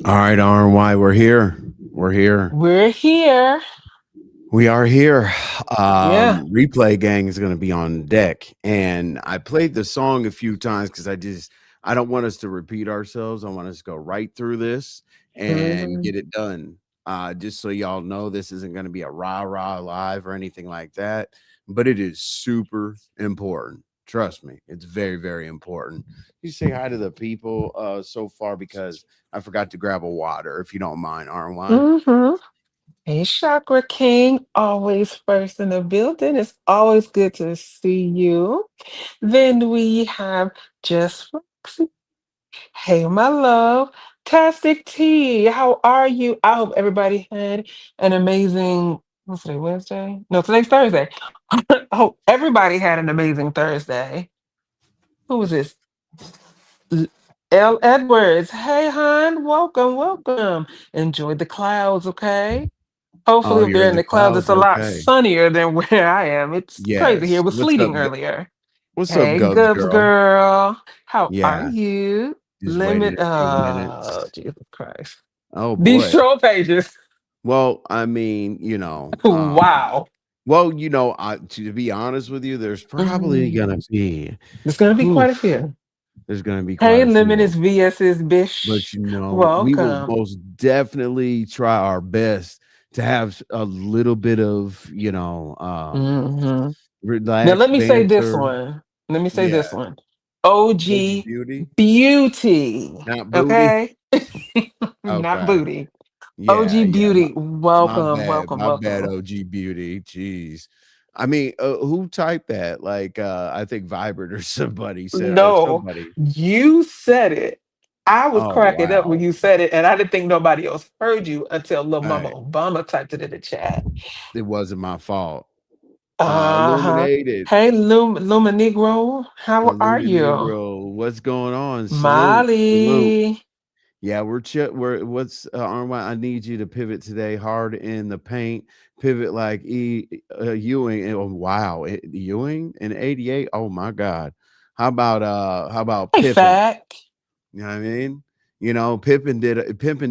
All right, RNY, we're here. We're here. We're here. We are here. Yeah. Replay gang is going to be on deck, and I played the song a few times because I don't want us to repeat ourselves. I want us to go right through this and Mhm. get it done. Just so y'all know, this isn't going to be a rah rah live or anything like that, but it is super important. Trust me, it's very very important. You say hi to the people so far because I forgot to grab a water. If you don't mind, RNY. Mhm. Hey, Chakra King, always first in the building. It's always good to see you. Then we have Just Roxy. Hey, my love. Tastic T, how are you? I hope everybody had an amazing, what's today, Wednesday? No, today's Thursday. I hope everybody had an amazing Thursday. Who was this? L L. Edwards. Hey, hon. Welcome, welcome. Enjoy the clouds, okay? Oh, Hopefully, if you're you're in in the the clouds, clouds. it's a lot Okay. sunnier than where I am. It's crazy here. Yes. It was sleeting earlier. What's up, Hey, Gubs Gubs girl? girl. How are Yeah, you? just waited Limit. a few minutes. Oh, Jesus Christ. Oh These boy. troll pages. Well, I mean, Wow. to be honest with you, there's probably Mhm. gonna be, There's going to be quite a oof, few. there's gonna be quite Hey, a few. Limitless VS's But Bish. we will Welcome. most definitely try our best to have a little bit of, Hmm. Now, let relaxed me say this banter. one. Let me say Yeah, this one. OG OG beauty, Beauty. not booty. Okay? Not Okay. booty. Yeah, OG yeah. Beauty. My Welcome, bad, welcome, my bad, welcome. OG beauty. Jeez. I mean, who typed that? Like, I think Vibert or somebody said, or No, somebody. you said it. I was Oh cracking up when wow. you said it, and I didn't think nobody else heard you until Lil Mama Hey, Obama typed it in the chat. it wasn't my fault. Uh-huh. Illuminated, Hey, Luma Negro, how are Illumi you? Negro. What's going on? Salute, salute. Molly. Yeah, we're what's Armand, I need you to pivot today hard in the paint. Pivot like Ewing. Oh, wow, Ewing in 88. Oh my God. How about Hey, Pippen? fact. You know what I mean? Pippen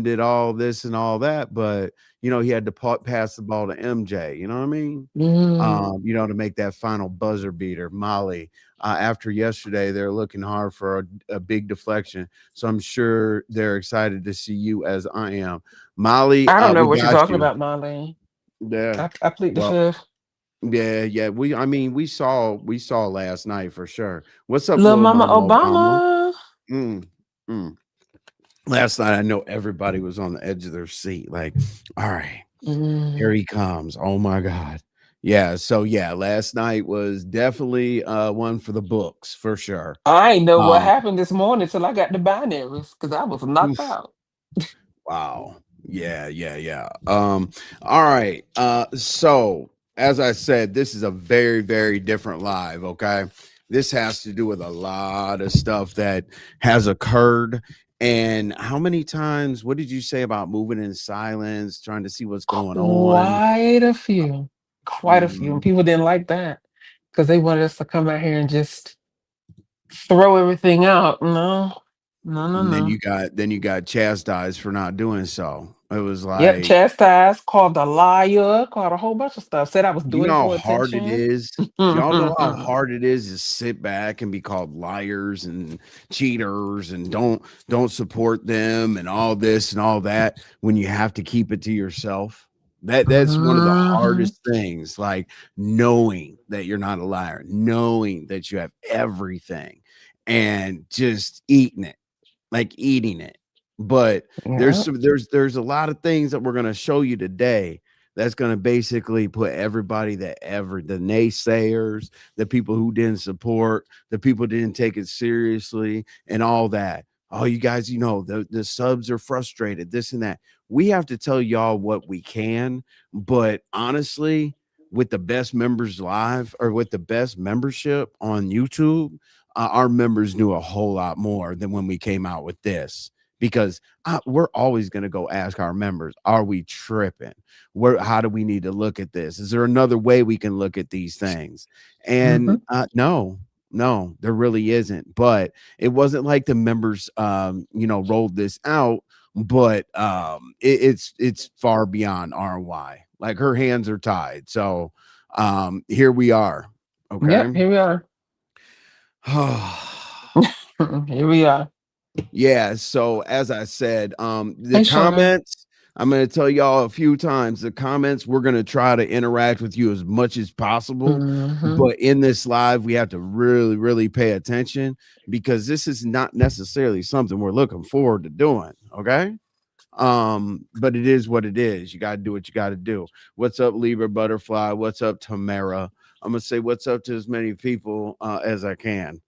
did all this and all that, but he had to pass the ball to MJ. You know what I mean? Mm. To make that final buzzer beater. Molly, after yesterday, they're looking hard for a big deflection. So I'm sure they're excited to see you as I am. Molly, I don't know we what you're got talking you. about, Marlene. Yeah. I plead the Well, fifth. yeah, yeah. We saw last night for sure. What's up, Little little Mama mama Obama? Obama. Mm, mm. Last night, I know everybody was on the edge of their seat. Like, all right, here Mm. he comes. Oh my God. Yeah. So yeah, last night was definitely one for the books for sure. I ain't know what Um, happened this morning till I got the binaries because I was knocked oof, out. wow. Yeah, yeah, yeah. All right. So as I said, this is a very, very different live. Okay. This has to do with a lot of stuff that has occurred. And how many times, what did you say about moving in silence, trying to see what's going on? Quite a few. Quite a few. And Mhm. people didn't like that because they wanted us to come out here and just throw everything out. No, no, no, And then no. you got chastised for not doing so. It was Yep, like, chastised, called a liar, called a whole bunch of stuff. Said I was do you doing know it how for hard it attention. is? Do y'all know how hard it is to sit back and be called liars and cheaters and don't support them and all this and all that when you have to keep it to yourself? That's one of the Mhm. hardest things, like knowing that you're not a liar, knowing that you have everything and just eating it. But there's Yeah. some there's a lot of things that we're going to show you today that's going to basically put everybody the naysayers, the people who didn't support, the people who didn't take it seriously, and all that. Oh, you guys, the subs are frustrated, this and that. We have to tell y'all what we can, but honestly, with the best members live or with the best membership on YouTube, our members knew a whole lot more than when we came out with this, because we're always going to go ask our members, are we tripping? How do we need to look at this? Is there another way we can look at these things? And Mhm. no, no, there really isn't. But it wasn't like the members rolled this out, but it's far beyond RY. Like, her hands are tied. So here we are. Yep, Okay. here we are. Here we are. Yeah, so as I said, the Hey, Sugar. comments, I'm going to tell y'all a few times, the comments, we're going to try to interact with you as much as possible. Mhm. But in this live, we have to really, really pay attention, because this is not necessarily something we're looking forward to doing. Okay. But it is what it is. You got to do what you got to do. What's up, Libra Butterfly? What's up, Tamara? I'm going to say what's up to as many people as I can.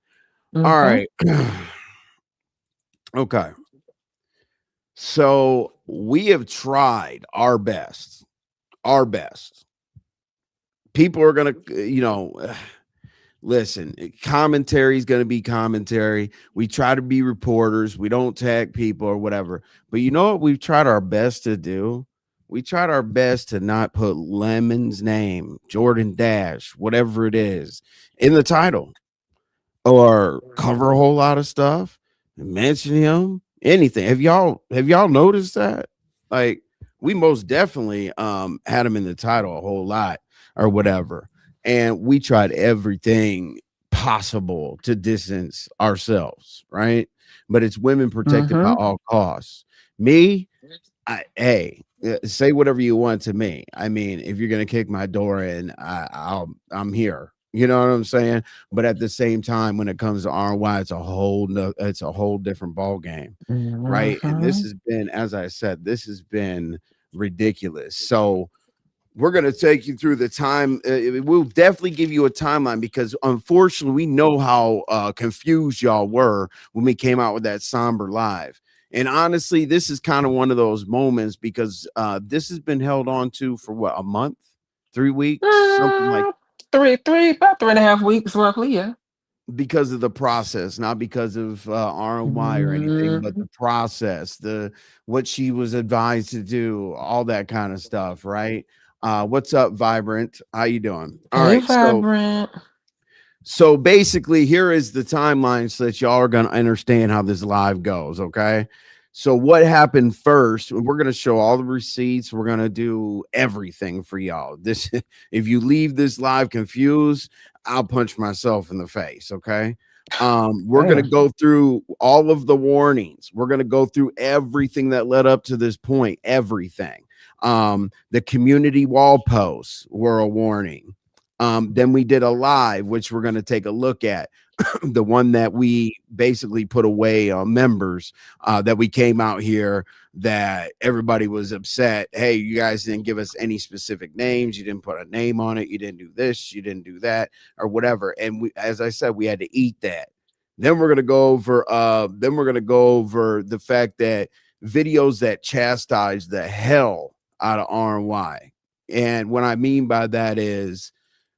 All Okay. right. Okay. So we have tried our best. Our best. People are gonna, listen. Commentary is gonna be commentary. We try to be reporters. We don't tag people or whatever. But you know what? We've tried our best to do. We tried our best to not put Lemon's name, Jordan Dash, whatever it is, in the title, or cover a whole lot of stuff and mention him, anything. Have y'all noticed that? Like, we most definitely had him in the title a whole lot or whatever. And we tried everything possible to distance ourselves, right? But it's women protected by Mhm. all costs. Me, hey, say whatever you want to me. I mean, if you're gonna kick my door in, I'm here. You know what I'm saying? But at the same time, when it comes to RY, it's a whole different ball game, right? And this Mhm. has been, as I said, this has been ridiculous. So we're going to take you through the time. We'll definitely give you a timeline, because unfortunately, we know how confused y'all were when we came out with that somber live. And honestly, this is kind of one of those moments, because this has been held on to for what, a month, 3 weeks, something like. Uh, about 3.5 weeks roughly. Yeah. because of the process, not because of ROI or anything, but Mhm. the process, the what she was advised to do, all that kind of stuff, right? What's up, Vibrant? How you doing? All Hey, right, so Vibrant. basically, here is the timeline so that y'all are going to understand how this live goes. Okay. So, what happened first? We're going to show all the receipts. We're going to do everything for y'all. This, if you leave this live confused, I'll punch myself in the face. Okay. We're going to Damn. go through all of the warnings. We're going to go through everything that led up to this point, everything. The community wall posts were a warning. Then we did a live, which we're going to take a look at. The one that we basically put away on members, that we came out here that everybody was upset. Hey, you guys didn't give us any specific names. You didn't put a name on it. You didn't do this. You didn't do that, or whatever. And we, as I said, we had to eat that. Then we're gonna go over the fact that videos that chastise the hell out of RY. And what I mean by that is,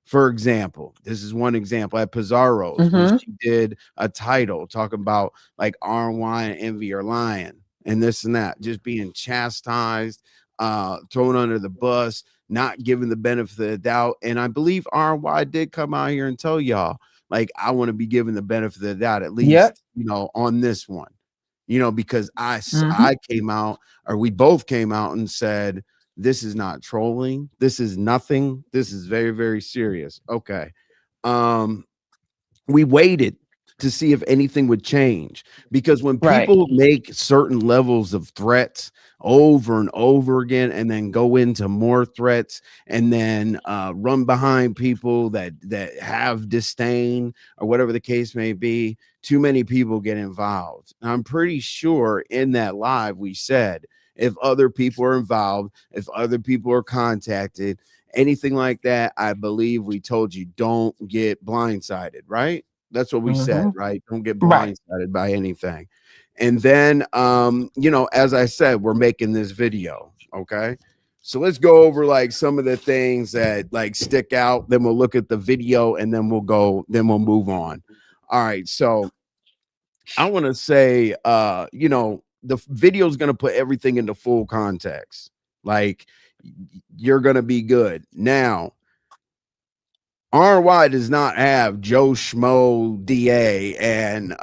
for example, this is one example at Pizarro's when Mhm. she did a title talking about like RY and Envy or Lion and this and that, just being chastised, thrown under the bus, not given the benefit of the doubt. And I believe RY did come out here and tell y'all, like, I want to be given the benefit of the doubt, at Yep. least, on this one, because Mhm. I came out, or we both came out and said, this is not trolling. This is nothing. This is very, very serious. Okay. Um, we waited to see if anything would change, because when Right. people make certain levels of threats over and over again and then go into more threats and then run behind people that have disdain or whatever the case may be, too many people get involved. And I'm pretty sure in that live we said, if other people are involved, if other people are contacted, anything like that, I believe we told you don't get blindsided, right? That's what we said, Mhm. right? Don't get Right. blindsided by anything. And then, as I said, we're making this video. Okay. So let's go over like some of the things that like stick out. Then we'll look at the video and then we'll move on. All right. So I want to say, the video is going to put everything into full context. Like, you're going to be good. Now, RY does not have Joe Schmo DA and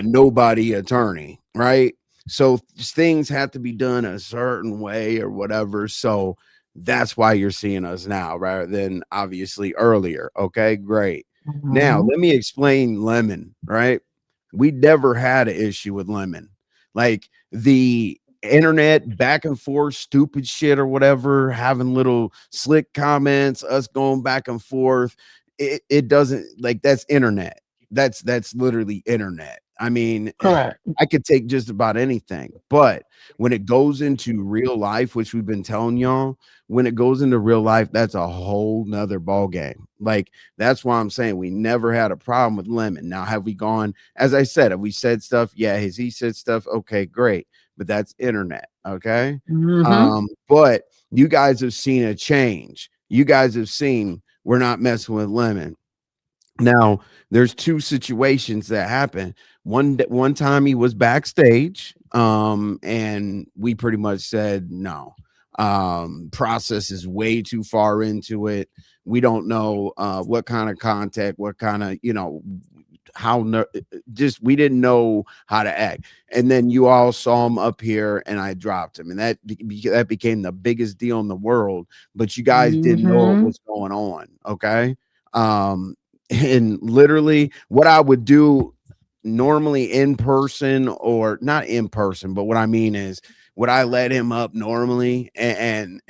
nobody attorney, right? So things have to be done a certain way or whatever. So that's why you're seeing us now rather than obviously earlier. Okay, great. Now Mhm. let me explain Lemon, right? We never had an issue with Lemon. Like, the internet back and forth stupid shit or whatever, having little slick comments, us going back and forth, it doesn't, like, that's internet. That's literally internet. I mean, Correct. I could take just about anything, but when it goes into real life, which we've been telling y'all, when it goes into real life, that's a whole nother ball game. Like, that's why I'm saying we never had a problem with Lemon. Now, have we gone, as I said, have we said stuff? Yeah. Has he said stuff? Okay, great. But that's internet. Okay. Mhm. But you guys have seen a change. You guys have seen we're not messing with Lemon. Now, there's two situations that happen. One time he was backstage, and we pretty much said no. Process is way too far into it. We don't know what kind of contact, what kind of, how just we didn't know how to act. And then you all saw him up here, and I dropped him, and that became the biggest deal in the world. But you guys didn't know what Mhm. was going on. Okay. Um, and literally what I would do normally in person, or not in person, but what I mean is, would I let him up normally and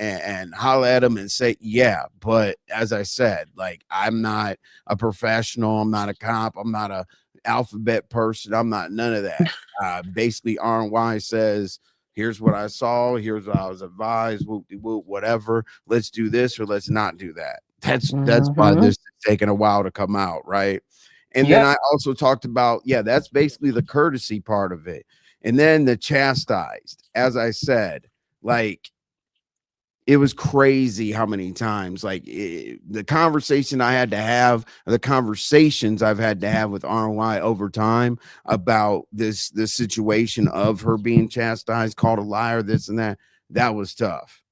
holler at him and say, yeah, but as I said, like, I'm not a professional, I'm not a cop, I'm not a alphabet person, I'm not none of that. Basically, RY says, here's what I saw, here's what I was advised, whoop de whoop, whatever. Let's do this or let's not do that. That's why Mhm. this is taking a while to come out, right? And then Yep. I also talked about, yeah, that's basically the courtesy part of it. And then the chastised, as I said, like, it was crazy how many times like the conversation I had to have, the conversations I've had to have with RY over time about this situation of her being chastised, called a liar, this and that. That was tough.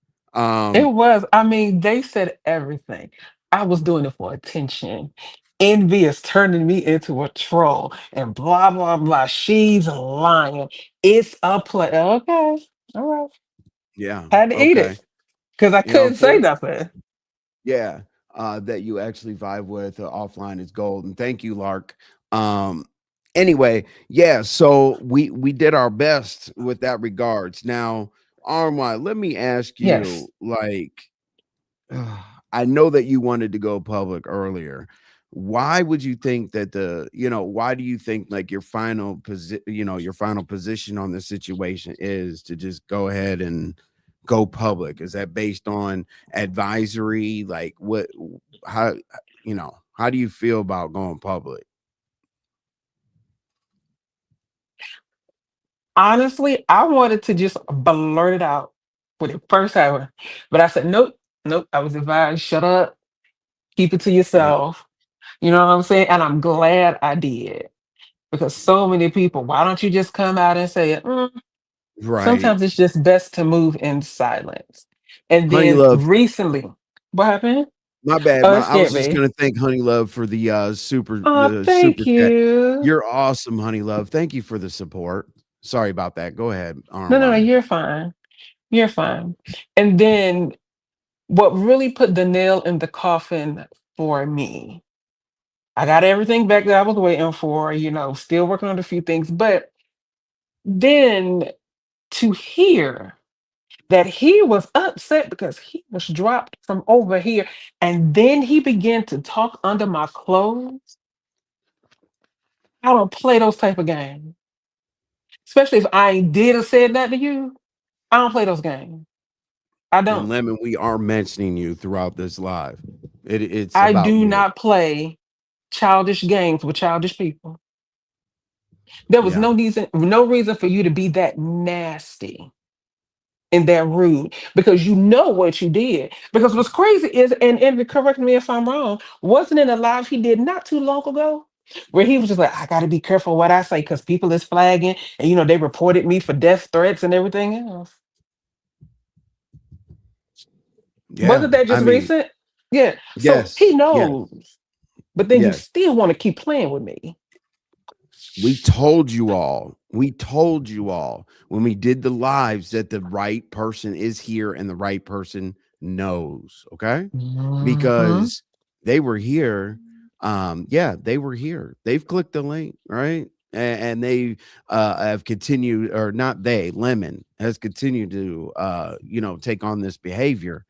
It Um, was. I mean, they said everything. I was doing it for attention. Envy is turning me into a troll and blah, blah, blah. She's lying. It's a play. Okay. All right. yeah, Had to eat okay. it because I You know, couldn't say nothing. yeah, that you actually vibe with offline is gold. And thank you, Lark. Um, anyway, yeah, so we did our best with that regards. Now, Armai, let me ask Yes. you, like, I know that you wanted to go public earlier. Why would you think that why do you think like your final position on the situation is to just go ahead and go public? Is that based on advisory? Like how, how do you feel about going public? Honestly, I wanted to just blurt it out when it first happened. But I said, nope, nope. I was advised, shut up, keep it to Yeah. yourself. You know what I'm saying? And I'm glad I did because so many people, why don't you just come out and say it? Right. Sometimes it's just best to move in silence. And Honey then Love, recently, what happened? my bad. Oh, it I was scared just me. gonna thank Honey Love for Oh, the super thank chat. you. You're awesome, Honey Love. Thank you for the support. Sorry about that. Go ahead, No, no, no, RY. you're fine. You're fine. And then what really put the nail in the coffin for me, I got everything back that I was waiting for, still working on a few things. But then to hear that he was upset because he was dropped from over here. And then he began to talk under my clothes. I don't play those type of games. Especially if I ain't did or said that to you. I don't play those games. I And don't. Lemon, we are mentioning you throughout this live. It's I about do you. not play childish games with childish people. There was Yeah. no reason for you to be that nasty and that rude because you know what you did. Because what's crazy is, and correct me if I'm wrong, wasn't it a live he did not too long ago? Where he was just like, I gotta be careful what I say because people is flagging and they reported me for death threats and everything else. Yeah. Wasn't that I just mean, recent? Yeah. So he yes. Yes. knows, but then you Yes. still want to keep playing with me. We told you all. We told you all when we did the lives that the right person is here and the right person knows. Okay. Hmm. Because they were here. Yeah, they were here. They've clicked the link, right? And they have continued, or not they, Lemon has continued to take on this behavior.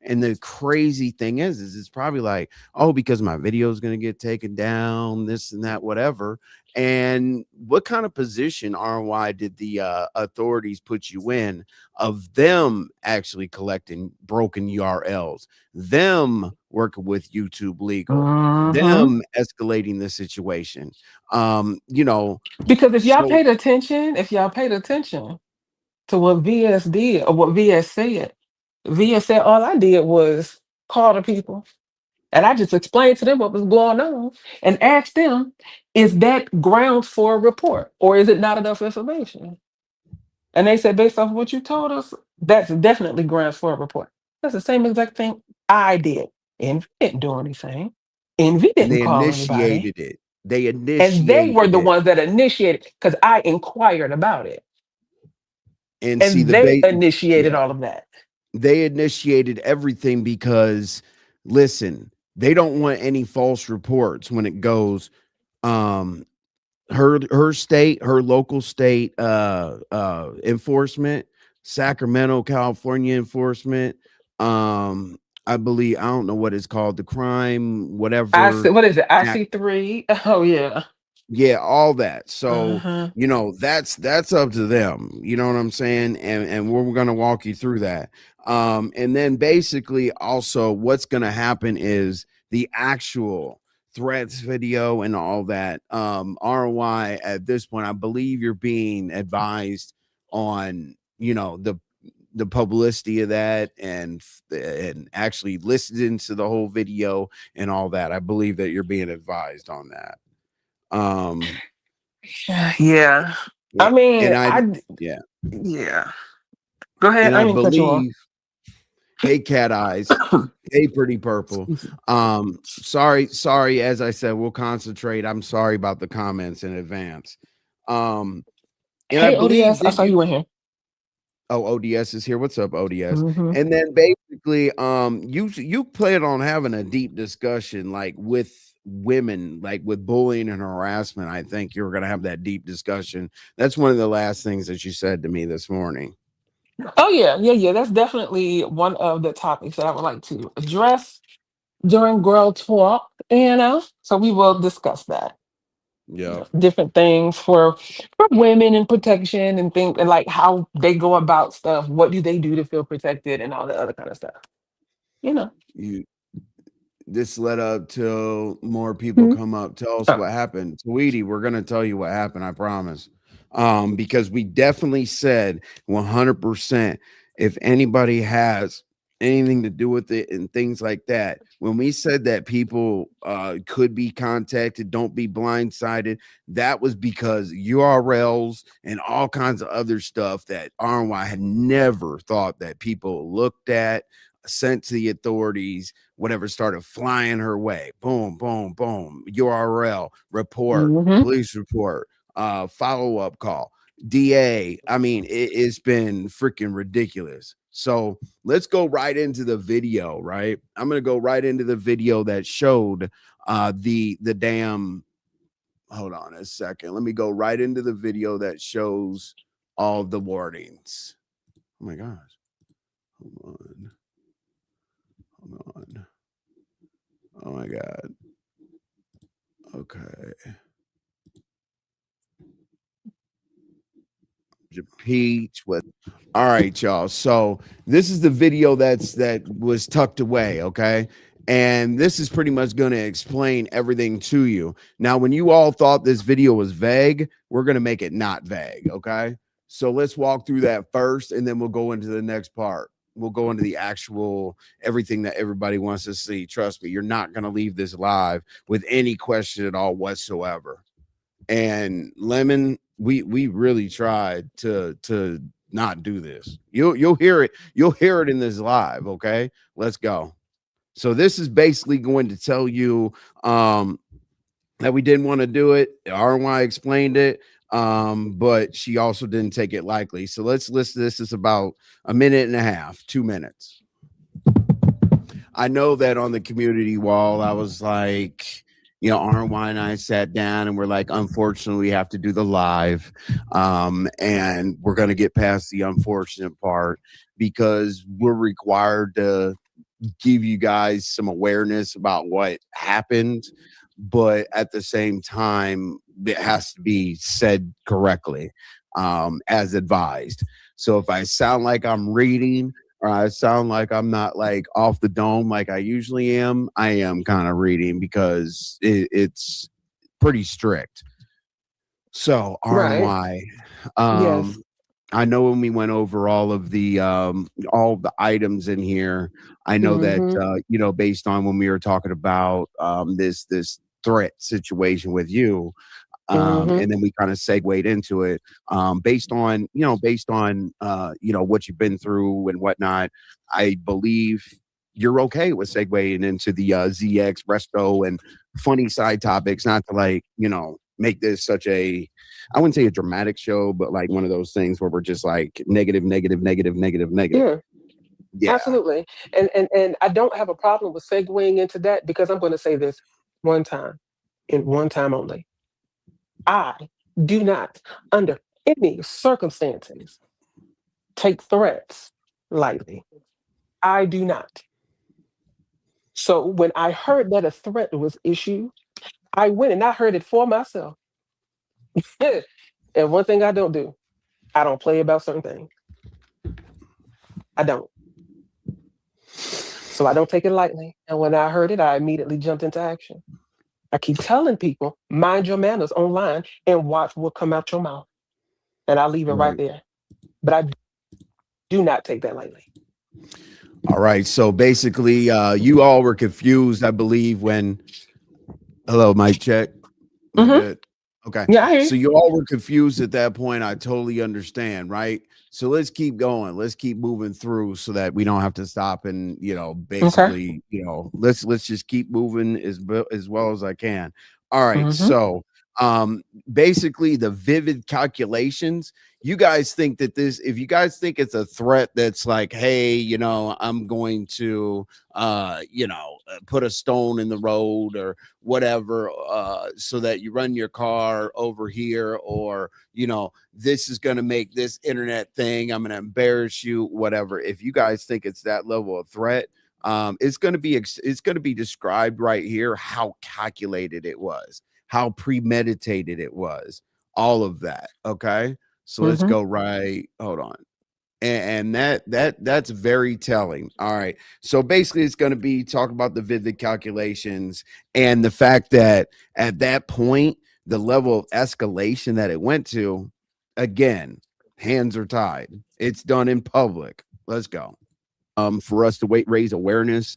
And the crazy thing is it's probably like, oh, because my video is going to get taken down, this and that, whatever. And what kind of position RY did the authorities put you in of them actually collecting broken URLs, them working with YouTube legal, Hmm. them escalating the situation? You know, Because so if y'all paid attention to what VS did or what VS said all I did was call the people and I just explained to them what was going on and asked them, is that grounds for a report or is it not enough information? And they said, based off what you told us, that's definitely grounds for a report. That's the same exact thing I did. Envy didn't do anything. Envy and didn't they call anybody. initiated it. They And they were initiated the it. ones that initiated because I inquired about it. And see And the they bait. initiated Yeah. all of that. They initiated everything because listen, they don't want any false reports when it goes um her state, her local state enforcement, Sacramento, California enforcement, I believe, I don't know what it's called, the crime I whatever see, what is it? I act. see three. Oh yeah. Yeah, all that. So, Uh-huh. that's up to them. You know what I'm saying? And we're going to walk you through that. And then basically also what's going to happen is the actual threats video and all that. ROI at this point, I believe you're being advised on, the the publicity of that and actually listening to the whole video and all that. I believe that you're being advised on that. Um, Yeah. I and mean, I I yeah, yeah. Go ahead. and I I didn't cut you off. believe, hey, cat eyes. Hey, pretty purple. Excuse me. Sorry. As I said, we'll concentrate. I'm sorry about the comments in advance. Um, and I Hey, believe, ODS, I did saw you? you in here. Oh, ODS is here. What's up, ODS? Hmm. And then basically, you plan on having a deep discussion like with women, like with bullying and harassment. I think you're gonna have that deep discussion. That's one of the last things that you said to me this morning. Oh yeah, yeah, yeah. That's definitely one of the topics that I would like to address during Girl Talk. So we will discuss that. Yeah. Different things for women and protection and things and like how they go about stuff. What do they do to feel protected and all the other kind of stuff. You know. You This led up till more people Mhm. come up. Tell us Oh, what happened. Sweetie, we're gonna tell you what happened, I promise. Because we definitely said 100% if anybody has anything to do with it and things like that. When we said that people could be contacted, don't be blindsided, that was because URLs and all kinds of other stuff that RY had never thought that people looked at, sent to the authorities, whatever started flying her way. Boom, boom, boom. URL, report, hmm. police report, follow-up call, DA. I mean, it's been freaking ridiculous. So let's go right into the video, right? I'm gonna go right into the video that showed the damn, hold on a second. Let me go right into the video that shows all the warnings. Oh my gosh. Hold on. Hold on. Oh my god. Okay. Peach with, all right, y'all. So this is the video that was tucked away, okay? And this is pretty much going to explain everything to you. Now, when you all thought this video was vague, we're going to make it not vague, okay? So let's walk through that first and then we'll go into the next part. We'll go into the actual everything that everybody wants to see. Trust me, you're not going to leave this live with any question at all whatsoever. And Lemon, we really tried to not do this. You'll hear it. You'll hear it in this live. Okay, let's go. So this is basically going to tell you that we didn't want to do it. RY explained it, but she also didn't take it lightly. So let's list this. It's about a minute and a half, 2 minutes. I know that on the community wall, I was like, RY and I sat down and we're like, unfortunately, we have to do the live. And we're going to get past the unfortunate part because we're required to give you guys some awareness about what happened. But at the same time, it has to be said correctly, as advised. So if I sound like I'm reading, or I sound like I'm not like off the dome like I usually am, I am kind of reading because it's pretty strict. So Right. RNY, Yes. um, I know when we went over all the items in here, I know that Hmm. based on when we were talking about this threat situation with you, Hmm. and then we kind of segued into it, based on what you've been through and whatnot. I believe you're okay with segueing into the ZX resto and funny side topics, not to like make this such a, I wouldn't say a dramatic show, but like one of those things where we're just like negative, negative, negative, negative, negative. Yeah. Yeah. Absolutely. And I don't have a problem with segueing into that because I'm going to say this one time and one time only. I do not, under any circumstances, take threats lightly. I do not. So when I heard that a threat was issued, I went and I heard it for myself. And one thing I don't do, I don't play about certain things. I don't. So I don't take it lightly. And when I heard it, I immediately jumped into action. I keep telling people, mind your manners online and watch what come out your mouth. And I'll leave it right Right. there. But I Do not take that lightly. All right. So basically, you all were confused, I believe, when hello, mic check. Am I Hmm. good? Okay. Yeah, I hear you. So you all were confused at that point. I totally understand, right? So let's keep going. Let's keep moving through so that we don't have to stop and, Okay. basically, let's just keep moving as well as I can. All right. Hmm. So, basically the vivid calculations, you guys think that this if you guys think it's a threat that's like, hey, I'm going to put a stone in the road or whatever, so that you run your car over here, or this is going to make this internet thing, I'm going to embarrass you, whatever. If you guys think it's that level of threat, it's going to be described right here how calculated it was, how premeditated it was, all of that. Okay, so let's Hmm. go right, hold on. And that's very telling. All right. So basically it's going to be talk about the vivid calculations and the fact that at that point, the level of escalation that it went to, again, hands are tied. It's done in public. Let's go. For us to raise awareness,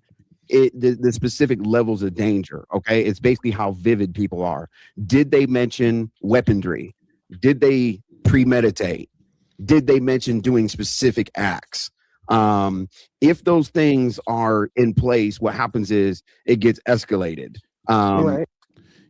the specific levels of danger. Okay, it's basically how vivid people are. Did they mention weaponry? Did they premeditate? Did they mention doing specific acts? um if those things are in place, what happens is it gets escalated. um Right.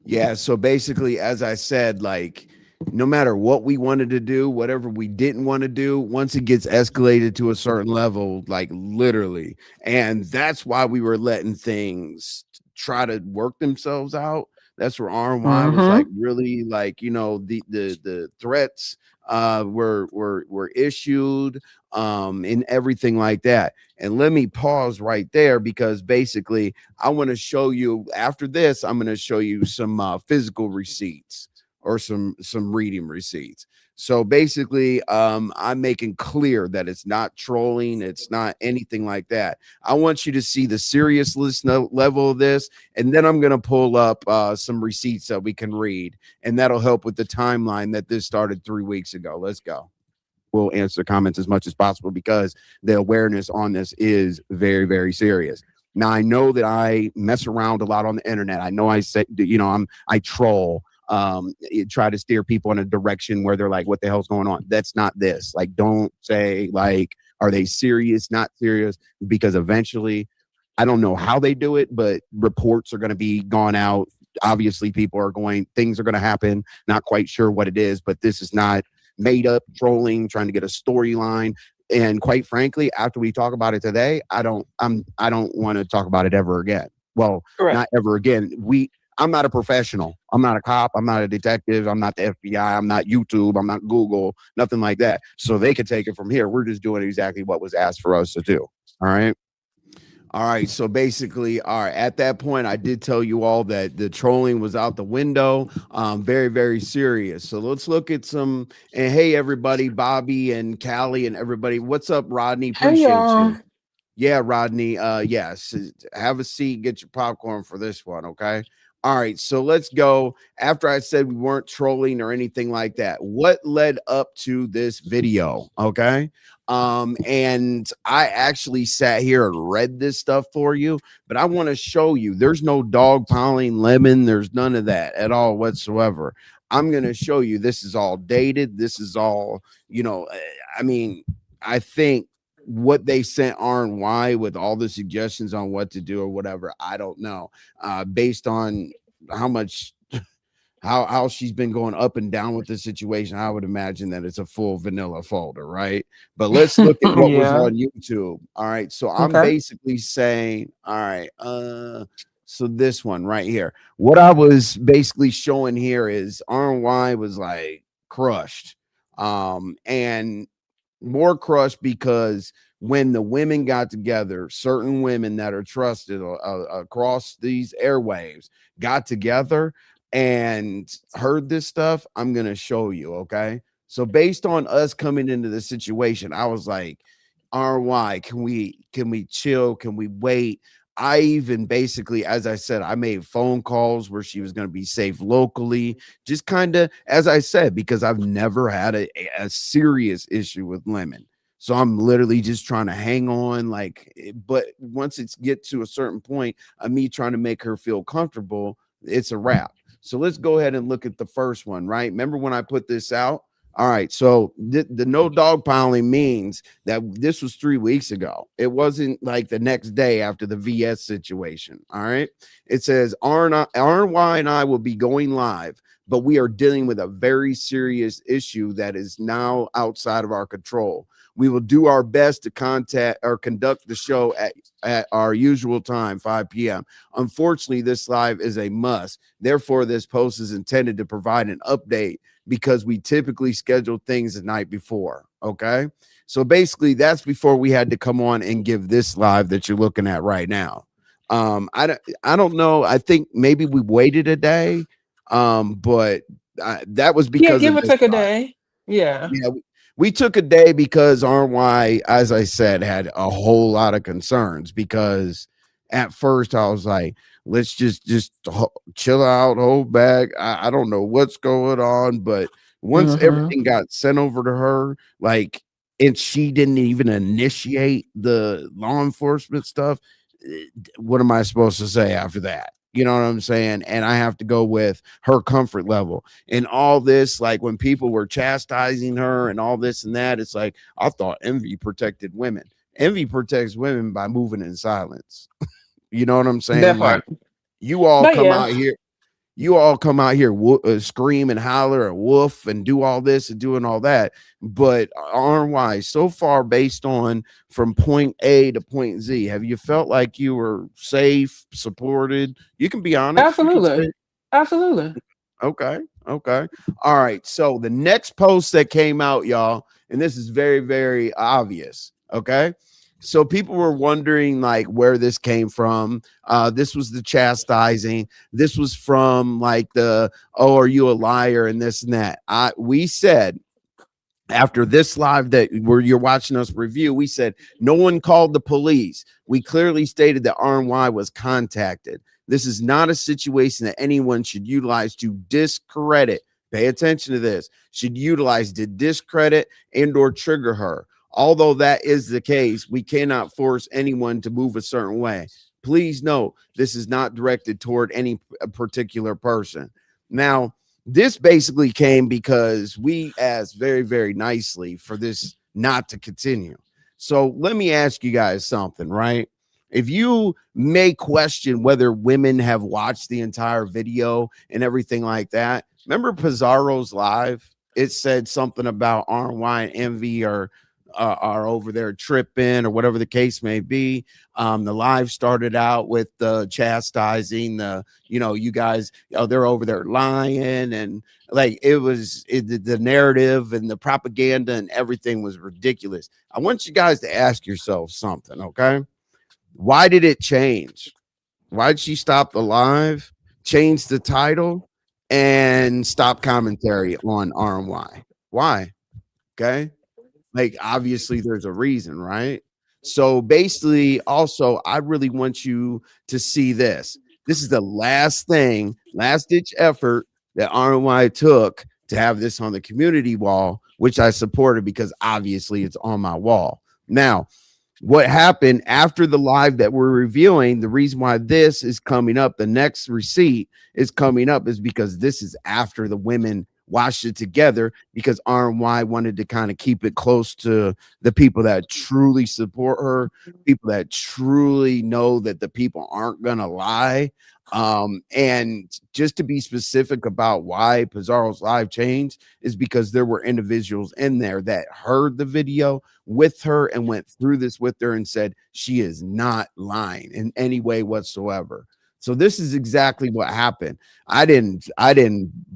yeah, so basically, as I said, like, no matter what we wanted to do, whatever we didn't want to do, once it gets escalated to a certain level, like literally, and that's why we were letting things try to work themselves out. That's where RNY was like Hmm. really like, the threats were issued, and everything like that. And let me pause right there because basically I want to show you after this. I'm going to show you some physical receipts or some reading receipts. So basically, I'm making clear that it's not trolling. It's not anything like that. I want you to see the seriousness level of this, and then I'm going to pull up some receipts that we can read, and that'll help with the timeline that this started 3 weeks ago. Let's go. We'll answer comments as much as possible because the awareness on this is very, very serious. Now I know that I mess around a lot on the internet. I know I say, I troll, try to steer people in a direction where they're like, what the hell's going on? That's not this. Like, don't say like, are they serious, not serious? Because eventually, I don't know how they do it, but reports are going to be gone out. Obviously, things are going to happen. Not quite sure what it is, but this is not made up trolling, trying to get a storyline. And quite frankly, after we talk about it today, I don't want to talk about it ever again. Well, Correct. not ever again. I'm not a professional. I'm not a cop. I'm not a detective. I'm not the FBI. I'm not YouTube. I'm not Google. Nothing like that. So they could take it from here. We're just doing exactly what was asked for us to do. All right. All right. So basically, all right, at that point, I did tell you all that the trolling was out the window. Very, very serious. So let's look at some. And hey, everybody, Bobby and Callie and everybody, what's up, Rodney? Hey, Appreciate y'all. you. Yeah, Rodney. Yes. Have a seat, get your popcorn for this one. Okay. All right. So let's go. After I said we weren't trolling or anything like that, what led up to this video? Okay. And I actually sat here and read this stuff for you, but I want to show you there's no dog piling lemon, there's none of that at all whatsoever. I'm going to show you this is all dated. This is all, I mean, I think what they sent R&Y with all the suggestions on what to do or whatever, I don't know. Based on how much how she's been going up and down with the situation, I would imagine that it's a full vanilla folder, right? But let's look at what was Yeah. on YouTube. All right. So I'm Okay. basically saying, all right, so this one right here. What I was basically showing here is RY was like crushed. And more crushed because when the women got together, certain women that are trusted across these airwaves got together and heard this stuff. I'm going to show you. Okay. So based on us coming into the situation, I was like, RY, can we chill? Can we wait? I even basically, as I said, I made phone calls where she was going to be safe locally, just kind of, as I said, because I've never had a serious issue with lemon. So I'm literally just trying to hang on, like, but once it's get to a certain point of me trying to make her feel comfortable, it's a wrap. So let's go ahead and look at the first one, right? Remember when I put this out? All right, so the no dog piling means that this was 3 weeks ago. It wasn't like the next day after the VS situation. All right, it says RNY and I will be going live, but we are dealing with a very serious issue that is now outside of our control. We will do our best to contact or conduct the show at our usual time, 5 p.m. Unfortunately, this live is a must. Therefore, this post is intended to provide an update because we typically schedule things the night before. Okay. So basically, that's before we had to come on and give this live that you're looking at right now. I don't know. I think maybe we waited a day, but that was Yeah, because give of or this take a live. day. Yeah. Yeah, we took a day because RY, as I said, had a whole lot of concerns because at first I was like, let's chill out, hold back. I don't know what's going on, but once Hmm. everything got sent over to her, like, and she didn't even initiate the law enforcement stuff, what am I supposed to say after that? You know what I'm saying? And I have to go with her comfort level and all this. Like when people were chastising her and all this and that, it's like I thought envy protected women. Envy protects women by moving in silence. You know what I'm saying? That Like part. you all But come yeah, out here, scream and holler and woof and do all this and doing all that. But RY, so far, based on from point A to point Z, have you felt like you were safe, supported? You can be honest. You can say, absolutely. Absolutely. okay, okay. All right. So the next post that came out, y'all, and this is very, very obvious. Okay. So people were wondering like where this came from. This was the chastising. This was from like the, oh, are you a liar and this and that. We said after this live that where you're watching us review, we said no one called the police. We clearly stated that RNY was contacted. This is not a situation that anyone should utilize to discredit. Pay attention to this. Should utilize to discredit and or trigger her. Although that is the case, we cannot force anyone to move a certain way. Please note, this is not directed toward any particular person. Now, this basically came because we asked very, very nicely for this not to continue. So let me ask you guys something, right? If you may question whether women have watched the entire video and everything like that, remember Pizarro's live? It said something about RY and Envy are over there tripping or whatever the case may be. The live started out with the chastising, you guys, they're over there lying, and like the narrative and the propaganda and everything was ridiculous. I want you guys to ask yourself something, okay? Why did it change? Why did she stop the live, change the title, and stop commentary on RMY? Why? Okay. Like, obviously, there's a reason, right? So basically, also, I really want you to see this. This is the last thing, last ditch effort that RNY took to have this on the community wall, which I supported because obviously it's on my wall. Now, what happened after the live that we're reviewing, the reason why this is coming up, the next receipt is coming up, is because this is after the women watched it together because RNY wanted to kind of keep it close to the people that truly support her, people that truly know that the people aren't going to lie. And just to be specific about why Pizarro's live changed is because there were individuals in there that heard the video with her and went through this with her and said she is not lying in any way whatsoever. So this is exactly what happened. I didn't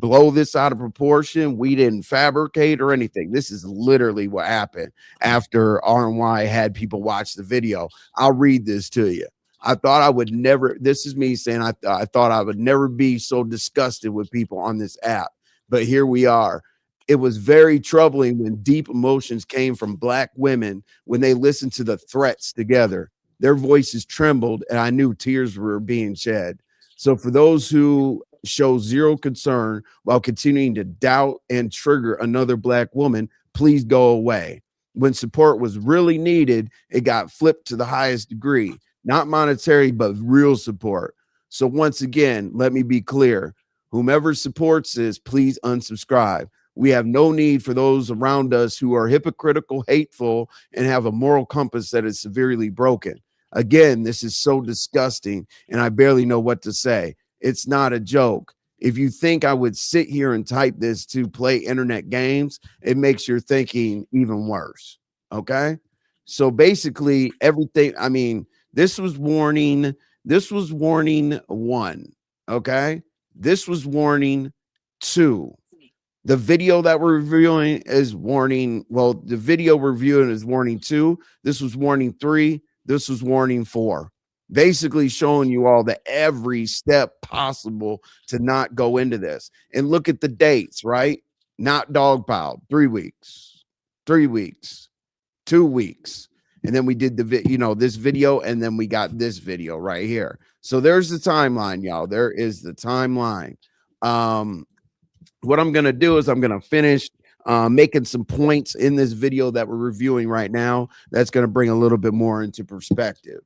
blow this out of proportion. We didn't fabricate or anything. This is literally what happened after RNY had people watch the video. I'll read this to you. I thought I would never, this is me saying I thought I would never be so disgusted with people on this app. But here we are. It was very troubling when deep emotions came from Black women when they listened to the threats together. Their voices trembled, and I knew tears were being shed. So, for those who show zero concern while continuing to doubt and trigger another Black woman, please go away. when support was really needed, it got flipped to the highest degree, not monetary, but real support. So once again, let me be clear. Whomever supports this, please unsubscribe. We have no need for those around us who are hypocritical, hateful, and have a moral compass that is severely broken. Again, this is so disgusting, and I barely know what to say. It's not a joke. If you think I would sit here and type this to play internet games, it makes your thinking even worse. Okay. So basically, everything, I mean, this was warning one. Okay. This was warning two. The video that we're reviewing is warning. Well, the video we're reviewing is warning two. This was warning three. This was warning four. Basically, showing you all the every step possible to not go into this. And look at the dates, right? Not dogpiled. 3 weeks, 3 weeks, 2 weeks. And then we did this video, and then we got this video right here. So there's the timeline, y'all. There is the timeline. What I'm going to do is I'm going to finish making some points in this video that we're reviewing right now. That's going to bring a little bit more into perspective.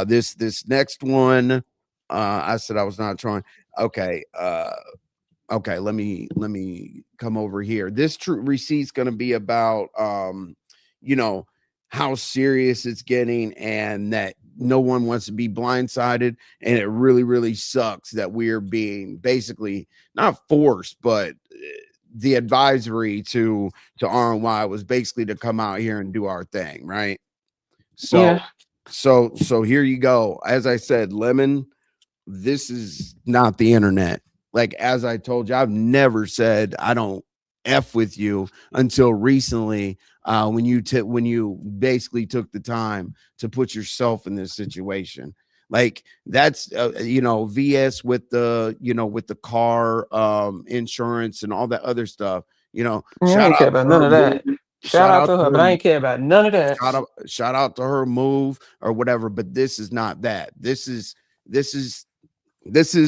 This next one, I said I was not trying. Okay. Okay. Let me come over here. This true receipt's going to be about, you know, how serious it's getting, and that no one wants to be blindsided. And it really, really sucks that we're being basically not forced, but the advisory to RNY was basically to come out here and do our thing, right? So, Yeah. so here you go. As I said, Lemon, this is not the internet. Like, as I told you, I've never said I don't F with you until recently, when you basically took the time to put yourself in this situation. Like, that's VS with the car insurance and all that other stuff. Yeah, I Shout ain't care out about to none her of move. that. Shout Shout out out to to her, but her I ain't care about none of that. shout out to her move or whatever, but this is not that. This is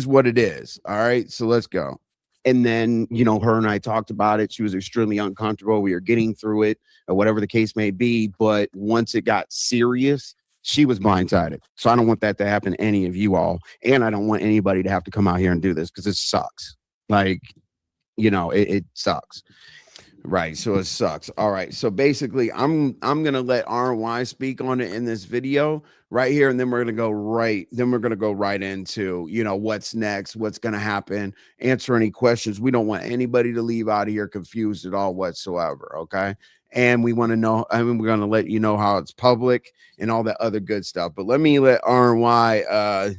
what it is. All right, so let's go. And then, her and I talked about it. She was extremely uncomfortable. We were getting through it, or whatever the case may be. But once it got serious, she was blindsided. So I don't want that to happen to any of you all. And I don't want anybody to have to come out here and do this, because it sucks. Like, it sucks. Right. So it sucks. All right. So basically, I'm gonna let RY speak on it in this video right here, and then we're gonna go right into what's next, what's gonna happen, answer any questions. We don't want anybody to leave out of here confused at all whatsoever. Okay. And we want to know, I mean, we're gonna let you know how it's public and all that other good stuff. But let me let RY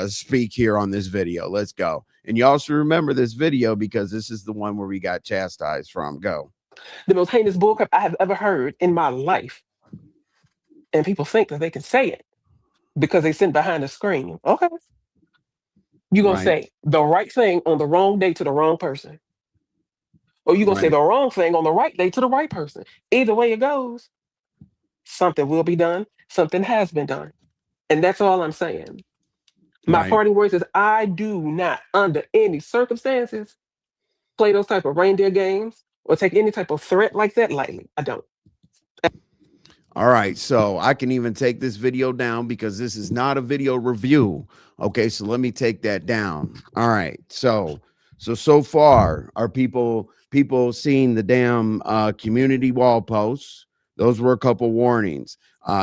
speak here on this video. Let's go. And you also remember this video because this is the one where we got chastised from. Go. The most heinous bullcrap I have ever heard in my life. And people think that they can say it because they sit behind a screen. Okay. You're going to Right. say the right thing on the wrong day to the wrong person. Or you're going to say Right. the wrong thing on the right day to the right person. Either way it goes, something will be done, something has been done. And that's all I'm saying. My Right. parting words is I do not, under any circumstances, play those type of reindeer games or take any type of threat like that lightly. I don't. All right, so I can even take this video down because this is not a video review. Okay, so let me take that down. All right, so far, are people seeing the damn community wall posts? Those were a couple warnings.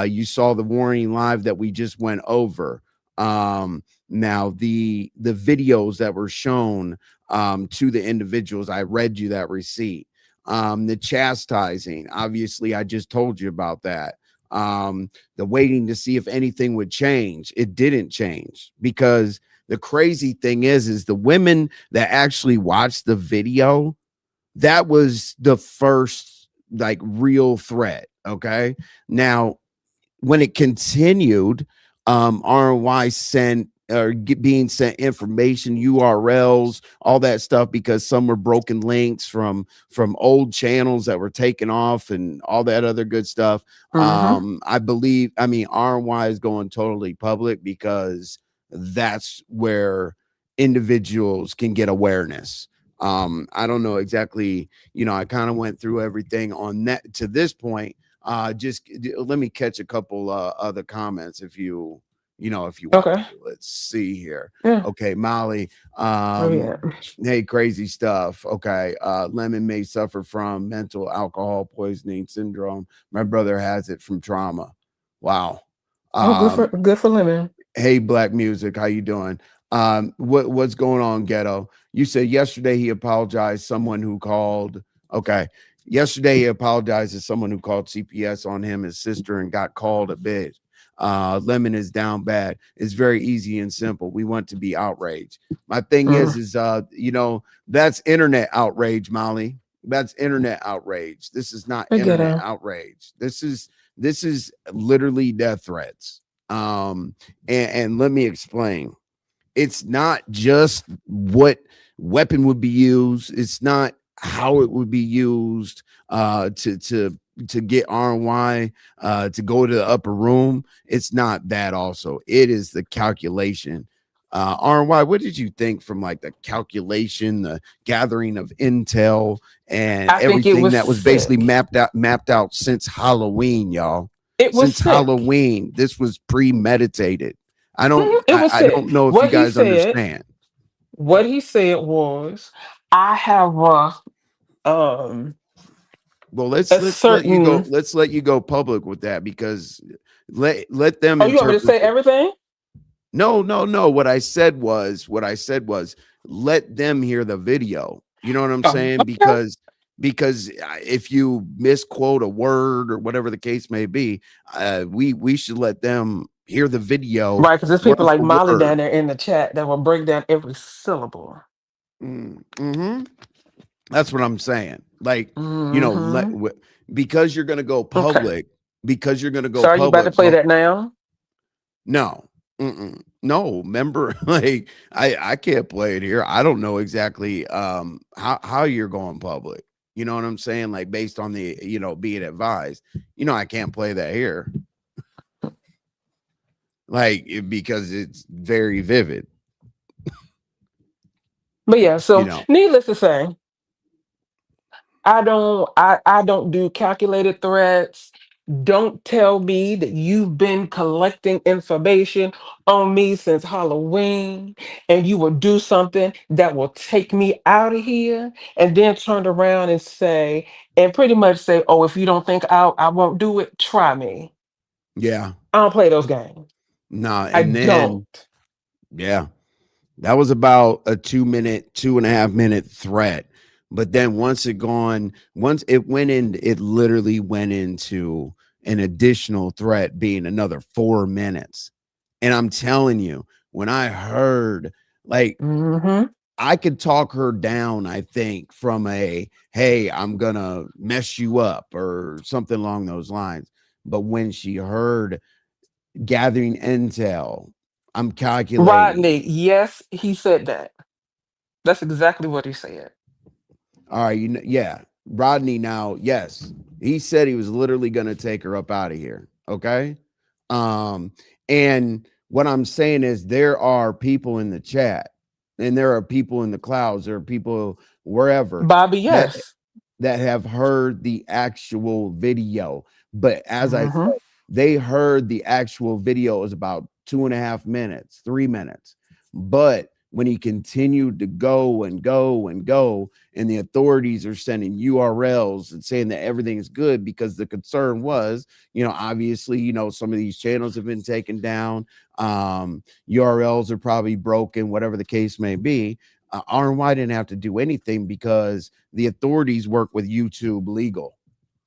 You saw the warning live that we just went over. Now the videos that were shown to the individuals, I read you that receipt. The chastising, obviously, I just told you about that. The waiting to see if anything would change, it didn't change, because the crazy thing is the women that actually watched the video, that was the first like real threat. Okay, now when it continued, RY sent or being sent information, URLs, all that stuff, because some were broken links from old channels that were taken off and all that other good stuff. Mm-hmm. I mean, RY is going totally public because that's where individuals can get awareness. I don't know exactly, I kind of went through everything on that to this point. Let me catch a couple other comments if you want Okay. to. Let's see here. Yeah. Okay, Molly. Oh Um, yeah. hey, crazy stuff. Okay. Lemon may suffer from mental alcohol poisoning syndrome. My brother has it from trauma. Wow. Oh, Um, good for Lemon. Hey, Black Music, how you doing? What's going on, Ghetto? You said yesterday he apologized. Someone who called. Okay, yesterday he apologized to someone who called CPS on him, his sister, and got called a bitch. Lemon is down bad. It's very easy and simple. We want to be outraged. My thing Mm, that's internet outrage, Molly. That's internet outrage. This is not I get internet her. outrage. This is literally death threats. And let me explain. It's not just what weapon would be used. It's not how it would be used to get RY to go to the upper room. It's not that. Also, it is the calculation. RY, what did you think from like the calculation, the gathering of intel, and I think it everything was that was basically sick. mapped out since Halloween, y'all? It was Since sick. Halloween. This was premeditated. I don't Mhm, it I, was I sick. don't know if you guys understand. What he said was, I have um Well, let's a let's let you go. certain. Let's let you go public with that because let them Oh, you want me to interpret say it. everything? No, no, no. What I said was let them hear the video. You know what I'm Oh, saying? okay. Because if you misquote a word or whatever the case may be, we should let them hear the video Right, because there's people word like for Molly word. down there in the chat that will break down every syllable. Mm-hmm. That's what I'm saying. Like, Hmm. because you're going to go Okay. public, because you're going to go So are you about to public. play that now? No, no. Remember, like I can't play it here. I don't know exactly how you're going public. You know what I'm saying? Like based on the being advised. I can't play that here. Because it's very vivid. But yeah, You so know. needless to say, I don't do calculated threats. Don't tell me that you've been collecting information on me since Halloween and you will do something that will take me out of here and then turn around and say and pretty much say, "Oh, if you don't think I won't do it, try me." Yeah. I don't play those games. Nah. I And don't. then yeah. That was about a 2 minute, 2.5 minute threat. But then once it went in, it literally went into an additional threat being another 4 minutes. And I'm telling you, when I heard, like, Hmm. I could talk her down, I think, from hey, I'm gonna mess you up or something along those lines. But when she heard gathering intel, I'm calculating. Rodney, yes, he said that. That's exactly what he said. All right, yeah. Rodney now, yes. He said he was literally going to take her up out of here, okay? Um and what I'm saying is there are people in the chat and there are people in the clouds, there are people wherever Bobby, that yes. have heard the actual video. But as I Hmm. said, they heard the actual video is about 2.5 minutes, 3 minutes. But when he continued to go and go and go, and the authorities are sending URLs and saying that everything is good because the concern was, obviously, some of these channels have been taken down. URLs are probably broken, whatever the case may be. RNY didn't have to do anything because the authorities work with YouTube legal.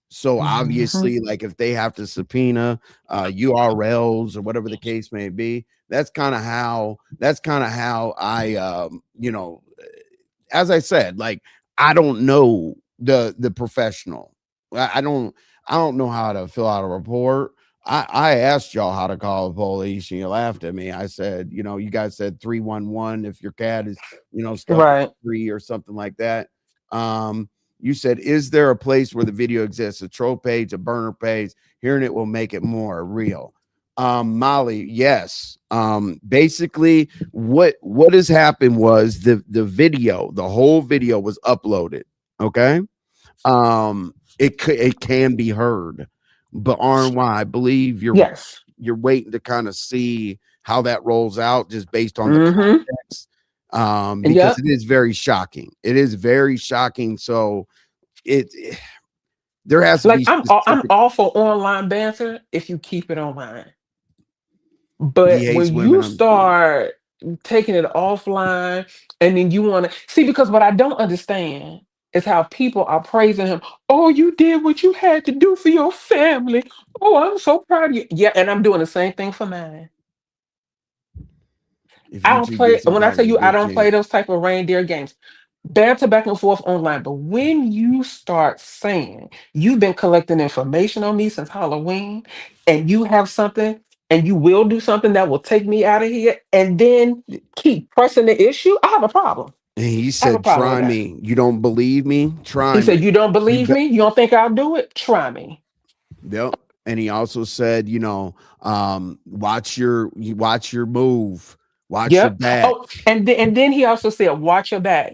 So Hmm. obviously, like if they have to subpoena URLs or whatever the case may be, that's kind of how I as I said, like I don't know the professional. I don't know how to fill out a report. I asked y'all how to call the police and you laughed at me. I said, you guys said 311 if your cat is, stuck in Right. a tree or something like that. You said, is there a place where the video exists? A troll page, a burner page? Hearing it will make it more real. Molly, yes. Basically, what has happened was the whole video was uploaded. Okay, it can be heard, but RNY, I believe Yes. you're waiting to kind of see how that rolls out just based on the Mm-hmm. context, because Yep. it is very shocking. It is very shocking. So it there has to Like be I'm specific. all for online banter if you keep it online. He But hates when women. you start taking it offline and then you want to see, because what I don't understand is how people are praising him. Oh, you did what you had to do for your family. Oh, I'm so proud of you. Yeah, and I'm doing the same thing for mine. If I don't YouTube play gets when I involved, tell you you I get don't play you. those type of reindeer games. Banter back and forth online. But when you start saying you've been collecting information on me since Halloween and you have something and you will do something that will take me out of here and then keep pressing the issue, I have a problem. And he I have a said, problem with "Try that. me. You don't believe me? He Try said, me. you don't You believe got." me? You don't think I'll do it? Try me. Yep. And he also said, watch your move, watch your Yep. back. Oh, and then he also said, watch your back.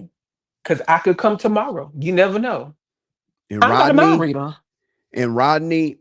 Because I could come tomorrow. You never know. And I'm not a mind Rodney, reader.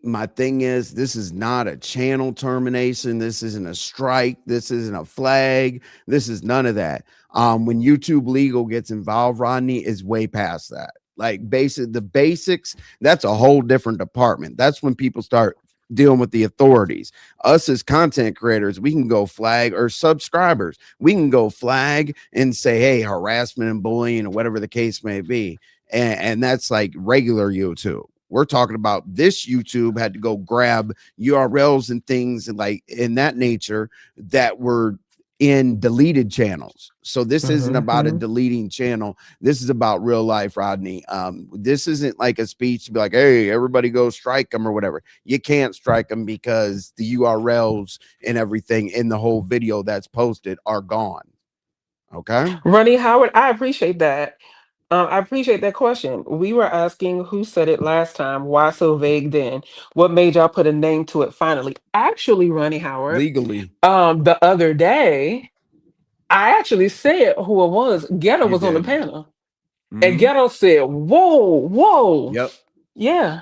my thing is, this is not a channel termination. This isn't a strike. This isn't a flag. This is none of that. When YouTube legal gets involved, Rodney, is way past that. Like the basics, that's a whole different department. That's when people start dealing with the authorities. Us as content creators, we can go flag, or subscribers, we can go flag and say, hey, harassment and bullying or whatever the case may be. And that's like regular YouTube. We're talking about this YouTube had to go grab URLs and things and like in that nature that were in deleted channels. So this isn't about a Mhm. deleting channel. This is about real life, Rodney. This isn't like a speech to be like, hey, everybody go strike them or whatever. You can't strike them because the URLs and everything in the whole video that's posted are gone. Okay. Ronnie Howard, I appreciate that. I appreciate that question. We were asking who said it last time. Why so vague then? What made y'all put a name to it finally? Actually, Ronnie Howard, Legally, the other day, I actually said who it was. Ghetto you was on the did. panel. And Hmm. Ghetto said, whoa, whoa. Yep. Yeah.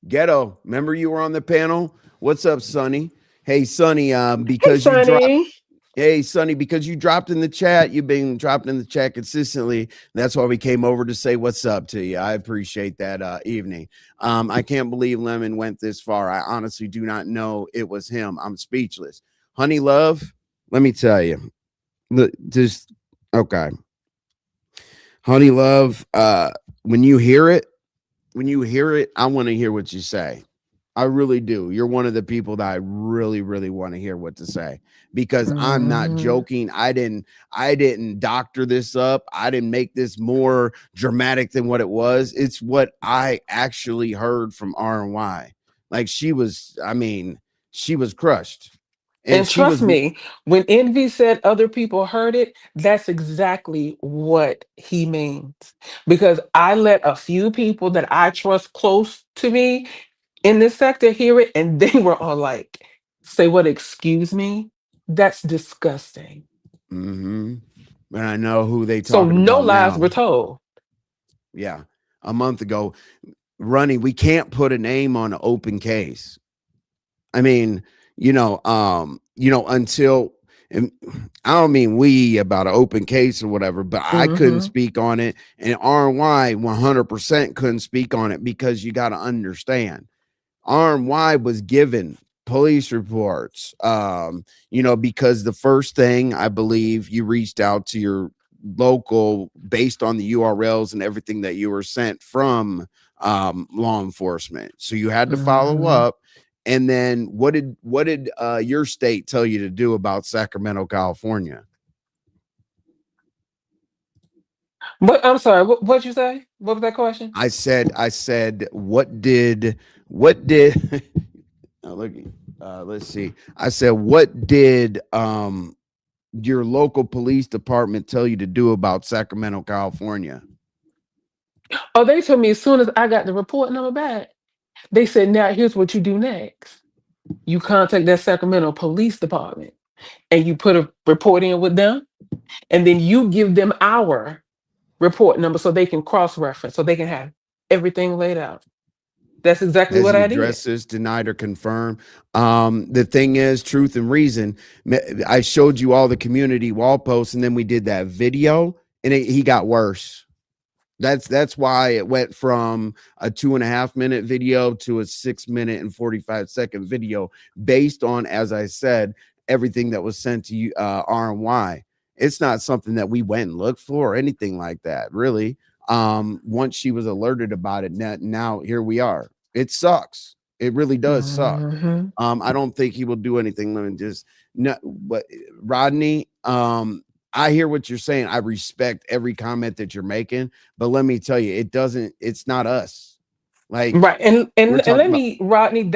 Ghetto, remember you were on the panel? What's up, Sonny? Hey, Sonny, Hey, because you dropped. Sonny. Hey, Sonny, because you dropped in the chat, you've been dropping in the chat consistently. That's why we came over to say what's up to you. I appreciate that evening. I can't believe Lemon went this far. I honestly do not know it was him. I'm speechless. Honey Love, let me tell you. Just okay. Honey Love, when you hear it, I want to hear what you say. I really do. You're one of the people that I really, really want to hear what to say because I'm not Mhm. joking. I didn't doctor this up. I didn't make this more dramatic than what it was. It's what I actually heard from RY. Like I mean, she was crushed. And And she trust was me, when Envy said other people heard it, that's exactly what he means. Because I let a few people that I trust close to me in this sector hear it, and they were all like, say what, excuse me? That's disgusting. mm-hmm. And I know who they So talking no about lies now. were told. Yeah. A month ago. Running, we can't put a name on an open case. I mean, until and I don't mean we about an open case or whatever, but I couldn't Hmm. speak on it, and RY 100% couldn't speak on it because you got to understand. RY was given police reports, because the first thing I believe you reached out to your local based on the URLs and everything that you were sent from law enforcement. So you had to follow Hmm. up. And then what did your state tell you to do about Sacramento, California? But I'm sorry, what'd you say? What was that question? I said, what did oh, look, let's see. I said, what did your local police department tell you to do about Sacramento, California? Oh, they told me as soon as I got the report number back, they said, now here's what you do next. You contact that Sacramento Police Department. and you put a report in with them, and then you give them our report number so they can cross reference, so they can have everything laid out. That's exactly Has what he I did. addressed this, denied, or confirmed? The thing is, truth and reason. I showed you all the community wall posts, and then we did that video, and he got worse. That's why it went from a 2.5 minute video to a 6 minute and 45 second video, based on, as I said, everything that was sent to you, RNY. It's not something that we went and looked for or anything like that, really. Once she was alerted about it, now here we are. It sucks. It really does suck. Hmm. I don't think he will do anything. Let me just no, but Rodney, I hear what you're saying. I respect every comment that you're making, but let me tell you, it's not us. Like, Right. And, we're and talking let about me, Rodney,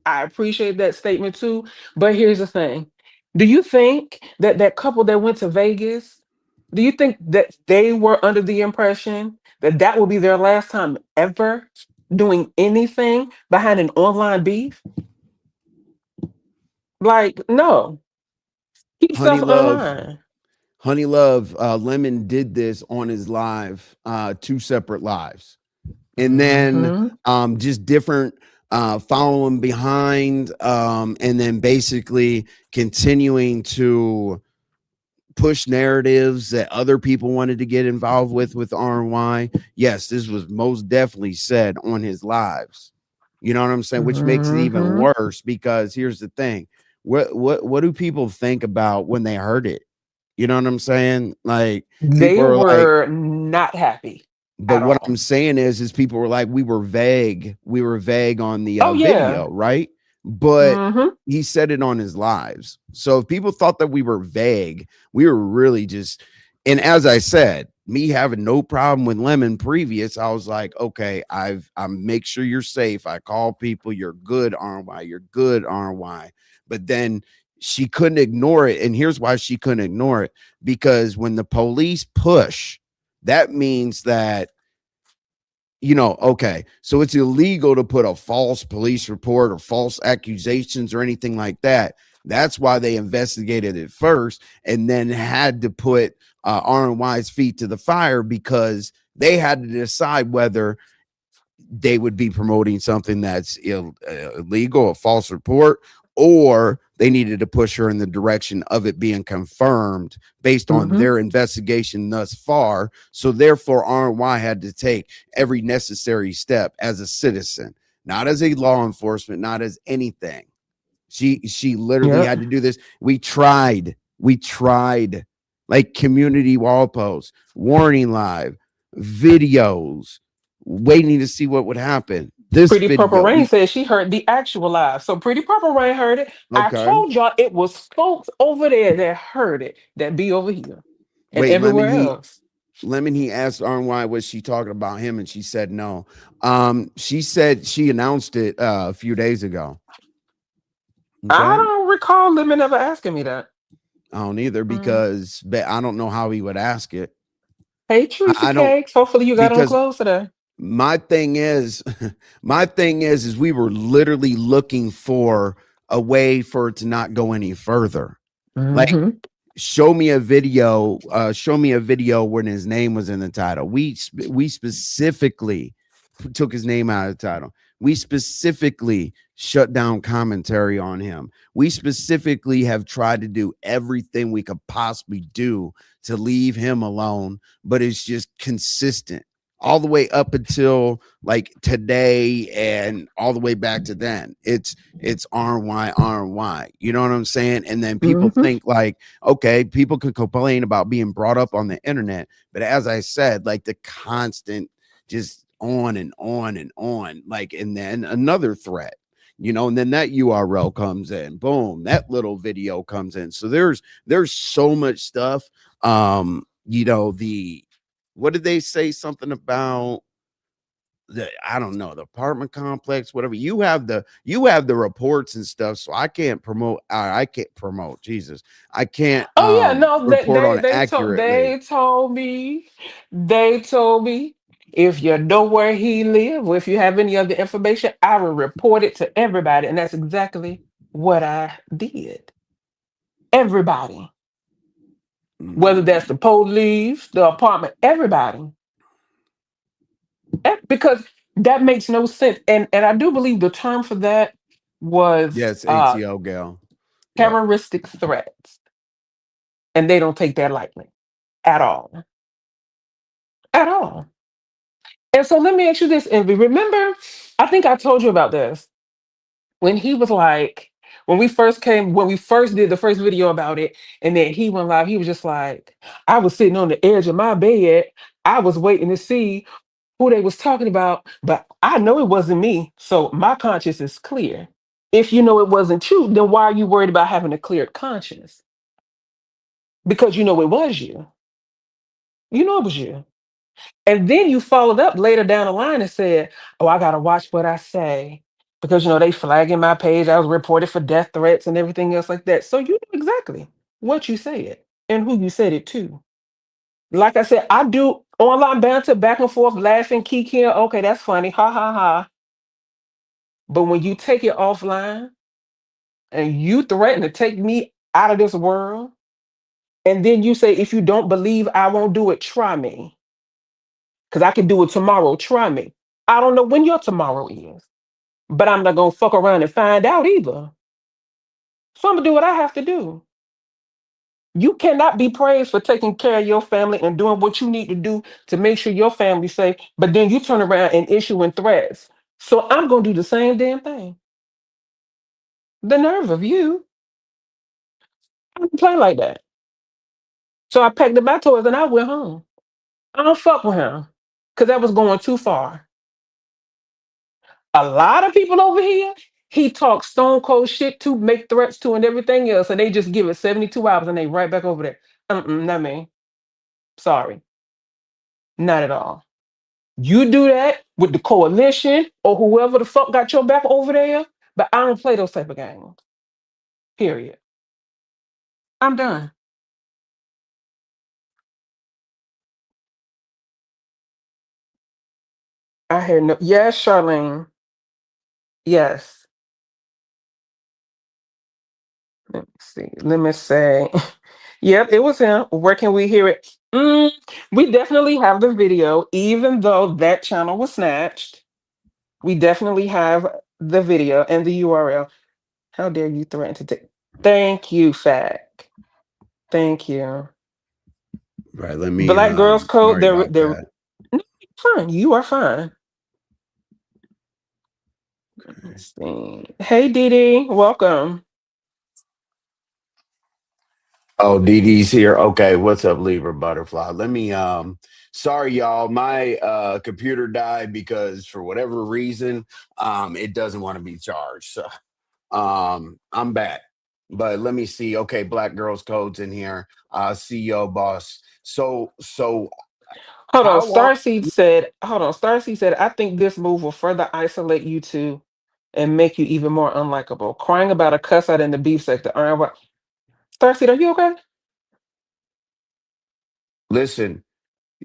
I appreciate that statement too. But here's the thing. Do you think that that couple that went to Vegas, do you think that they were under the impression that that will be their last time ever doing anything behind an online beef? Like, no, keep Honey stuff Love. online. Honey Love, Lemon did this on his live, two separate lives, and then Hmm. just different, following behind, and then basically continuing to push narratives that other people wanted to get involved with RNY. Yes, this was most definitely said on his lives. You know what I'm saying? Which makes it even Hmm. worse, because here's the thing. What do people think about when they heard it? You know what I'm saying? Like, people They are like, were not happy but at what all. I'm saying is people were like, we were vague. We were vague on the, Oh, yeah. video, right? But Hmm. he said it on his lives. So if people thought that we were vague, we were really just. And as I said, me having no problem with Lemon previous, I was like, okay, I make sure you're safe. I call people, you're good, RY, you're good, RY. But then she couldn't ignore it. And here's why she couldn't ignore it: because when the police push, that means that, okay, so it's illegal to put a false police report or false accusations or anything like that. That's why they investigated it first, and then had to put, RNY's feet to the fire, because they had to decide whether they would be promoting something that's illegal, a false report, or they needed to push her in the direction of it being confirmed based on Hmm. their investigation thus far. So therefore, RNY had to take every necessary step as a citizen, not as a law enforcement, not as anything. She literally Yep. had to do this. We tried like community wall posts, warning live, videos, waiting to see what would happen. This Pretty Purple video, Rain we said she heard the actual live. So Pretty Purple Rain heard it. I okay. told y'all it was folks over there that heard it that be over here and Wait, everywhere else. Lemon, he asked RY, was she talking about him, and she said no. She said she announced it, a few days ago. I Okay. don't recall Lemon ever asking me that. I don't either, Mm. because but I don't know how he would ask it. Hey, Teresa I don't, Cakes. Hopefully you got on because clothes today. my thing is my thing is we were literally looking for a way for it to not go any further. Like, Hmm. show me a video when his name was in the title. We specifically took his name out of the title. We specifically shut down commentary on him. We specifically have tried to do everything we could possibly do to leave him alone, but it's just consistent all the way up until like today, and all the way back to then. It's RY. You know what I'm saying? And then people Hmm. think like, okay, people can complain about being brought up on the internet, but as I said, like the constant, just on and on and on, like, and then another threat, and then that URL comes in, boom, that little video comes in. So there's so much stuff. The what did they say, something about I don't know, the apartment complex, whatever. You have the reports and stuff, so I can't promote. I can't promote. Jesus, I can't Oh yeah, no, report on it accurately. they told me if you know where he live or if you have any other information, I will report it to everybody, and that's exactly what I did. Everybody, whether that's Mm, the police, the apartment, everybody. Because that makes no sense. And I do believe the term for that was yes, ATO gal. Yep. terroristic threats. And they don't take that lightly at all. At all. And so let me ask you this, Envy. Remember, I think I told you about this when he was like, when we first did the first video about it, and then he went live, he was just like, I was sitting on the edge of my bed. I was waiting to see who they was talking about, but I know it wasn't me. So my conscience is clear. If you know it wasn't you, then why are you worried about having a clear conscience? Because you know it was you. You know it was you. And then you followed up later down the line and said, "Oh, I gotta watch what I say because they flagging my page. I was reported for death threats and everything else like that." So you know exactly what you said and who you said it to. Like I said, I do online banter back and forth, laughing, kikiing. Okay, that's funny, ha ha ha. But when you take it offline and you threaten to take me out of this world, and then you say, if you don't believe I won't do it, try me. Because I can do it tomorrow. Try me. I don't know when your tomorrow is, but I'm not going to fuck around and find out either. So I'm going to do what I have to do. You cannot be praised for taking care of your family and doing what you need to do to make sure your family's safe, but then you turn around and issuing threats. So I'm going to do the same damn thing. The nerve of you. I don't play like that. So I packed up my toys and I went home. I don't fuck with him because that was going too far. A lot of people over here, he talks stone cold shit to, make threats to, and everything else, and they just give it 72 hours and they right back over there. Not me. Sorry, not at all. You do that with the coalition or whoever the fuck got your back over there, but I don't play those type of games. Period. I'm done. I hear no. Yes, Charlene. Yes. Let me see. Let me say. Yep, it was him. Where can we hear it? We definitely have the video, even though that channel was snatched. We definitely have the video and the URL. How dare you threaten to take? Thank you, Fact. Thank you. Right. Let me Black Girls Code. sorry They're about they're that. no, fine. You are fine. Let's see. Hey, Dee Dee, welcome. Oh, Dee Dee's here. Okay, what's up, Libra Butterfly? Let me sorry y'all. My computer died because for whatever reason, it doesn't want to be charged. So I'm back. But let me see. Okay, Black Girls Codes in here. CEO boss. So Hold on. how long Starseed said. Hold on. Starseed said. I think this move will further isolate you two, and make you even more unlikable. Crying about a cuss out in the beef sector. All right. What? Starseed, are you okay? listen,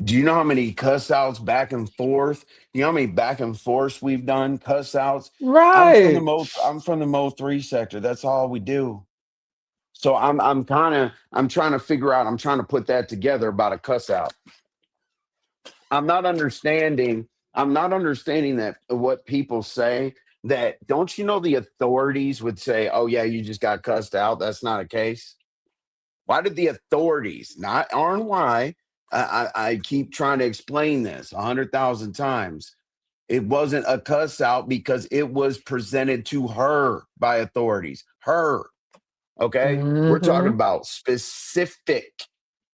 do you know how many cuss outs back and forth? You know how many back and forths we've done? Cuss outs. Right. I'm from the Mo 3 sector. That's all we do. So I'm trying to figure out, I'm trying to put that together about a cuss out. I'm not understanding, I'm not understanding that what people say that don't you know the authorities would say, oh yeah, you just got cussed out. That's not a case. Why did the authorities, not RNY, I keep trying to explain this 100,000 times. It wasn't a cuss out because it was presented to her by authorities. Her. Okay. We're talking Mm-hmm. about specific.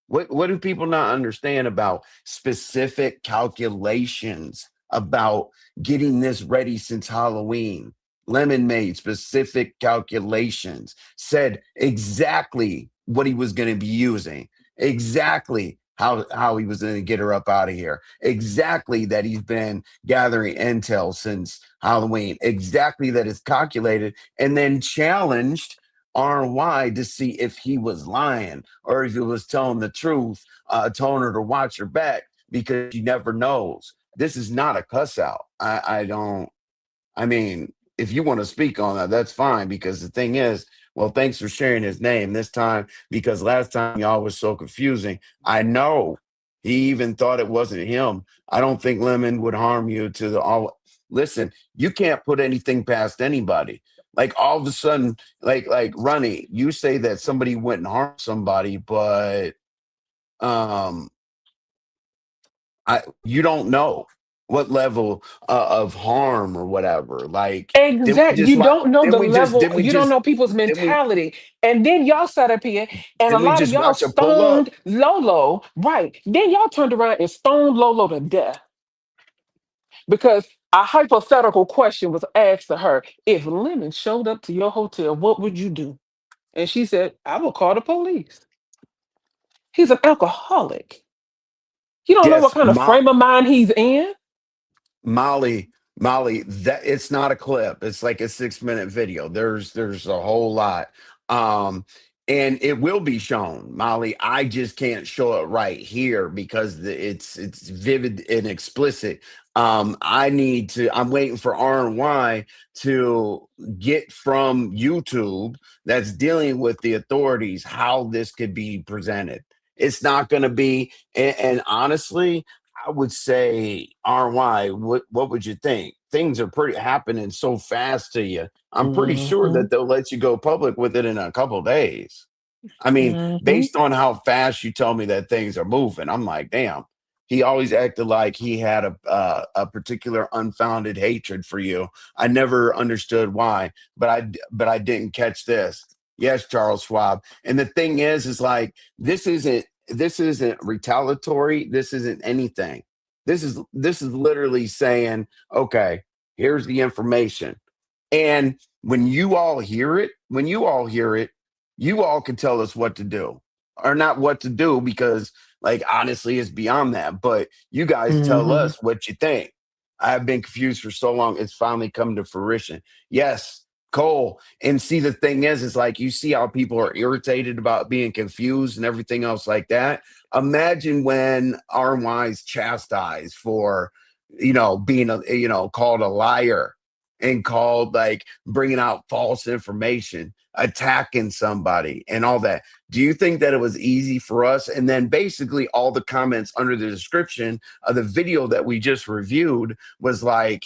What do people not understand about specific calculations about getting this ready since Halloween? Lemon made specific calculations, said exactly what he was going to be using, exactly how he was going to get her up out of here, exactly that he's been gathering intel since Halloween, exactly that it's calculated, and then challenged RY to see if he was lying or if he was telling the truth, telling her to watch her back because she never knows. This is not a cuss out. I don't, I mean, if you want to speak on that, that's fine because the thing is, Well, thanks for sharing his name this time because last time y'all was so confusing. I know he even thought it wasn't him. I don't think Lemon would harm you to the all. Listen, you can't put anything past anybody. Like all of a sudden, like Ronnie, you say that somebody went and harmed somebody, but um you don't know what level of harm or whatever. Like then we Exactly. just You wa- don't know then the we just level, then we you don't just know people's then we mentality. And then y'all sat up here and a then we lot of just y'all watch her pull up. stoned Lolo. Right. Then y'all turned around and stoned Lolo to death because a hypothetical question was asked to her. If Lemon showed up to your hotel, what would you do? And she said, I will call the police. He's an alcoholic. You don't know what Yes, kind of frame of mind he's in. Molly, Molly, that it's not a clip. It's like a 6 minute video. There's a whole lot. Um, and it will be shown, Molly. I just can't show it right here because it's vivid and explicit. I'm waiting for R&Y to get from YouTube that's dealing with the authorities how this could be presented. It's not gonna be, and honestly, I would say RY, what would you think? Things are pretty happening so fast to you. I'm pretty sure Hmm. that they'll let you go public with it in a couple days. I mean, Hmm. based on how fast you tell me that things are moving, I'm like, damn. He always acted like he had a particular unfounded hatred for you. I never understood why, but I didn't catch this. Yes, Charles Schwab. And the thing is like this isn't retaliatory. This isn't anything. This is literally saying, okay, here's the information. And when you all hear it, you all can tell us what to do. Or not what to do, because like honestly it's beyond that. But you guys tell Hmm. us what you think. I've been confused for so long. It's finally come to fruition. Yes, Cole. And see, the thing is like you see how people are irritated about being confused and everything else like that. Imagine when RY's chastised for, being called a liar and called like bringing out false information, attacking somebody, and all that. Do you think that it was easy for us? And then basically all the comments under the description of the video that we just reviewed was like,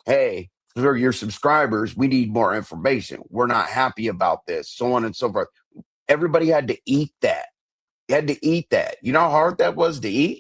hey, for your subscribers, we need more information. We're not happy about this, so on and so forth. Everybody had to eat that. You had to eat that. You know how hard that was to eat?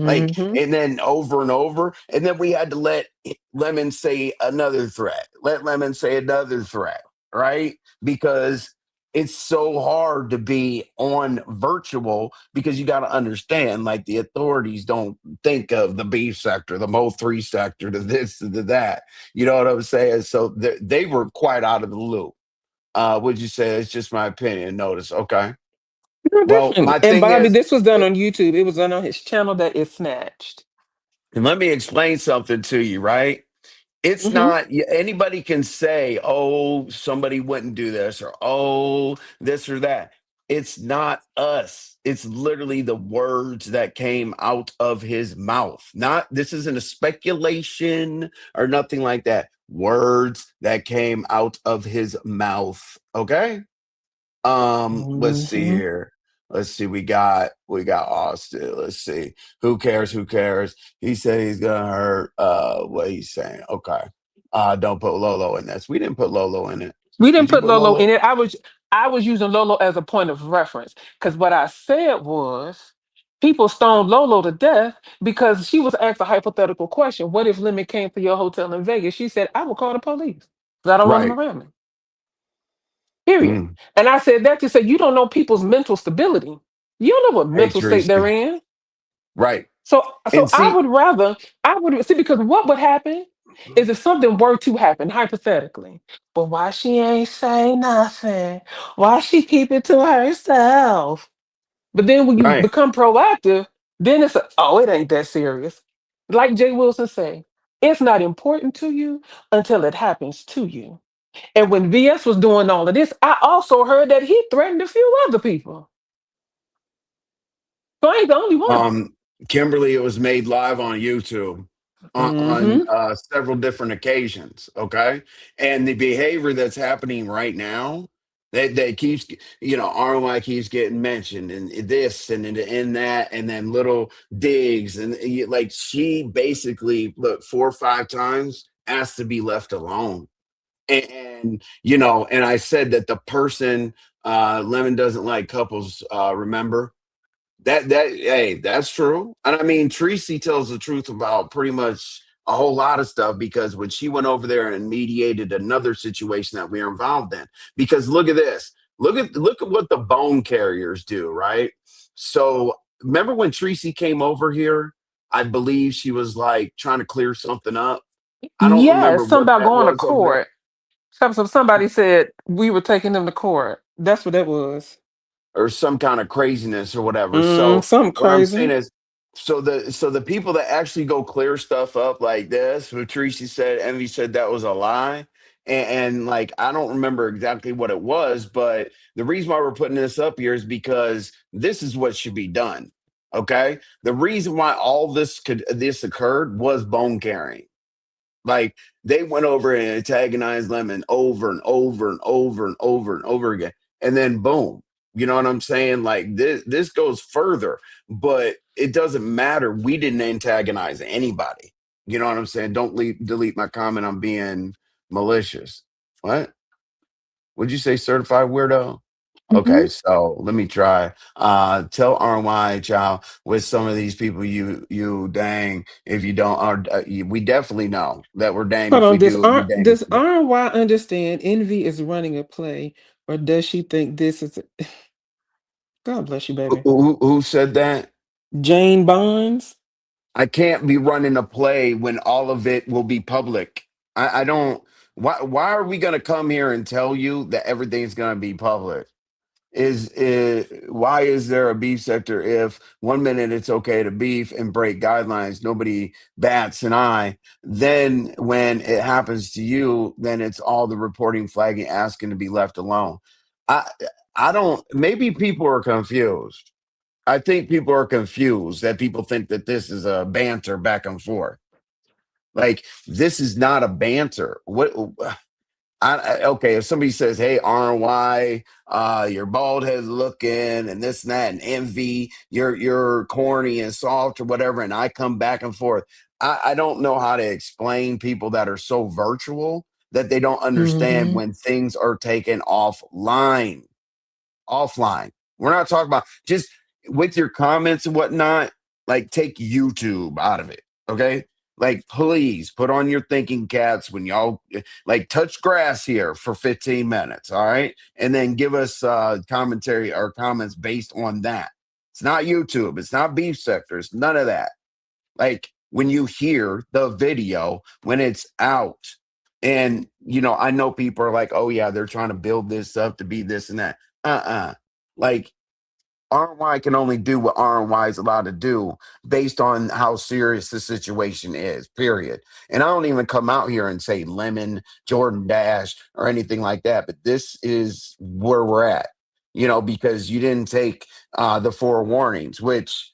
Like, Hmm. and then over and over. And then we had to let Lemon say another threat, let Lemon say another threat, right? Because it's so hard to be on virtual because you got to understand, like, the authorities don't think of the B sector, the Mo 3 sector, to this, to that. You know what I'm saying? So they were quite out of the loop. Would you say? It's just my opinion. Notice. Okay. No, Well, definitely. my And thing Bobby, is, this was done on YouTube. It was done on his channel that is snatched. and let me explain something to you, right? It's Hmm. not anybody can say, oh, somebody wouldn't do this, or oh, this or that. It's not us. It's literally the words that came out of his mouth. Not, this isn't a speculation or nothing like that. Words that came out of his mouth. Okay. Let's see Hmm. here. Let's see. We got Austin. Let's see. Who cares? Who cares? He said he's gonna hurt what he's saying. Okay. Don't put Lolo in this. We didn't put Lolo in it. We didn't Did you put put Lolo in Lolo? it. I was using Lolo as a point of reference because what I said was people stoned Lolo to death because she was asked a hypothetical question. What if Lemon came to your hotel in Vegas? She said, I will call the police. 'Cause I don't want him Right. around me. Period. Mm, And I said that to say you don't know people's mental stability. You don't know what hey, mental state they're Teresa. in. Right. So And so see, I would see because what would happen is if something were to happen, hypothetically, but why she ain't say nothing? Why she keep it to herself? But then when you right. become proactive, then oh, it ain't that serious. Like Jay Wilson say, it's not important to you until it happens to you. And when VS was doing all of this, I also heard that he threatened a few other people. So I ain't the only one. Um, Kimberly, it was made live on YouTube on Mm-hmm. several different occasions. Okay. And the behavior that's happening right now. They keeps, ROI keeps getting mentioned, and this and that, and then little digs, and like she basically, look, 4 or 5 times asked to be left alone. And I said that the person, Lemon doesn't like couples, remember? That hey, that's true. And I mean, Tracy tells the truth about pretty much a whole lot of stuff, because when she went over there and mediated another situation that we were involved in, because look at this. Look at what the bone carriers do, right? So remember when Tracy came over here? I believe she was like trying to clear something up. I don't remember Yes, something what about that going to was over there. court. Somebody said we were taking them to court. That's what that was. Or some kind of craziness or whatever. So Something what I'm saying crazy. is, so the people that actually go clear stuff up like this, what Tracy said, Envy said that was a lie. And like I don't remember exactly what it was, but the reason why we're putting this up here is because this is what should be done. Okay. The reason why all this occurred was bone carrying. Like they went over and antagonized Lemon over and over and over and over and over again. And then boom. You know what I'm saying? Like this goes further, but it doesn't matter. We didn't antagonize anybody. You know what I'm saying? Don't delete my comment on being malicious. What? Would you say certified weirdo? Hmm. Okay, so let me try. Tell RY child with some of these people, you dang if you don't are we definitely know that we're danged Hold if we on. do, we danged if Does we don't. RY understand Envy is running a play, or does she think this is? God bless you, baby. Who said that? Jane Bonds. I can't be running a play when all of it will be public. I don't. Why are we gonna come here and tell you that everything's gonna be public? Is why is there a beef sector if 1 minute it's okay to beef and break guidelines, nobody bats an eye, then when it happens to you, then it's all the reporting, flagging, asking to be left alone. I i don't, maybe people are confused. I think people are confused, that people think that this is a banter back and forth. Like this is not a banter. What okay, if somebody says, "Hey, RY, you're bald head looking, and this and that, and envy, you're corny and soft or whatever," and I come back and forth, I don't know how to explain people that are so virtual that they don't understand Hmm. when things are taken offline. We're not talking about just with your comments and whatnot, like take YouTube out of it. Okay. Like, please put on your thinking caps when y'all like touch grass here for 15 minutes. All right. And then give us commentary or comments based on that. It's not YouTube. It's not beef sectors. None of that. Like when you hear the video when it's out. And, I know people are like, oh, yeah, they're trying to build this up to be this and that. Like, RY can only do what RY is allowed to do based on how serious the situation is, period. And I don't even come out here and say Lemon, Jordan Dash, or anything like that. But this is where we're at, because you didn't take the four warnings, which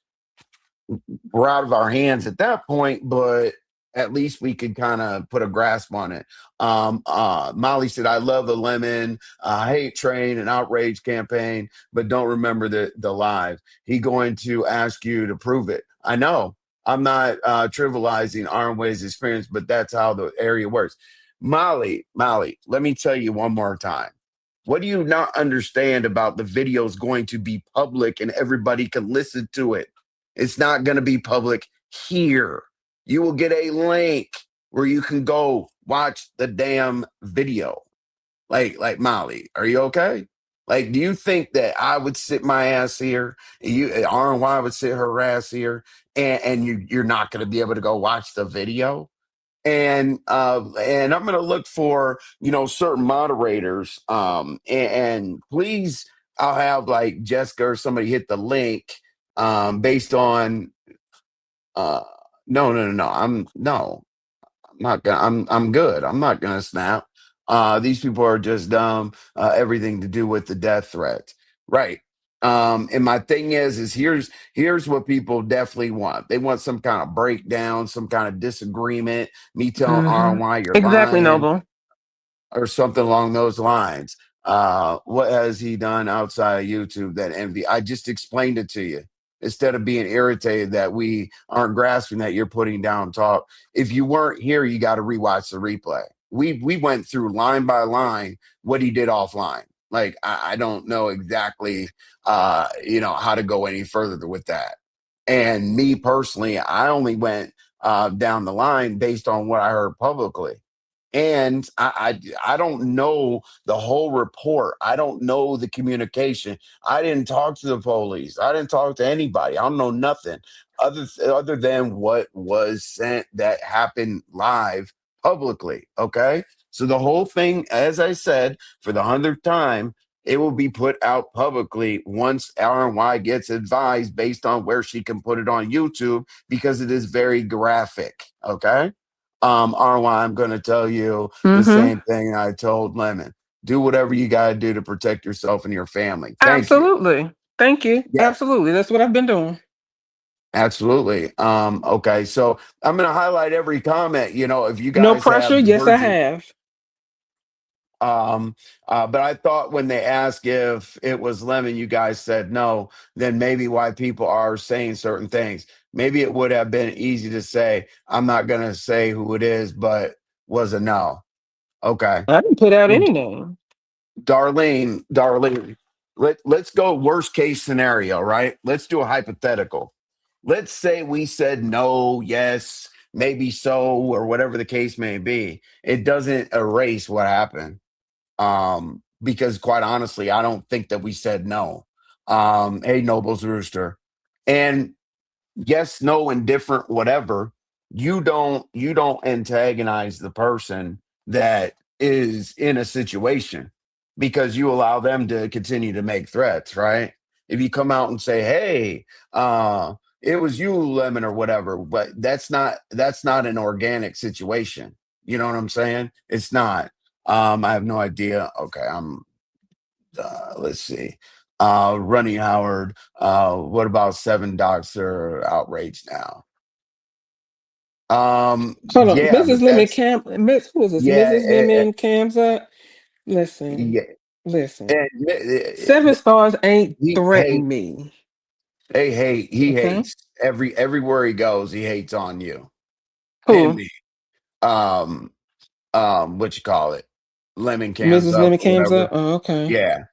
were out of our hands at that point, but at least we could kind of put a grasp on it. Molly said, I love the lemon, hate train and outrage campaign, but don't remember the live. He going to ask you to prove it. I know. I'm not trivializing Armway's experience, but that's how the area works. Molly, let me tell you one more time. What do you not understand about the videos going to be public and everybody can listen to it? It's not going to be public here. You will get a link where you can go watch the damn video. Like Molly, are you okay? Like, do you think that I would sit my ass here, RY would sit her ass here, and you're not going to be able to go watch the video? And I'm going to look for certain moderators, and please, I'll have like Jessica or somebody hit the link based on uh no, I'm not gonna I'm good. I'm not gonna snap. These people are just dumb. Everything to do with the death threat. Right. And my thing is here's what people definitely want. They want some kind of breakdown, some kind of disagreement, me telling Hmm. RY you're Exactly, lying Noble. or something along those lines. What has he done outside of YouTube that envy? I just explained it to you. Instead of being irritated that we aren't grasping that you're putting down talk. If you weren't here, you got to rewatch the replay. We went through line by line what he did offline. Like I don't know exactly how to go any further with that. And me personally, I only went down the line based on what I heard publicly. And I don't know the whole report. I don't know the communication. I didn't talk to the police. I didn't talk to anybody. I don't know nothing other than what was sent that happened live publicly. Okay. So the whole thing, as I said, for the 100th time, it will be put out publicly once RNY gets advised based on where she can put it on YouTube because it is very graphic. Okay. RY, I'm going to tell you the Mm-hmm. same thing I told Lemon. Do whatever you got to do to protect yourself and your family. Thank you. Absolutely. Thank you. Yeah, Absolutely. That's what I've been doing. absolutely. Okay, so I'm going to highlight every comment. If you No guys pressure. have the Yes, I version. have. But I thought when they asked if it was Lemon, you guys said no. Then maybe why people are saying certain things. Maybe it would have been easy to say, I'm not going to say who it is, but was a no. Okay. I didn't put out Well, any name. Darlene, let's go worst case scenario, right? Let's do a hypothetical. Let's say we said no, yes, maybe so, or whatever the case may be. It doesn't erase what happened. Because quite honestly, I don't think that we said no. Hey, Nobles Rooster. And yes, no, indifferent, whatever, you don't antagonize the person that is in a situation because you allow them to continue to make threats, right? If you come out and say, hey, it was you, Lemon, or whatever, but that's not an organic situation. You know what I'm saying? It's not. I have no idea. Okay, let's see. Running Howard. What about seven docs are outraged now? Hold on. Yeah, Mrs. but Lemon that's Cam Miss who is this? yeah, Mrs. Lemon Camza? Listen. yeah. Listen. And, 7 stars ain't he threatened hate, me. he Okay. hates everywhere he goes. He hates on you and Who? me. Um, what you call it? Lemon cams Mrs. up Lemon or Camza? whatever. Oh, okay. Yeah,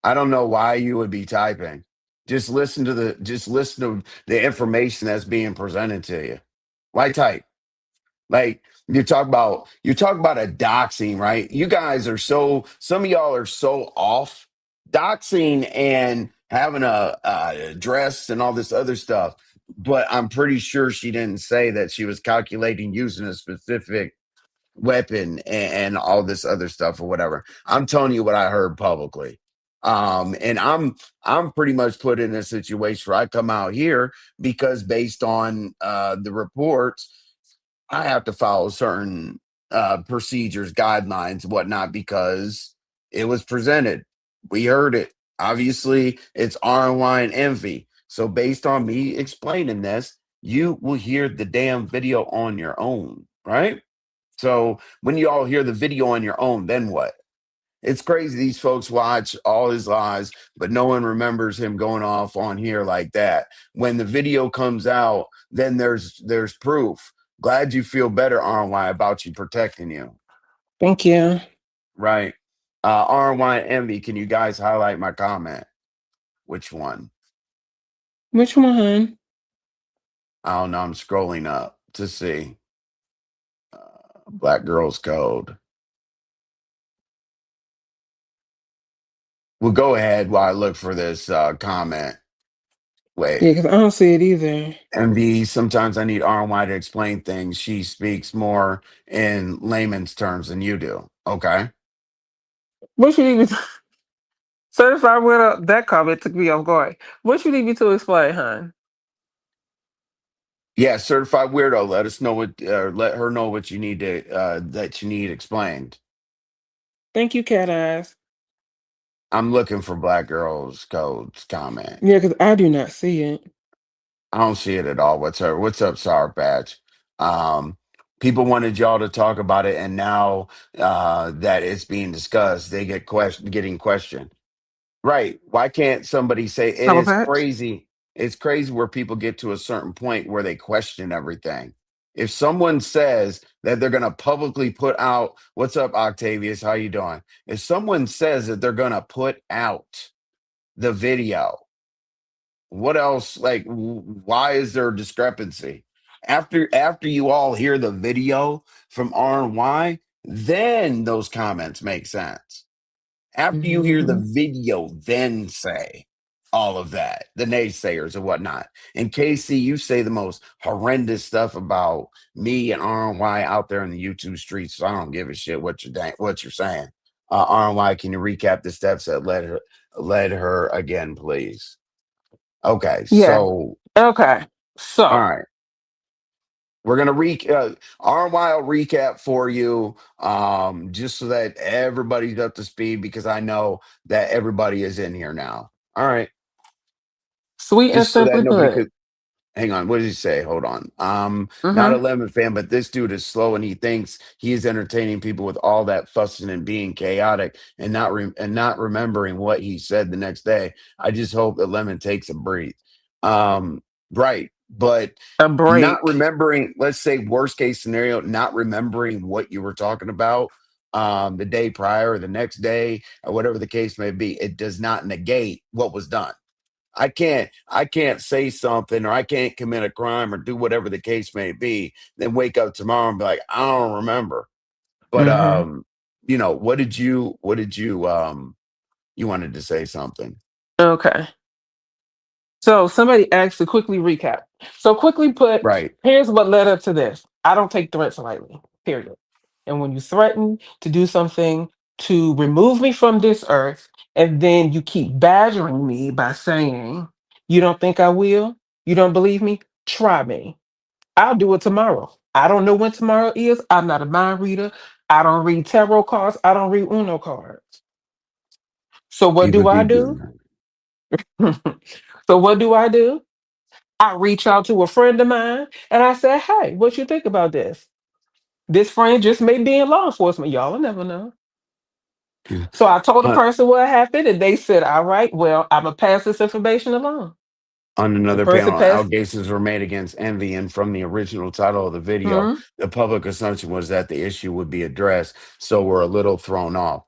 I don't know why you would be typing. Just listen to the information that's being presented to you. Why type? Like you talk about a doxing, right? You guys are some of y'all are so off doxing and having a dress and all this other stuff. But I'm pretty sure she didn't say that she was calculating using a specific weapon and all this other stuff or whatever. I'm telling you what I heard publicly. And I'm pretty much put in a situation where I come out here because based on the reports I have to follow certain procedures, guidelines, whatnot, because it was presented. We heard it. Obviously, it's RNY and envy. So, based on me explaining this, you will hear the damn video on your own, right? So, when you all hear the video on your own, then what? It's crazy. These folks watch all his lies, but no one remembers him going off on here like that. When the video comes out, then there's proof. Glad you feel better, RY, about you protecting you. Thank you. Right. RY Envy, can you guys highlight my comment? Which one? Which one? I don't know. I'm scrolling up to see. Black Girls Code. Well, go ahead while I look for this comment. Wait. Yeah, because I don't see it either. MV, sometimes I need RY to explain things. She speaks more in layman's terms than you do. Okay. What you need me to certified widow? That comment took me off guard. What you need me to explain, hon? Yeah, certified weirdo. Let us know let her know what you need to that you need explained. Thank you, Cat Eyes. I'm looking for Black Girls Codes comment. Yeah, because I do not see it. I don't see it at all. What's up, Sour Patch? Um, People wanted y'all to talk about it, and now that it's being discussed, they getting questioned. Right. Why can't somebody say, and Sour it's Patch. crazy. It's crazy where people get to a certain point where they question everything. If someone says that they're going to publicly put out, what's up, Octavius? How you doing? If someone says that they're going to put out the video, what else? Like, why is there a discrepancy? After you all hear the video from R&Y, then those comments make sense. After you hear the Mhm. video, then say all of that, the naysayers and whatnot. And KC, you say the most horrendous stuff about me and RNY out there in the YouTube streets. So I don't give a shit what you're saying. RNY, can you recap the steps that led her again, please? Okay, Yeah. so Okay. all So right. We're gonna RNY will recap for you, just so that everybody's up to speed because I know that everybody is in here now. All right, sweet and just so that simply nobody put. could. Hang on, what did he say? Hold on. Not a Mm-hmm. lemon fan, but this dude is slow and he thinks he is entertaining people with all that fussing and being chaotic and not remembering what he said the next day. I just hope that Lemon takes a breathe. Um, right, but A not break. remembering, let's say worst case scenario, not remembering what you were talking about the day prior or the next day or whatever the case may be, it does not negate what was done. I can't say something or I can't commit a crime or do whatever the case may be, then wake up tomorrow and be like, I don't remember. But Mm-hmm. you wanted to say something. Okay. So somebody asked to quickly recap. So quickly put, Right. here's what led up to this. I don't take threats lightly, period. And when you threaten to do something to remove me from this earth, and then you keep badgering me by saying, you don't think I will? You don't believe me? Try me. I'll do it tomorrow. I don't know when tomorrow is. I'm not a mind reader. I don't read tarot cards. I don't read Uno cards. So what People do I keep doing do? that. So what do I do? I reach out to a friend of mine and I say, hey, what you think about this? This friend just may be in law enforcement. Y'all will never know. So I told the on, person what happened and they said, all right, well, I'm going to pass this information along. on The another person panel, passed. allegations were made against Envy, and from the original title of the video, Hmm. the public assumption was that the issue would be addressed. So we're a little thrown off.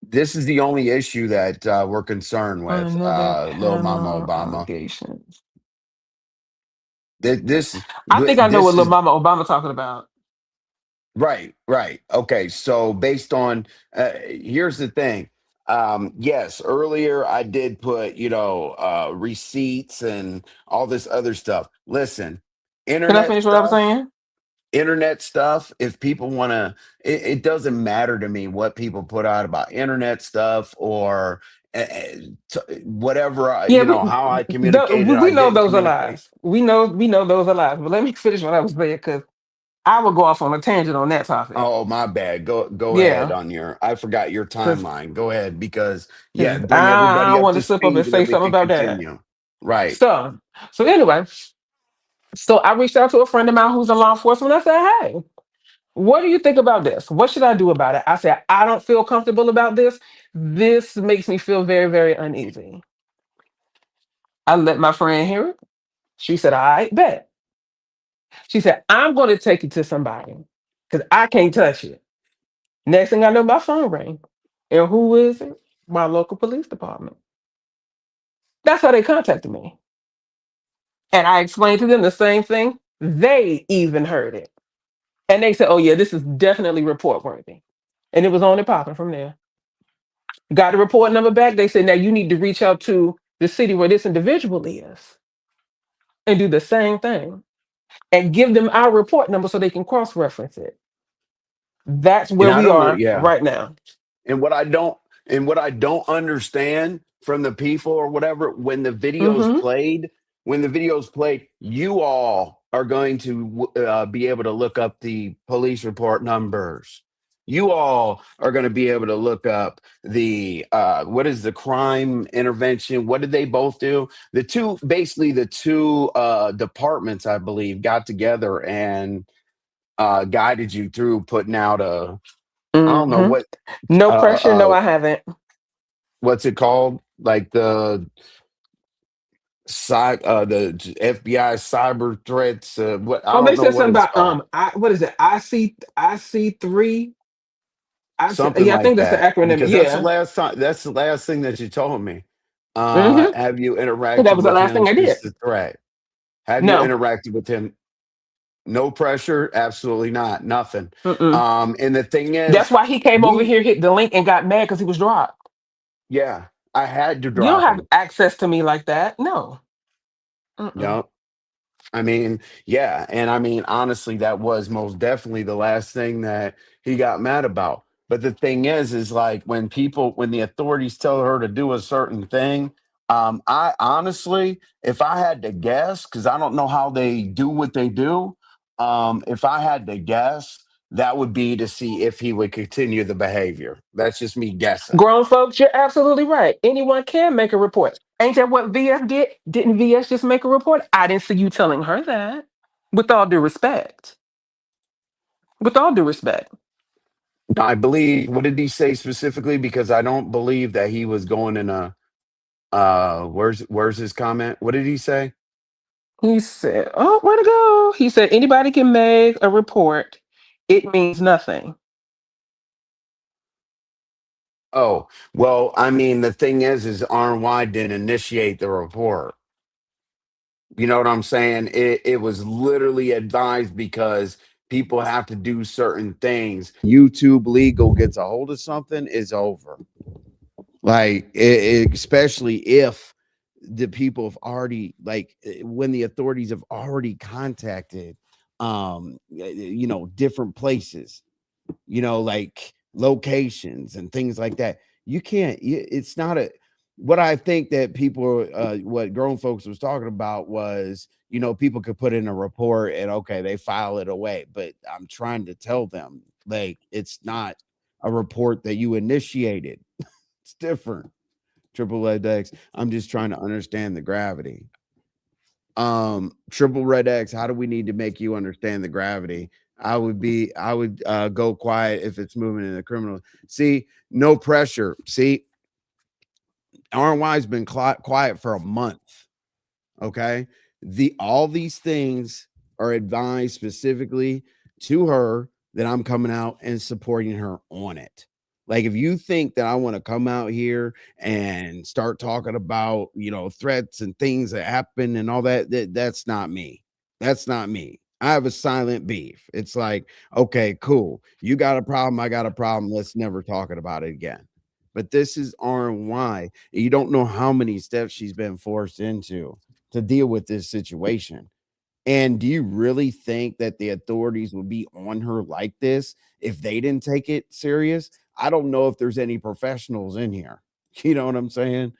This is the only issue that we're concerned On with, another Lil Mama panel Obama. allegations. Th- This, I think I know what this little is mama Obama talking about. right, right. Okay, so based on, here's the thing. Yes, earlier I did put, receipts and all this other stuff. Listen, Can I internet finish what I was stuff, saying? internet stuff. If people want to, it doesn't matter to me what people put out about internet stuff or whatever. Yeah, How I communicated, we I know didn't those are communicate. lies. We know those are lies. But let me finish what I was saying because I would go off on a tangent on that topic. Oh, my bad. Go ahead Yeah, on your. I forgot your because timeline. Go ahead because yeah, because bring I everybody don't up want to to slip up and speed, and say then we something can about that. continue. Right. So anyway, so I reached out to a friend of mine who's in law enforcement. I said, hey, what do you think about this? What should I do about it? I said, I don't feel comfortable about this. This makes me feel very, very uneasy. I let my friend hear it. She said, all right, bet. She said, I'm going to take it to somebody because I can't touch it. Next thing I know, my phone rang. And who is it? My local police department. That's how they contacted me. And I explained to them the same thing. They even heard it. And they said, oh, yeah, this is definitely report worthy. And it was on and popping from there. Got the report number back. They said, now you need to reach out to the city where this individual is and do the same thing and give them our report number so they can cross reference it. That's And where I we don't know. are Yeah. right now. And what I don't understand from the people or whatever, Hmm. when the videos played, you all are going to be able to look up the police report numbers. You all are going to be able to look up the what is the crime intervention? What did they both do? The two departments, I believe, got together and guided you through putting out a, I don't know Hmm. what, No uh pressure. No, uh I haven't. what's it called, like the FBI cyber threats, what, I Oh, they don't know said what something it's about called. what is it? IC3. Something Yeah, I like think that's the that, acronym. because that's the Yeah. last time, that's the last thing that you told me. Hmm. Have you That interacted was the with last him thing I since did. the threat? Have you No. interacted with him? No pressure, absolutely not, nothing. Mm-mm. And the thing That's is, why he came over we, here, hit the link, and got mad because he was dropped. yeah, I had to You don't drop have him. access to me like that. No. Mm-mm. Yep. I mean, yeah, and I mean, honestly, that was most definitely the last thing that he got mad about. But the thing is like when people, when the authorities tell her to do a certain thing, I honestly, if I had to guess, because I don't know how they do what they do, if I had to guess, that would be to see if he would continue the behavior. That's just me guessing. Grown folks, you're absolutely right. Anyone can make a report. Ain't that what VS did? Didn't VS just make a report? I didn't see you telling her that. With all due respect. With all due respect. I believe, what did he say specifically? Because I don't believe that he was going in a, where's his comment? What did he say? He said, oh, where to go? He said, anybody can make a report. It means nothing. Oh, well, I mean, the thing is RY didn't initiate the report. You know what I'm saying? It was literally advised because people have to do certain things. YouTube legal gets a hold of something, is over. Like, especially if the people have already, like, when the authorities have already contacted, different places, like locations and things like that. You can't, it's not a, what I think that people, what grown folks was talking about was, people could put in a report and okay, they file it away. But I'm trying to tell them, like, it's not a report that you initiated. It's different. Triple Red X. I'm just trying to understand the gravity. Triple Red X, how do we need to make you understand the gravity? I would go quiet if it's moving in the criminal. See, no pressure. See, RNY's been quiet for a month. Okay. All these things are advised specifically to her, that I'm coming out and supporting her on it. Like, if you think that I want to come out here and start talking about, threats and things that happen and all that, that's not me. That's not me. I have a silent beef. It's like, okay, cool. You got a problem. I got a problem. Let's never talking about it again. But this is RY. You don't know how many steps she's been forced into to deal with this situation. And do you really think that the authorities would be on her like this if they didn't take it serious? I don't know if there's any professionals in here. You know what I'm saying?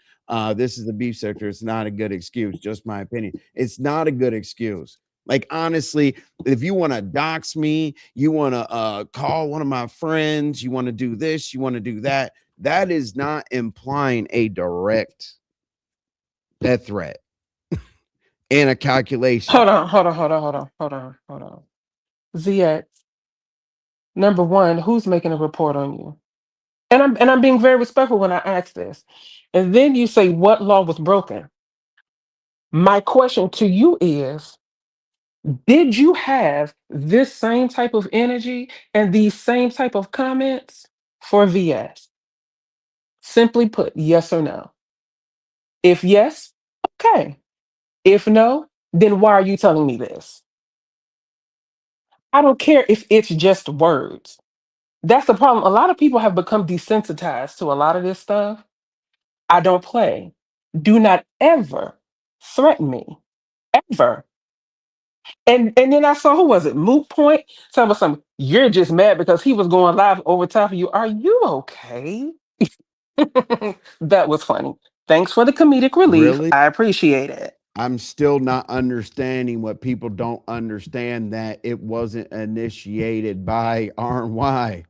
This is the beef sector. It's not a good excuse, just my opinion. It's not a good excuse. Like, honestly, if you want to dox me, you want to call one of my friends, you want to do this, you want to do that, that is not implying a direct death threat and a calculation. Hold on, hold on, hold on, hold on, hold on, hold on. ZX, number one, who's making a report on you? And I'm being very respectful when I ask this. And then you say what law was broken? My question to you is, did you have this same type of energy and these same type of comments for VS? Simply put, yes or no. If yes, okay. If no, then why are you telling me this? I don't care if it's just words. That's the problem. A lot of people have become desensitized to a lot of this stuff. I don't play. Do not ever threaten me. Ever. And then I saw, who was it? Moot Point. Tell me something. You're just mad because he was going live over top of you. Are you okay? That was funny. Thanks for the comedic relief. Really? I appreciate it. I'm still not understanding what people don't understand, that it wasn't initiated by RY.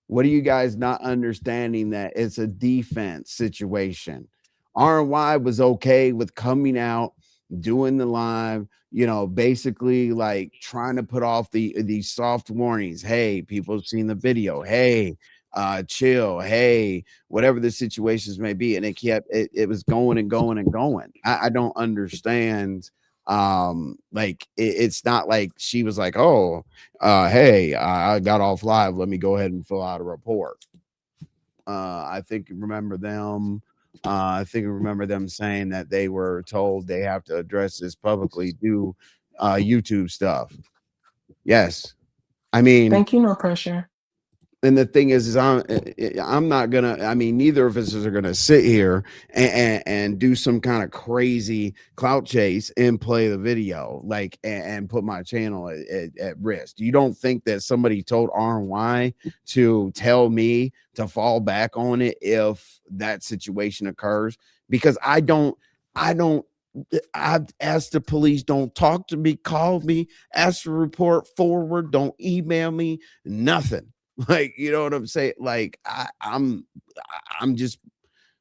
What are you guys not understanding? That it's a defense situation. RY was okay with coming out, doing the live, basically like trying to put off these soft warnings. Hey, people have seen the video. Hey, chill. Hey, whatever the situations may be. And it was going and going and going. I don't understand. Like it's not like she was like, oh, hey, I got off live, let me go ahead and fill out a report. I think remember them. I think I remember them saying that they were told they have to address this publicly, do YouTube stuff. Yes, I mean, Thank you, no pressure. and the thing is I'm not gonna. I mean, neither of us are gonna sit here and do some kind of crazy clout chase and play the video like and put my channel at risk. You don't think that somebody told RY to tell me to fall back on it if that situation occurs? Because I don't. I've asked the police, don't talk to me, call me, ask to report forward, don't email me, nothing. Like, you know what I'm saying? Like, I'm just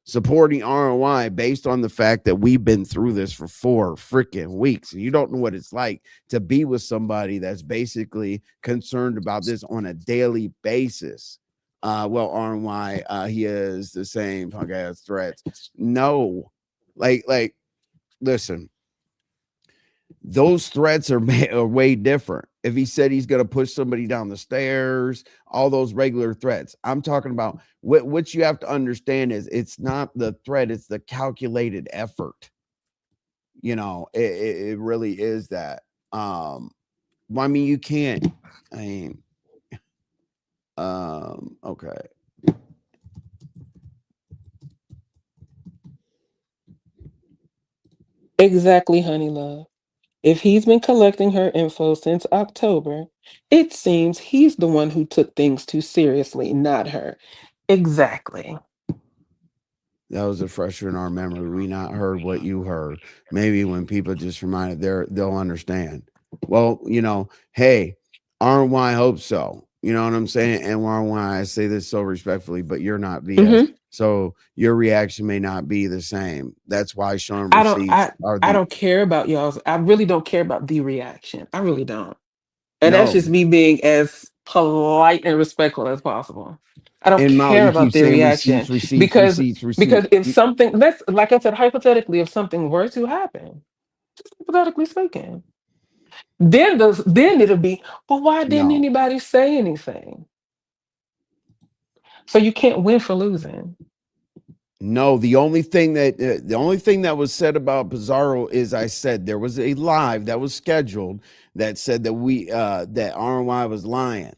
supporting ROI based on the fact that we've been through this for 4 freaking weeks. And you don't know what it's like to be with somebody that's basically concerned about this on a daily basis. Well, ROI, he is the same punk ass threats. No, like, listen, those threats are way different. If he said he's going to push somebody down the stairs, all those regular threats. I'm talking about what you have to understand is it's not the threat, it's the calculated effort. It really is that. Well, I mean, you can't. I mean, okay. Exactly, honey love. If he's been collecting her info since October, it seems he's the one who took things too seriously, not her. Exactly. That was a fresher in our memory. We not heard what you heard. Maybe when people just reminded, they'll understand. Well, hey, RY hope so. You know what I'm saying? And RY, I say this so respectfully, but you're not VS. hmm So your reaction may not be the same. That's why showing I don't receipts I are I the don't care about y'all's. I really don't care about the reaction. I really don't. And that's no. just me being as polite and respectful as possible. I don't And Mo, care you about keep the saying reaction receipts, receipts, because receipts, because receipts. if something, that's like I said, hypothetically, if something were to happen, just hypothetically speaking, then it'll be, well, why didn't No. anybody say anything? So you can't win for losing. No, the only thing that was said about Pizarro is I said there was a live that was scheduled that said that RY was lying.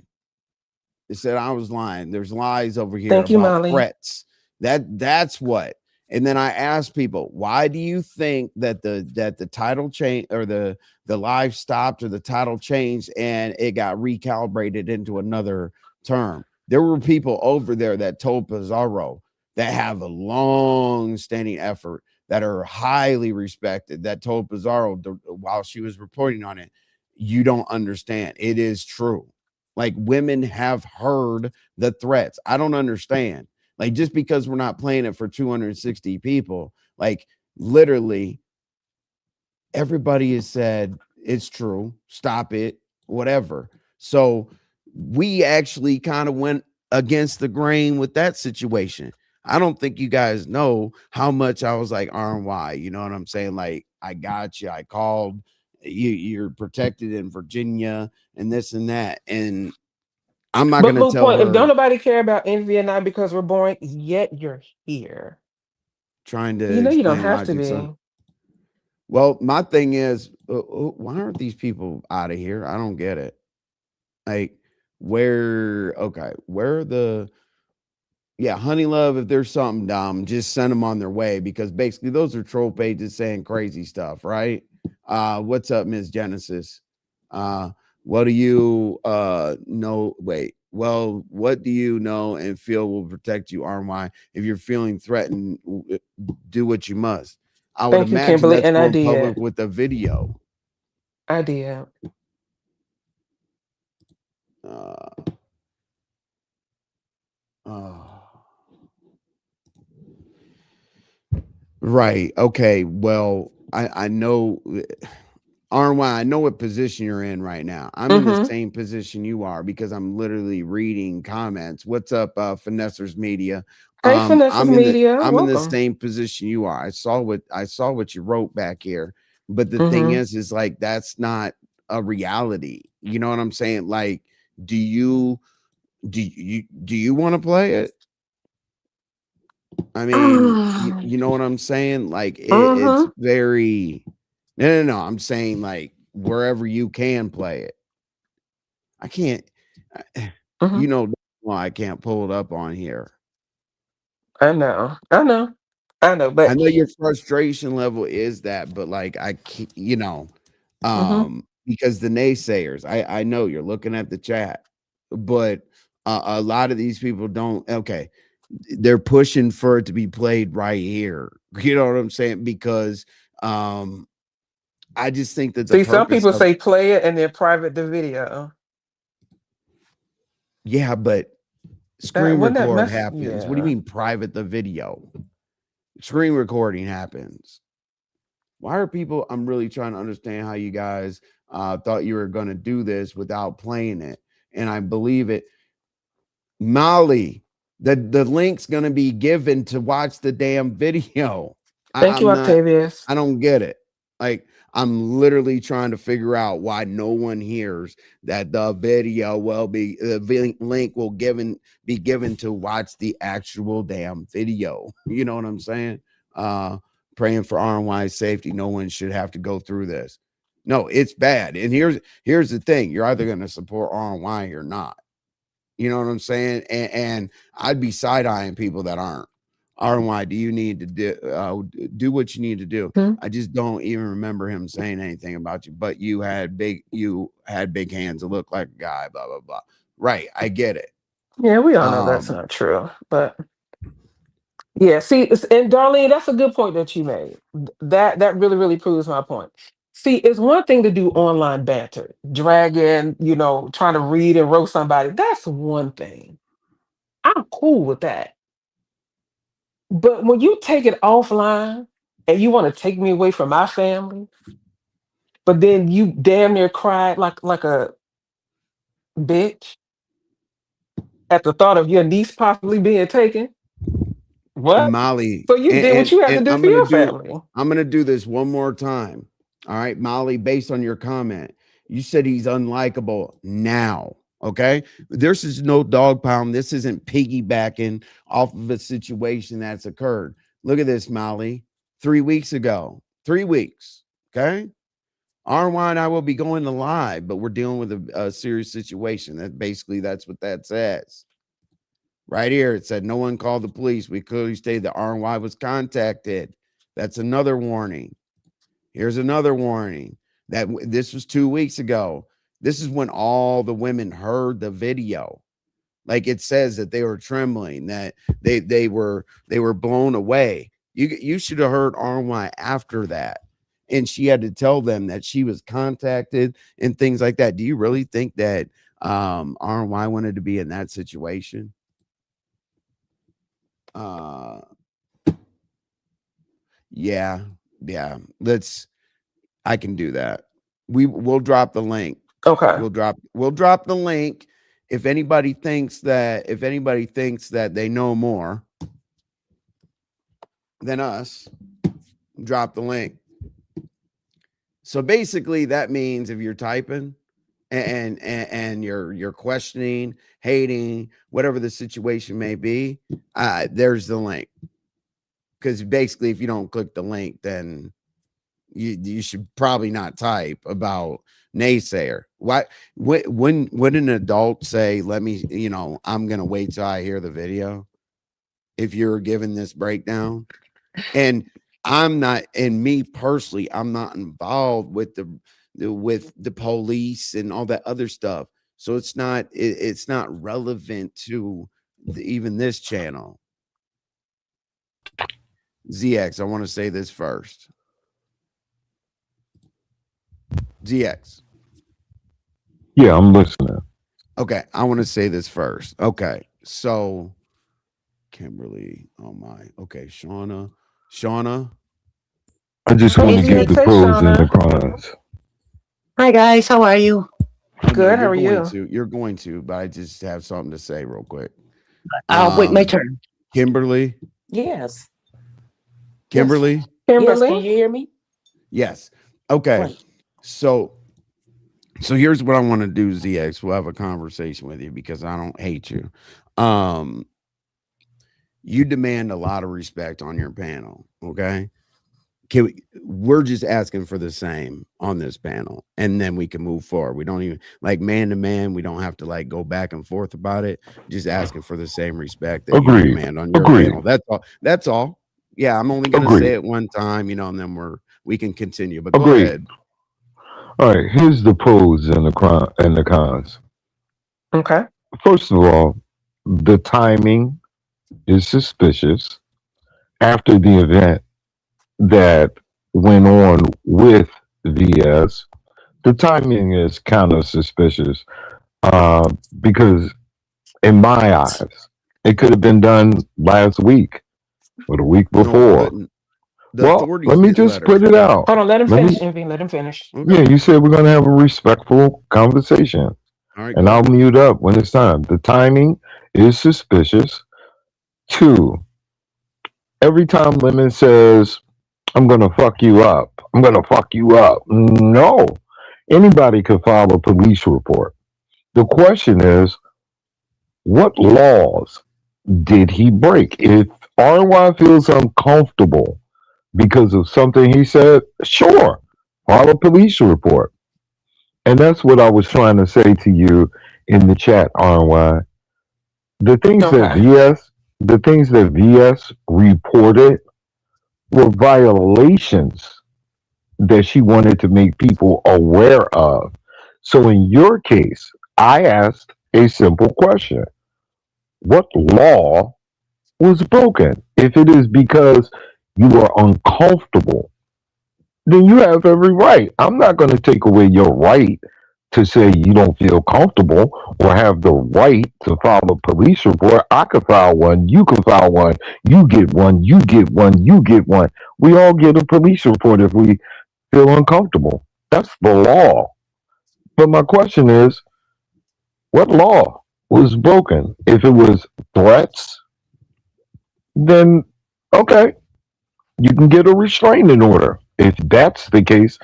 It said I was lying. There's lies over here Thank you, about Molly. threats. That's what. And then I asked people, why do you think that the title change or the live stopped or the title changed and it got recalibrated into another term? There were people over there that told Pizarro that have a long standing effort that are highly respected that told Pizarro while she was reporting on it, you don't understand. It is true. Like women have heard the threats. I don't understand. Like just because we're not playing it for 260 people, like literally everybody has said it's true, stop it, whatever. So we actually kind of went against the grain with that situation. I don't think you guys know how much I was like RY. You know what I'm saying? Like, I got you. I called you. You're protected in Virginia and this and that. And I'm not But gonna moot tell point, if don't her nobody care about Envy and I because we're boring, yet you're here. trying to You know you don't explain have to logic. So, be. well, my thing is, why aren't these people out of here? I don't get it. Like, where are the yeah, Honey Love, if there's something dumb, just send them on their way because basically those are troll pages saying crazy stuff, right? What's up, Miss Genesis? Uh, what do you know? Wait, well, what do you know and feel will protect you, RY? If you're feeling threatened, do what you must. I would Thank you, imagine Kimberly. that's And I going public did. with a video. I did. Uh, uh, right. Okay. Well, I know RY, I know what position you're in right now. I'm in the Mm-hmm. same position you are because I'm literally reading comments. What's up, Finessers Media? Hey, Finesse's Media, I'm in the welcome. same position you are. I saw what you wrote back here, but the thing Mm-hmm. is like that's not a reality. You know what I'm saying? Like, do you do you want to play it? I mean, you know what I'm saying? Like it's Mm-hmm. very no. I'm saying like wherever you can play it. I can't. Mm-hmm. You know why I can't pull it up on here. I know. I know. I know. I But know your frustration level is that, but like I can't, mm-hmm. because the naysayers, I know you're looking at the chat, but a lot of these people don't. Okay, they're pushing for it to be played right here. You know what I'm saying? Because um I just think that the See, some purpose people of say play it and then private the video. yeah, but That screen wouldn't that record mess? happens. What do you Yeah. mean private the video? Screen recording happens. Why are people? I'm really trying to understand how you guys thought you were going to do this without playing it, and I believe it. Molly, the link's going to be given to watch the damn video. Thank you, I'm not. Octavius. I don't get it. Like I'm literally trying to figure out why no one hears that the video will be the link will be given to watch the actual damn video. You know what I'm saying? Uh, Praying for RNY's safety. No one should have to go through this. No, it's bad. And here's the thing: you're either going to support RNY or not. You know what I'm saying? And I'd be side eyeing people that aren't. RNY, do you need to do what you need to do? Hmm. I just don't even remember him saying anything about you. But you had big hands that look like a guy. Blah blah blah. Right, I get it. Yeah, we all know that's Um, not true. But yeah, see, and Darlene, that's a good point that you made. That really, really proves my point. See, it's one thing to do online banter, dragging, trying to read and roast somebody. That's one thing. I'm cool with that. But when you take it offline and you want to take me away from my family, but then you damn near cried like a bitch at the thought of your niece possibly being taken. What? Molly, So you did what you had and to do for your family. I'm gonna do this one more time. All right, Molly, based on your comment, you said he's unlikable now. Okay, this is no dog pound. This isn't piggybacking off of a situation that's occurred. Look at this, Molly. 3 weeks ago, 3 weeks. Okay, RY and I will be going to live, but we're dealing with a serious situation. That's what that says. Right here, it said no one called the police. We clearly stated that RY was contacted. That's another warning. Here's another warning that this was 2 weeks ago. This is when all the women heard the video. Like it says that they were trembling, that they were blown away. You should have heard RY after that. And she had to tell them that she was contacted and things like that. Do you really think that RY wanted to be in that situation? Uh Yeah, yeah. I can do that. We'll drop the link. Okay. We'll drop the link. If anybody thinks that they know more than us, drop the link. So basically that means if you're typing and you're questioning, hating, whatever the situation may be, there's the link. Because basically if you don't click the link, then you should probably not type about naysayer. Why when an adult say, let me, I'm gonna wait till I hear the video if you're given this breakdown? And I'm not, and me personally, I'm not involved with the police and all that other stuff. So it's not relevant to even this channel. ZX, I want to say this first. ZX. Yeah, I'm listening. Okay, I want to say this first. Okay, so Kimberly, oh my. Okay, Shauna, I just Hey, want to What's give up? the hey, pros and the Shauna. cons. Hi guys, how are you? Oh no, Good. How are you? you're going to, but I just have something to say real quick. I'll wait my Um, turn. Kimberly, Yes. Yes. Kimberly, Yes. Can you Kimberly. hear me? yes. Okay, Great. so here's what I want to do, ZX. We'll have a conversation with you because I don't hate you. Um, you demand a lot of respect on your panel. Okay, we're just asking for the same on this panel, and then we can move forward. We don't even like man to man. We don't have to like go back and forth about it. Just asking for the same respect that you Agreed. demand on your Agreed. panel. That's all. That's all. Yeah, I'm only gonna say Agreed. it one time, and then we can continue. But go Agreed. ahead. All right. Here's the pros and the cons. Okay. First of all, the timing is suspicious after the event that went on with VS. The timing is kind of suspicious because, in my eyes, it could have been done last week or the week No, before. the Well, let authorities me get just letters. put it out. Hold on. Let him Let me, finish, Envy. Let him finish. yeah, Okay. you said we're going to have a respectful conversation, All right. and I'll Cool. mute up when it's time. The timing is suspicious. Two, every time Lemon says, I'm going to fuck you up, I'm going to fuck you up. No, anybody could file a police report. The question is, what laws did he break? If RY feels uncomfortable because of something he said, sure, file a police report. And that's what I was trying to say to you in the chat, RY. The things that Okay. VS, the things that VS reported were violations that she wanted to make people aware of. So in your case, I asked a simple question. What law was broken? If it is because you were uncomfortable, then you have every right. I'm not going to take away your right to say you don't feel comfortable or have the right to file a police report. I could file one, you can file one, you get one, you get one, you get one. We all get a police report if we feel uncomfortable. That's the law. But my question is, what law was broken? If it was threats, then okay, you can get a restraining order if that's the case.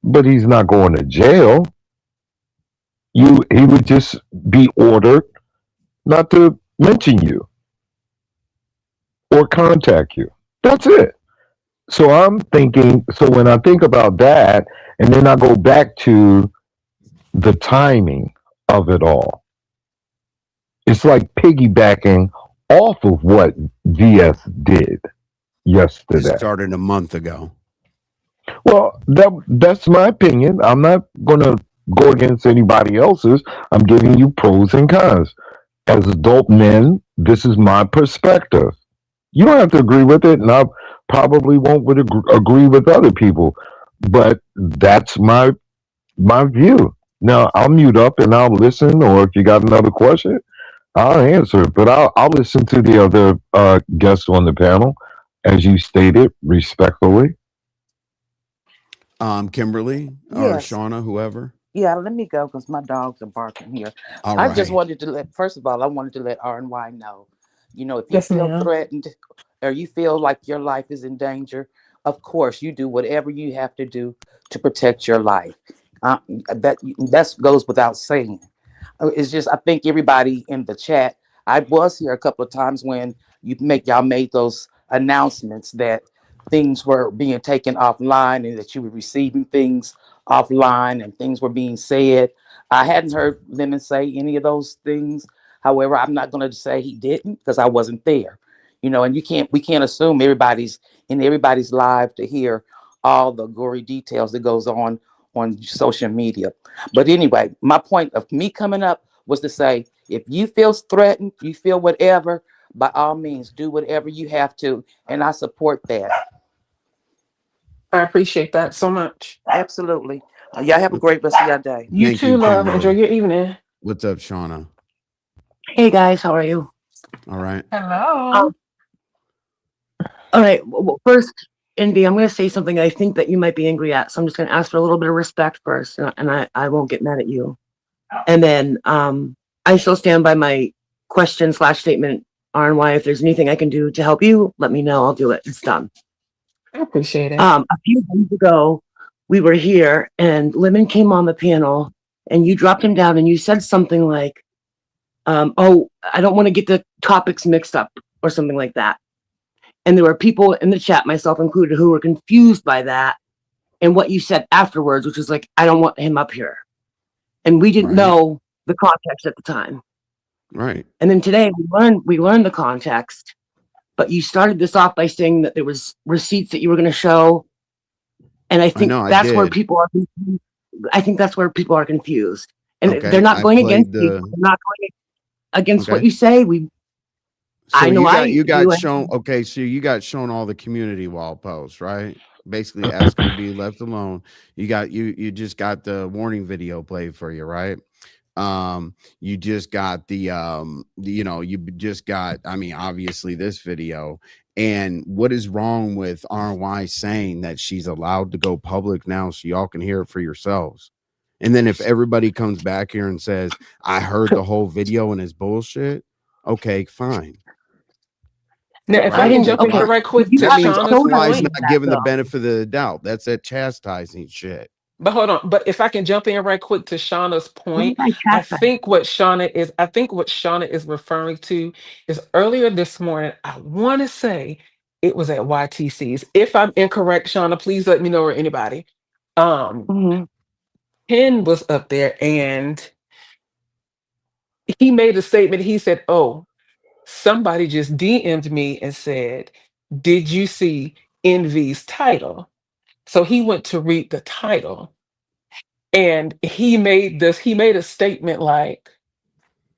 But he's not going to jail. He would just be ordered not to mention you or contact you. That's it. So I'm thinking. So when I think about that, and then I go back to the timing of it all, it's like piggybacking off of what VS did This yesterday. started a month ago. Well, that's my opinion. I'm not gonna go against anybody else's. I'm giving you pros and cons. As adult men, this is my perspective. You don't have to agree with it, and I probably won't agree with other people, but that's my view. Now I'll mute up and I'll listen, or if you got another question, I'll answer it. But I'll listen to the other guests on the panel, as you stated respectfully. Kimberly or Yes. Shauna, whoever. Yeah, let me go because my dogs are barking here. All I just right. wanted to first of all, I wanted to let R&Y know, if you Yes, feel ma'am. threatened or you feel like your life is in danger, of course, you do whatever you have to do to protect your life. Uh, that goes without saying. It's just I think everybody in the chat. I was here a couple of times when y'all made those announcements that things were being taken offline and that you were receiving things offline and things were being said. I hadn't heard Lemon say any of those things. However, I'm not going to say he didn't because I wasn't there. And we can't assume everybody's live to hear all the gory details that goes on social media. But anyway, my point of me coming up was to say, if you feel threatened, you feel whatever, by all means, do whatever you have to. And I support that. I appreciate that so much. Absolutely. Y'all have a great rest of your day. You Thank too, you, love. Enjoy Kimberly. your evening. What's up, Shauna? Hey guys, how are you? All right. Um, Hello. all right. First, Envy, I'm going to say something I think that you might be angry at. So I'm just going to ask for a little bit of respect first, and I won't get mad at you. And then I still stand by my question/statement. RNY, if there's anything I can do to help you, let me know. I'll do it. It's done. I appreciate it. A few days ago, we were here, and Lemon came on the panel, and you dropped him down, and you said something like, "Oh, I don't want to get the topics mixed up," or something like that. And there were people in the chat, myself included, who were confused by that and what you said afterwards, which was like, "I don't want him up here." And we didn't know the context at the time. Right. And then today we learned the context, but you started this off by saying that there was receipts that you were going to show. And I think that's where people are confused. I think that's where people are confused. And they're not going against you. They're not going against what you say. So you got shown. Okay, so you got shown all the community wall posts, right? Basically asking to be left alone. You just got the warning video played for you, right? You just got you just got, I mean, obviously this video. And what is wrong with RY saying that she's allowed to go public now so y'all can hear it for yourselves? And then if everybody comes back here and says, I heard the whole video and it's bullshit, okay, fine. Now, if I can jump in here right quick to Shauna's why point, he's not giving the benefit of the doubt. That's that chastising shit. But hold on. But if I can jump in right quick to Shauna's point, I think what Shauna is referring to is earlier this morning. I want to say it was at YTC's. If I'm incorrect, Shauna, please let me know or anybody. Ken was up there and he made a statement. He said, "Oh, somebody just DM'd me and said, 'Did you see Envy's title?'" So he went to read the title. And he made a statement like,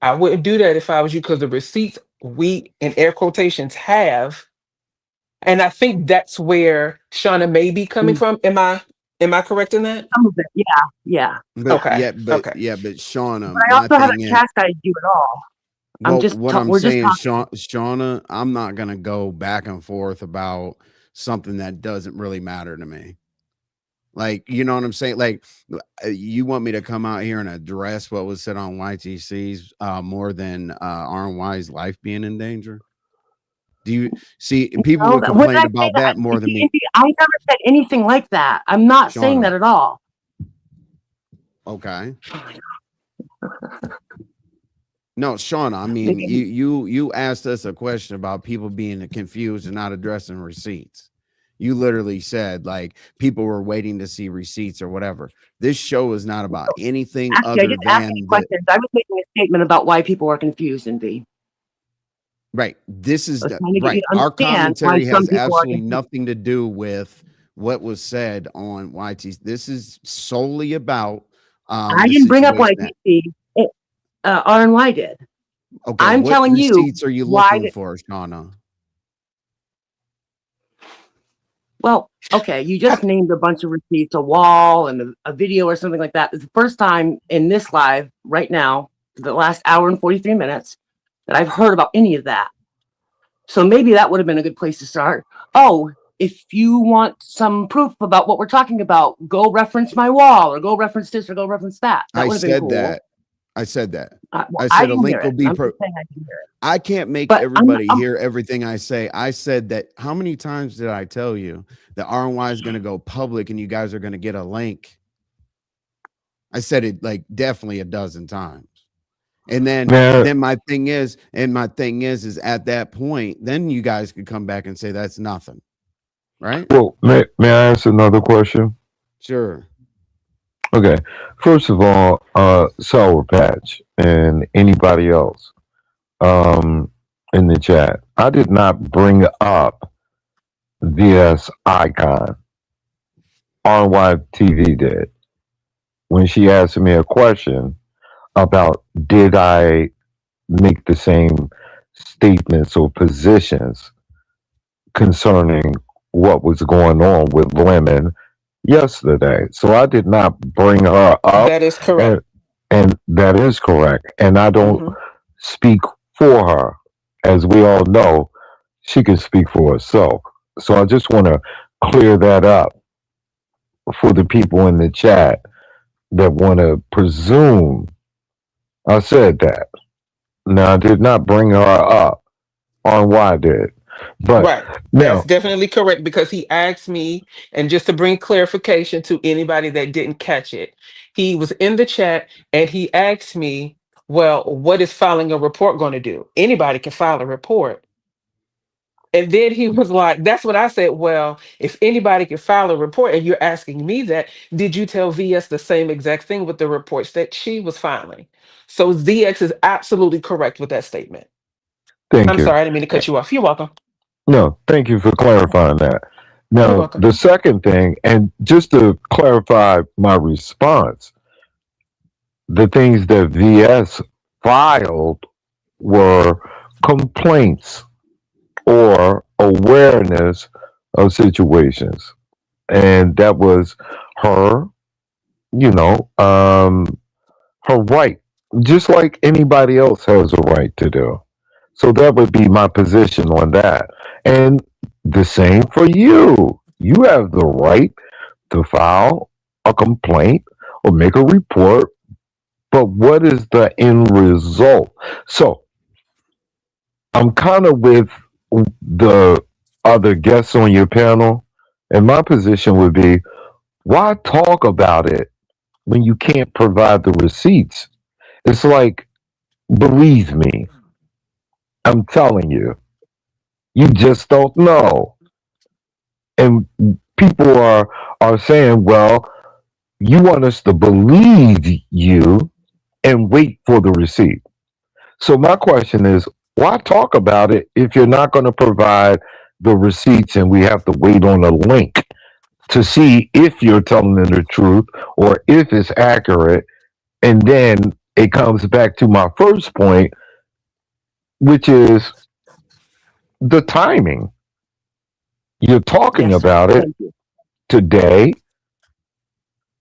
"I wouldn't do that if I was you, because the receipts we in air quotations have." And I think that's where Shauna may be coming from. Am I correct in that? Some of it, yeah. But, okay. but Shauna, but I also haven't chastised you at all. Well, Shauna, I'm not gonna go back and forth about something that doesn't really matter to me. Like, you know what I'm saying? Like, you want me to come out here and address what was said on YTC's more than RNY's life being in danger? Do you see people would complain about that more than me? I never said anything like that. I'm not saying that at all. Okay. No, Shauna, I mean, you asked us a question about people being confused and not addressing receipts. You literally said like people were waiting to see receipts or whatever. This show is not about anything other than questions. I was making a statement about why people are confused, Envy. Right. This is right. Our commentary has absolutely nothing to do with what was said on YT. This is solely about I didn't bring up YTC. RNY did. Okay. I'm telling you. What receipts are you looking for, Shauna? Well, okay, you just named a bunch of receipts, a wall and a video or something like that. It's the first time in this live right now, for the last hour and 43 minutes, that I've heard about any of that. So maybe that would have been a good place to start. Oh, if you want some proof about what we're talking about, go reference my wall or go reference this or go reference that. That would have been cool. I said that. Well, I said a link will be. I can't make everybody hear everything I say. I said that. How many times did I tell you that RNY is going to go public and you guys are going to get a link? I said it like definitely a dozen times. And then my thing is at that point, then you guys could come back and say that's nothing, right? Well, may I ask another question? Sure. Okay. First of all, Sour Patch and anybody else in the chat, I did not bring up VS Icon. RYTV did. When she asked me a question about did I make the same statements or positions concerning what was going on with women yesterday. So I did not bring her up. That is correct. And that is correct. And I don't speak for her. As we all know, she can speak for herself. So I just want to clear that up for the people in the chat that want to presume I said that. Now, I did not bring her up on why I did. But Right. That's now, definitely correct because he asked me, and just to bring clarification to anybody that didn't catch it, he was in the chat and he asked me, well, what is filing a report going to do? Anybody can file a report. And then he was like, that's what I said. Well, if anybody can file a report and you're asking me that, did you tell VS the same exact thing with the reports that she was filing? So ZX is absolutely correct with that statement. thank I'm you. sorry, I didn't mean to cut you off. You're welcome. No, thank you for clarifying that. You're Now, welcome. the second thing, and just to clarify my response, the things that VS filed were complaints or awareness of situations. And that was her, you know, her right, just like anybody else has a right to do. So that would be my position on that. And the same for you. You have the right to file a complaint or make a report, but what is the end result? So I'm kind of with the other guests on your panel, and my position would be why talk about it when you can't provide the receipts? It's like, believe me, I'm telling you, you just don't know. And people are saying, well, you want us to believe you and wait for the receipt. So my question is, why talk about it if you're not going to provide the receipts and we have to wait on a link to see if you're telling the truth or if it's accurate? And then it comes back to my first point, which is the timing. You're talking Yes, sir. about it Thank you. today,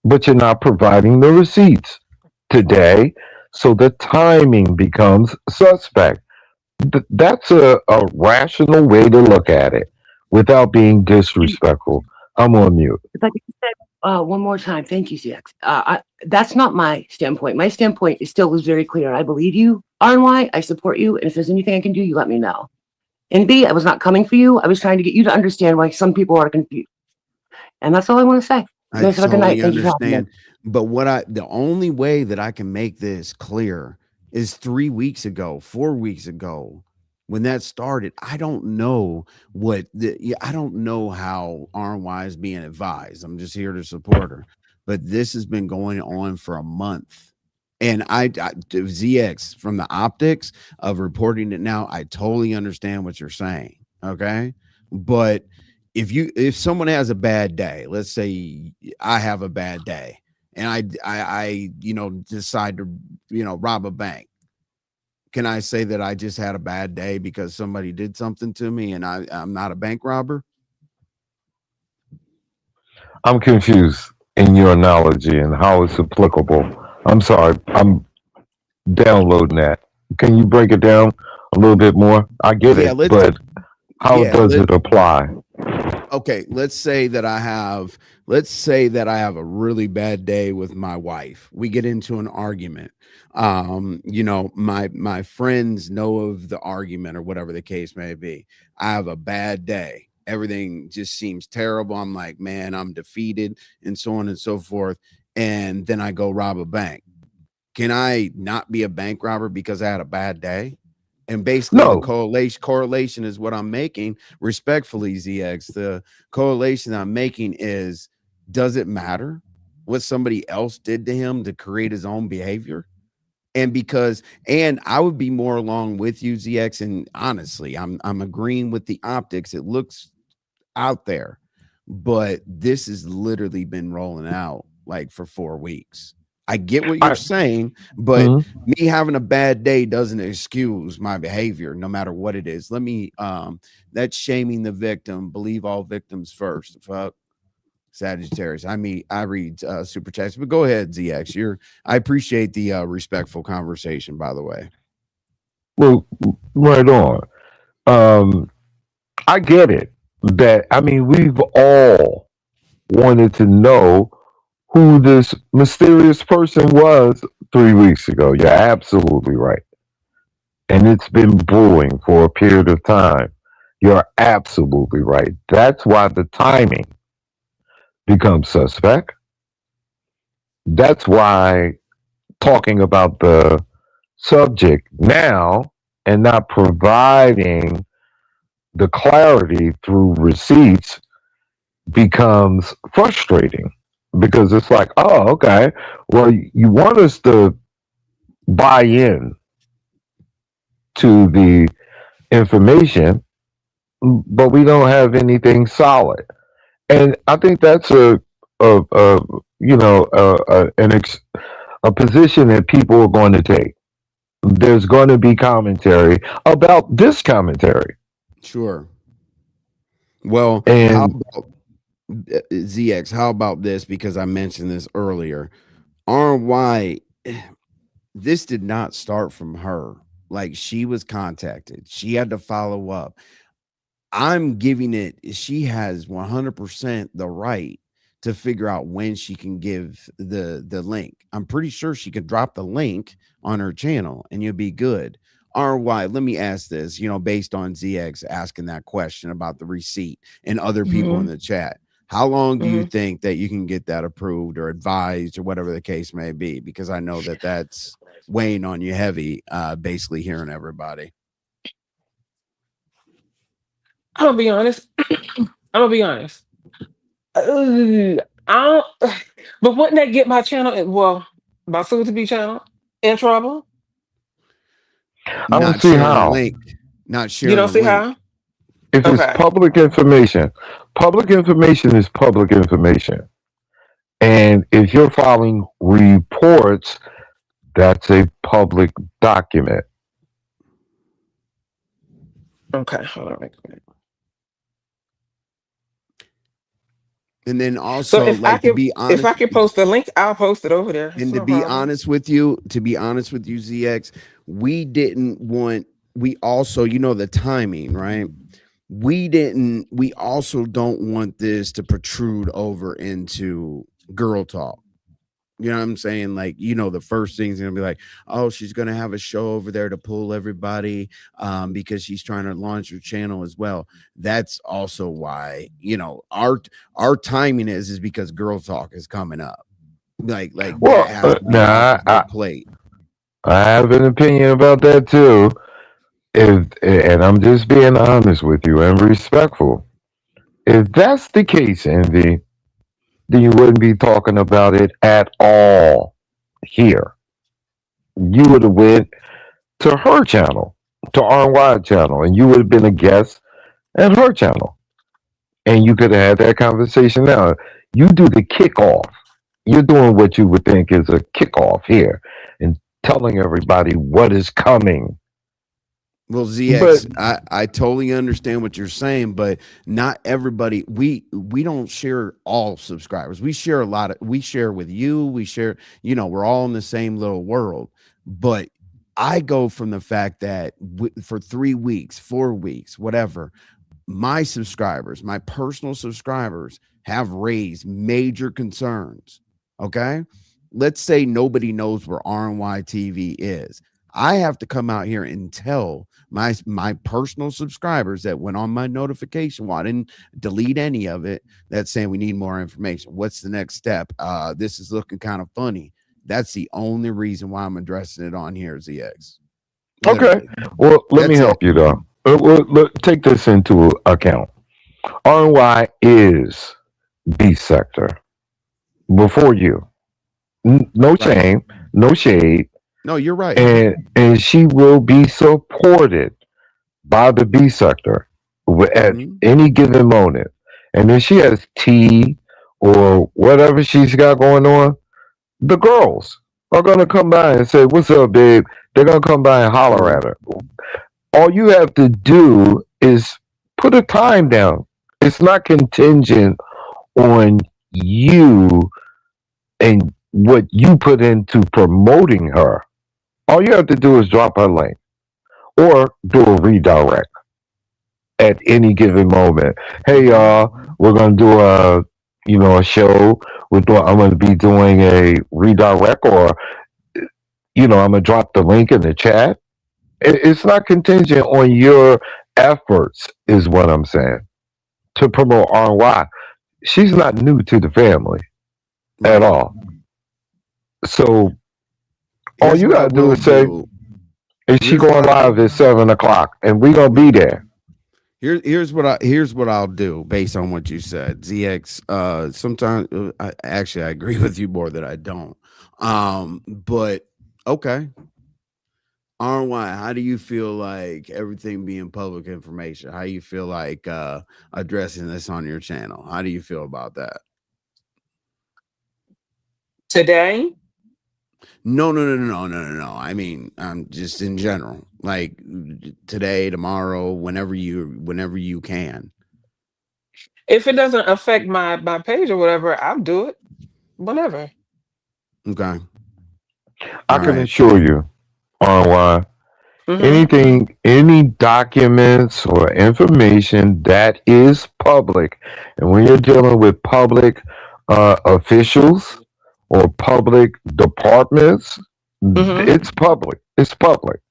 but you're not providing the receipts today. So the timing becomes suspect. That's a rational way to look at it without being And disrespectful. I'm on mute. if I could say one more time, thank you, CX. That's not my standpoint. My standpoint is still is very clear. I believe you, RNY. I support you, and if there's anything I can do, you let me know. And B, I was not coming for you. I was trying to get you to understand why some people are confused. And that's all I want to say. You I guys have a good night. totally Thank you for having me. understand. But the only way that I can make this clear is 3 weeks ago, 4 weeks ago, when that started. I don't know I don't know how RY is being advised. I'm just here to support her. But this has been going on for a month. And ZX from the optics of reporting it now, I totally understand what you're saying. Okay. But if someone has a bad day, let's say I have a bad day and I decide to rob a bank, can I say that I just had a bad day because somebody did something to me and I'm not a bank robber? I'm confused in your analogy and how it's applicable. I'm sorry. I'm downloading that. Can you break it down a little bit more? I get Yeah, it, but how yeah, does it apply? okay, let's say that I have a really bad day with my wife. We get into an argument. My friends know of the argument or whatever the case may be. I have a bad day. Everything just seems terrible. I'm like, man, I'm defeated and so on and so forth. And then I go rob a bank. Can I not be a bank robber because I had a bad day? And basically the No, correlation is what I'm making respectfully, ZX. The correlation I'm making is, does it matter what somebody else did to him to create his own behavior? And I would be more along with you, ZX. And honestly, I'm agreeing with the optics. It looks out there, but this has literally been rolling out like for 4 weeks. I get what you're I. saying, but Mhm. me having a bad day doesn't excuse my behavior, no matter what it is. That's shaming the victim. Believe all victims first. Fuck Sagittarius. I read super text, but go ahead, ZX. I appreciate the respectful conversation, by the way. Well, right on. Um, I get it. that, I mean, we've all wanted to know who this mysterious person was 3 weeks ago. You're absolutely right. And it's been brewing for a period of time. You're absolutely right. That's why the timing becomes suspect. That's why talking about the subject now and not providing the clarity through receipts becomes frustrating because it's like, oh, okay, well, you want us to buy in to the information, but we don't have anything solid. And I think that's a you know a position that people are going to take. There's going to be commentary about this commentary, Sure. Well, how and about ZX? How about this? Because I mentioned this earlier. RY, this did not start from her. Like she was contacted. She had to follow up. I'm giving it, she has 100% the right to figure out when she can give the link. I'm pretty sure she could drop the link on her channel and you'll be good. RY, let me ask this, based on ZX asking that question about the receipt and other people in Hmm. the chat. How long do you Hmm. think that you can get that approved or advised or whatever the case may be? Because I know that that's weighing on you heavy, basically hearing everybody. I'm gonna be honest. I'm gonna be honest. I don't, but wouldn't that get my channel, well, my soon to be channel in trouble? I don't Not see sharing a how. link, not You sharing don't a see link. how? If it's Okay. public information is public information. And if you're filing reports, that's a public document. Okay. Hold on. Wait a minute. And then So also, like, to be if I honest, can post the link, I'll post it over there. It's and to no be problem. honest with you, ZX, we didn't want, we also, the timing, right? We also don't want this to protrude over into girl talk. You know what I'm saying? Like, the first thing's gonna be like, oh, she's gonna have a show over there to pull everybody, because she's trying to launch her channel as well. That's also why, our timing is because girl talk is coming up. Like that Well, has to be off now of her plate. I have an opinion about that too. If and I'm just being honest with you and respectful. If that's the case, Envy, then you wouldn't be talking about it at all here. You would have went to her channel, to RY channel, and you would have been a guest at her channel, and you could have had that conversation. Now you do the kickoff. You're doing what you would think is a kickoff here, and telling everybody what is coming. Well, But ZX, I totally understand what you're saying, but not everybody, we don't share all subscribers. We share a lot of, we share with you, we share, we're all in the same little world. But I go from the fact that for 3 weeks, 4 weeks, whatever, my subscribers, my personal subscribers, have raised major concerns. Okay. Let's say nobody knows where RNY TV is. I have to come out here and tell my personal subscribers that went on my notification. Well, I didn't delete any of it. That's saying we need more information. What's the next step? This is looking kind of funny. That's the only reason why I'm addressing it on here, ZX. okay, Literally. well, let me That's it. help you though. Look, take this into account. RY is B sector before you. No Right. shame, no shade, No, you're right. and she will be supported by the B sector at Hmm. any given moment. And if she has tea or whatever she's got going on, the girls are gonna come by and say, "What's up, babe?" They're gonna come by and holler True. at her. All you have to do is put a time down. It's not contingent on you and what you put into promoting her. All you have to do is drop her link or do a redirect. at any given moment. Hey Okay. y'all, we're gonna do a show. I'm gonna be doing a redirect, or I'm gonna drop the link in the chat. It's not contingent on your efforts, is what I'm saying, to promote RY. She's not new to the family at Right. all. So all Here's you what I gotta do will is say, do. is she Here's what going I live at 7 o'clock? And we gonna be there. here's what I'll do based on what you said. ZX, sometimes I agree with you more than I don't. But okay. RY, how do you feel like everything being public information? How you feel like addressing this on your channel? How do you feel about that? Today, No, no, no, no, no, no, no, no. I mean, just in general, like today, tomorrow, whenever you can. if it doesn't affect my page or whatever, I'll do it whenever. Okay. I All can right. assure you, RY, Hmm. any documents or information that is public, and when you're dealing with public officials or public departments, Hmm. it's public. It's public.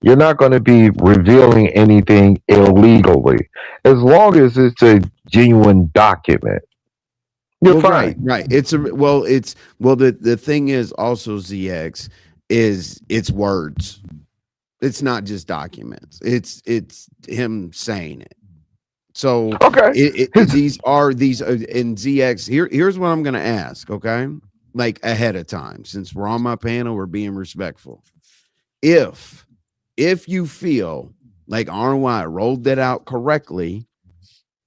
You're not going to be revealing anything illegally, as long as it's a genuine document. You're Well, right, fine. right. The thing is also ZX is it's words. It's not just documents. It's him saying it. So Okay. His, these in ZX. Here's what I'm gonna ask. Okay, like ahead of time, since we're on my panel, we're being respectful. If if you feel like RY rolled that out correctly,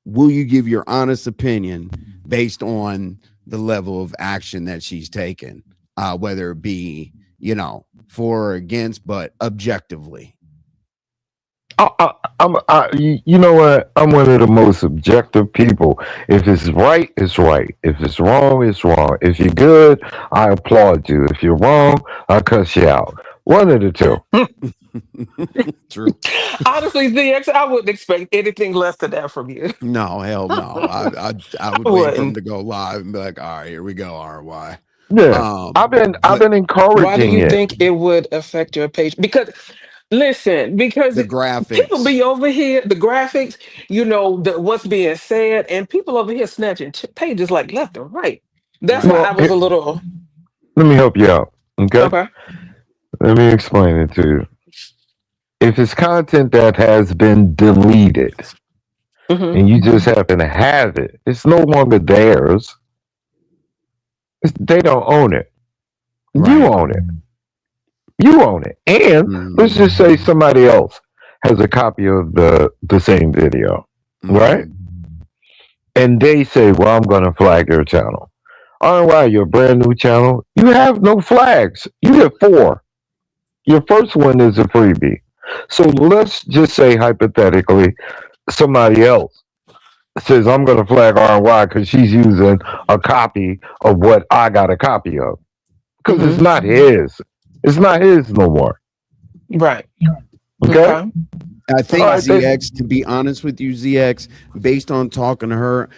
will you give your honest opinion based on the level of action that she's taken, whether it be for or against, but objectively? you know what? I'm one of the most objective people. If it's right, it's right. If it's wrong, it's wrong. If you're good, I applaud you. If you're wrong, I cuss you out. One of the two. True. Honestly, ZX, I wouldn't expect anything less than that from you. No, hell no. I I would wait for him wouldn't. to go live and be like, all right, here we go, RY. Yeah, I've But been Why do encouraging you it. think it would affect your page? Because listen, because the people graphics, be over here, the graphics, what's being said, and people over here snatching pages like left and right. That's why right? I Well, was a little let me help you out. Okay, okay. let me explain it to you. If it's content that has been deleted Hmm. and you just happen to have it, it's no longer theirs. They don't own it. You Right. own it. You own it. And let's Mm-hmm. just say somebody else has a copy of the same video, right? Okay. And they say, "Well, I'm going to flag your channel." All right, you're a brand new channel. You have no flags. You get four. Your first one is a freebie. So let's just say hypothetically, somebody else says, "I'm going to flag RY because she's using a copy of what I got a copy of," because it's Hmm. not his. It's not his no more. Right. Okay. Okay. I All think Okay. right. They, ZX, to be honest with you, ZX, based on talking to her,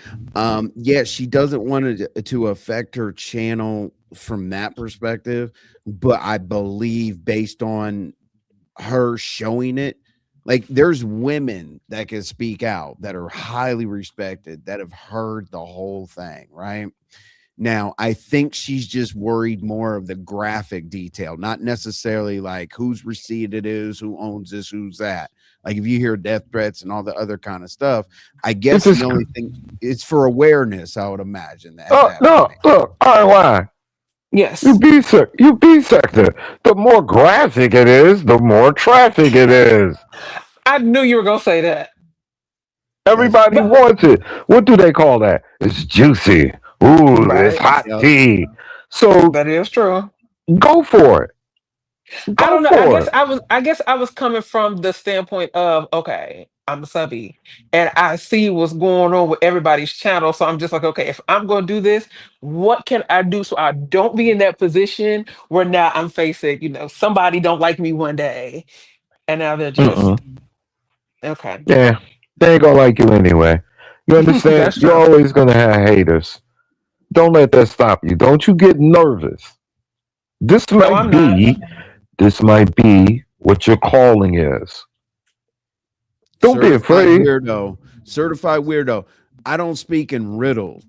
yeah, she doesn't want it to affect her channel from that perspective. But I believe based on her showing it, like there's women that can speak out that are highly respected that have heard the whole thing, right? Now, I think she's just worried more of the graphic detail, not necessarily like whose receipt it is, who owns this, who's that. Like if you hear death threats and all the other kind of stuff, I if guess it's the only thing it's for awareness, I would imagine at oh that no, point. look, RY, Yes. you be sector. The more graphic it is, the more traffic it is. I knew you were gonna say that. That's Everybody But wants it. What do they call that? It's juicy. Ooh, it's right. hot yep. tea. So That is true. go for it. I Go don't know. I for guess it. I was coming from the standpoint of okay, I'm a subby and I see what's going on with everybody's channel. So I'm just like, okay, if I'm gonna do this, what can I do so I don't be in that position where now I'm facing, somebody don't like me one day and now they're just Mm-mm. okay. Yeah. They ain't gonna like you anyway. You understand? That's You're true. always gonna have haters. Don't let that stop you. Don't you get nervous. This No, might I'm not. be this might be what your calling is. Don't be Certified afraid. weirdo. Certified weirdo. I don't speak in riddles.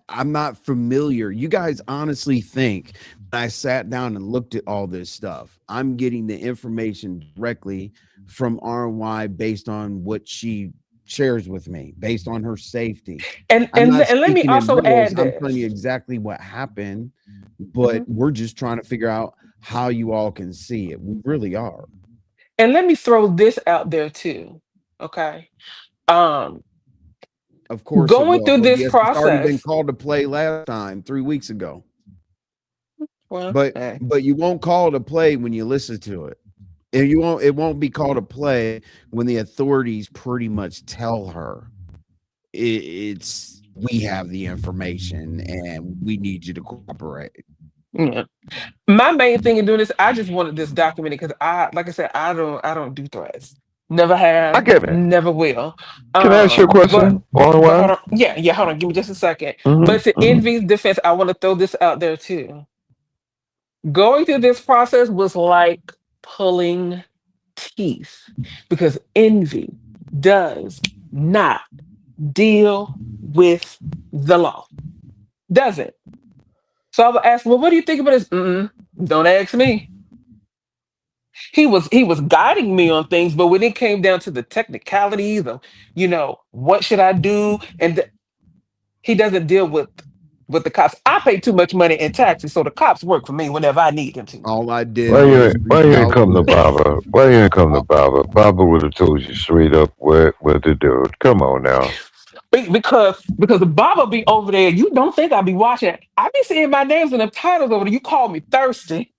I'm not familiar. You guys honestly think I sat down and looked at all this stuff. I'm getting the information directly from RY based on what she shares with me, based on her safety. And I'm and not and let me speaking in also riddles. add I'm telling you this. exactly what happened, but Mhm. we're just trying to figure out how you all can see it. We really are. And let me throw this out there too. Okay. Um, Of course it Going will. through Oh, this yes, it's already been process. called to play last time, 3 weeks ago. Well, But hey. but you won't call to play when you listen to it. And it won't be called to play when the authorities pretty much tell her it's we have the information and we need you to cooperate. Yeah. My main thing in doing this, I just wanted this documented because like I said, I don't do threats. Never I have, get it. never will. Can I ask you a But question? One but hold one. on. Yeah, yeah, hold on. Give me just a second. But to Mm-hmm. Envy's defense, I want to throw this out there too. Going through this process was like pulling teeth because Envy does not deal with the law. Doesn't. So I would ask, well, what do you think about this? Don't ask me. He was guiding me on things, but when it came down to the technicalities of, what should I do, and he doesn't deal with the cops. I pay too much money in taxes, so the cops work for me whenever I need them to. All I did Why you was ain't why reach you ain't out come to with Baba? Why you ain't come to uh, Baba? Baba would have told you straight up what to do. Come on now. Because the Baba be over there. You don't think I be watching? I be seeing my names in the titles over there. You call me thirsty.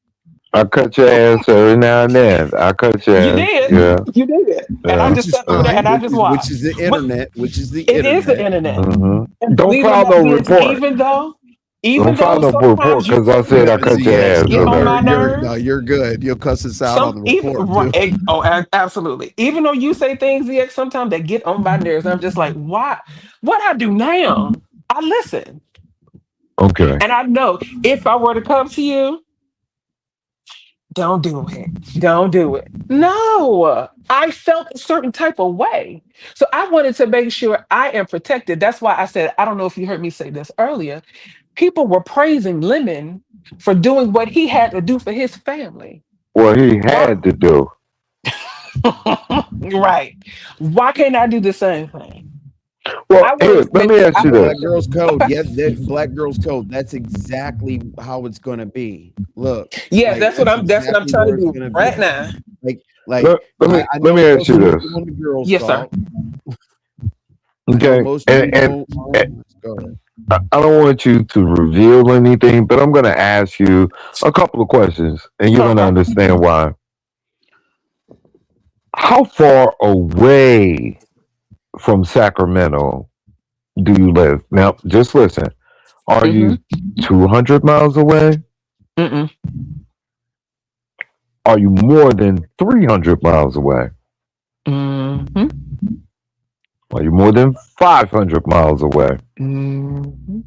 I cut your ass every now and then. I cut your You ass. did. Yeah. You did. And I Yeah. which just is sat over Yeah. there fine, and I just watched. But which is the it is the internet. internet. And Don't believe it or file not, no VS, report. even though Don't file no sometimes report you because I say said I No, things cut your yes, ass that get no, on my you're no, nerves, you're good. You'll cuss us out on the report too. absolutely. Even though you say things, VX, sometimes that get on my nerves. I'm just like, why? What I do now, I listen. Okay. And I know if I were to come to you, don't do it. Don't do it. No, I felt a certain type of way. So I wanted to make sure I am protected. That's why I said, I don't know if you heard me say this earlier. People were praising Lemon for doing what he had to do for his family. What he Why? had to do. Right. Why can't I do the same thing? I Well, wanted here, to let make me sure ask I you wanted Black this. to Girls Code. okay. Yeah, Black Girls Code. That's exactly how it's gonna be. Look, Yeah, like that's that's what I'm exactly trying to where it's do gonna right be. now. Like I Let know me ask most you of you this. want a girls Yes, sir. talk. I know Okay, most of you don't. Go ahead. I don't want you to reveal anything, but I'm going to ask you a couple of questions, and you're going to Okay. understand why. How far away from Sacramento do you live? Now, just listen. Are Mm-hmm. you 200 miles away? Mm-mm. Are you more than 300 miles away? Mm-hmm. Are you more than 500 miles away? Mm-hmm.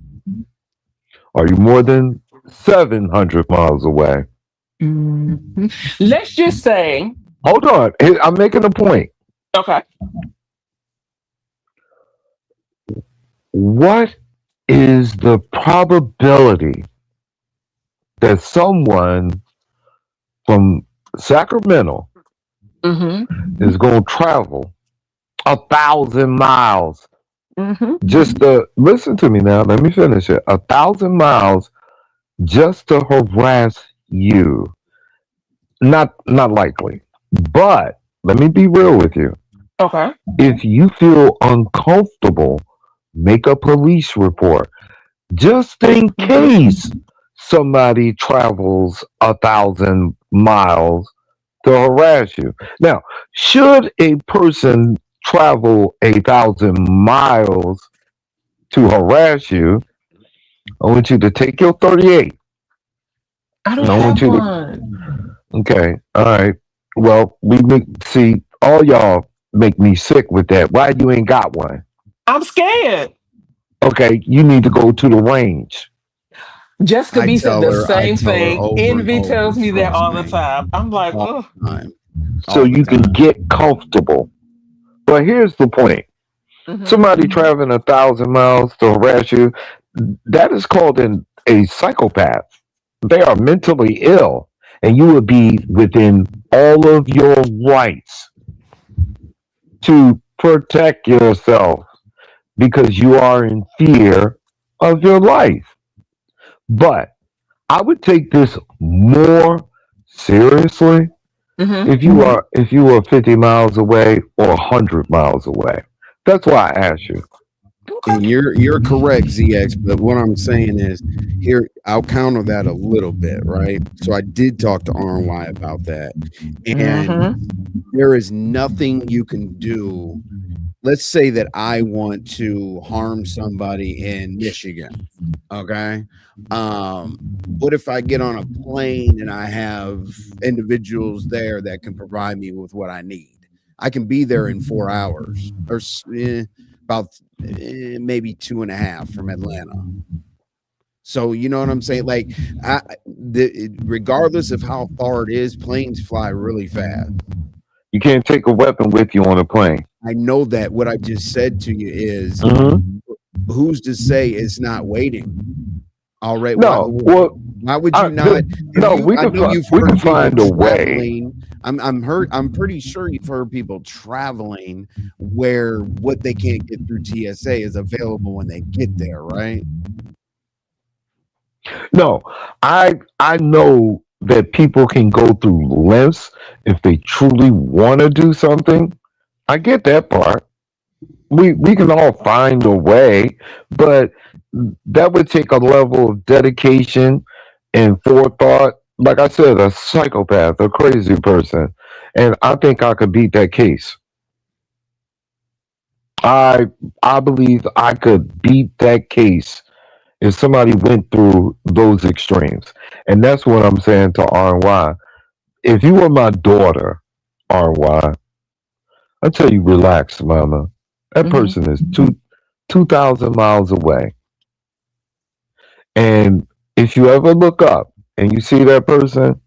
Are you more than 700 miles away? Mm-hmm. Let's just say, Hold on. I'm making a point. okay. What is the probability that someone from Sacramento Mm-hmm. is going to travel 1,000 miles Mm-hmm. just to listen to me now? Let me finish it. 1,000 miles just to harass you? Not likely. But let me be real with you. Okay. If you feel uncomfortable, make a police report just in Mm-hmm. case somebody travels 1,000 miles to harass you. Now, should a person travel 1,000 miles to harass you, I want you to take your 38 I don't and I want have you to, one. okay, all right. Well, we see all y'all. make me sick with that. Why you ain't got one? I'm scared. Okay, you need to go to the range Jessica B said the I same tell her thing. over and Envy over, tells me that trust all the me, time. I'm like, all oh. the time, so all the you can time. get comfortable. But here's the point. Hmm. Somebody traveling 1,000 miles to harass you, that is called a psychopath. They are mentally ill, and you would be within all of your rights to protect yourself because you are in fear of your life. But I would take this more seriously Hmm. if you are 50 miles away or 100 miles away. That's why I asked you. Okay. And you're correct, ZX. But what I'm saying is, here I'll counter that a little bit, right? So I did talk to RY about that, and Hmm. there is nothing you can do. Let's say that I want to harm somebody in Michigan. Okay. Um, what if I get on a plane and I have individuals there that can provide me with what I need? I can be there in 4 hours or about maybe 2.5 from Atlanta. So you know what I'm saying? Like, regardless of how far it is, planes fly really fast. You can't take a weapon with you on a plane. I know that. What I just said to you is, Hmm. who's to say it's not waiting? All right. No, well, Why would you not? If no, you, I know you've we heard can people find a way. traveling. I'm pretty sure you've heard people traveling where what they can't get through TSA is available when they get there, right? No, I know that people can go through lengths if they truly want to do something. I get that part. We can all find a way, but that would take a level of dedication and forethought. Like I said, a psychopath, a crazy person, and I think I could beat that case. I I believe I could beat that case if somebody went through those extremes. And that's what I'm saying to RY. If you were my daughter, RY, I tell you, relax, mama. That Hmm. person is 2,000 miles away. And if you ever look up and you see that person,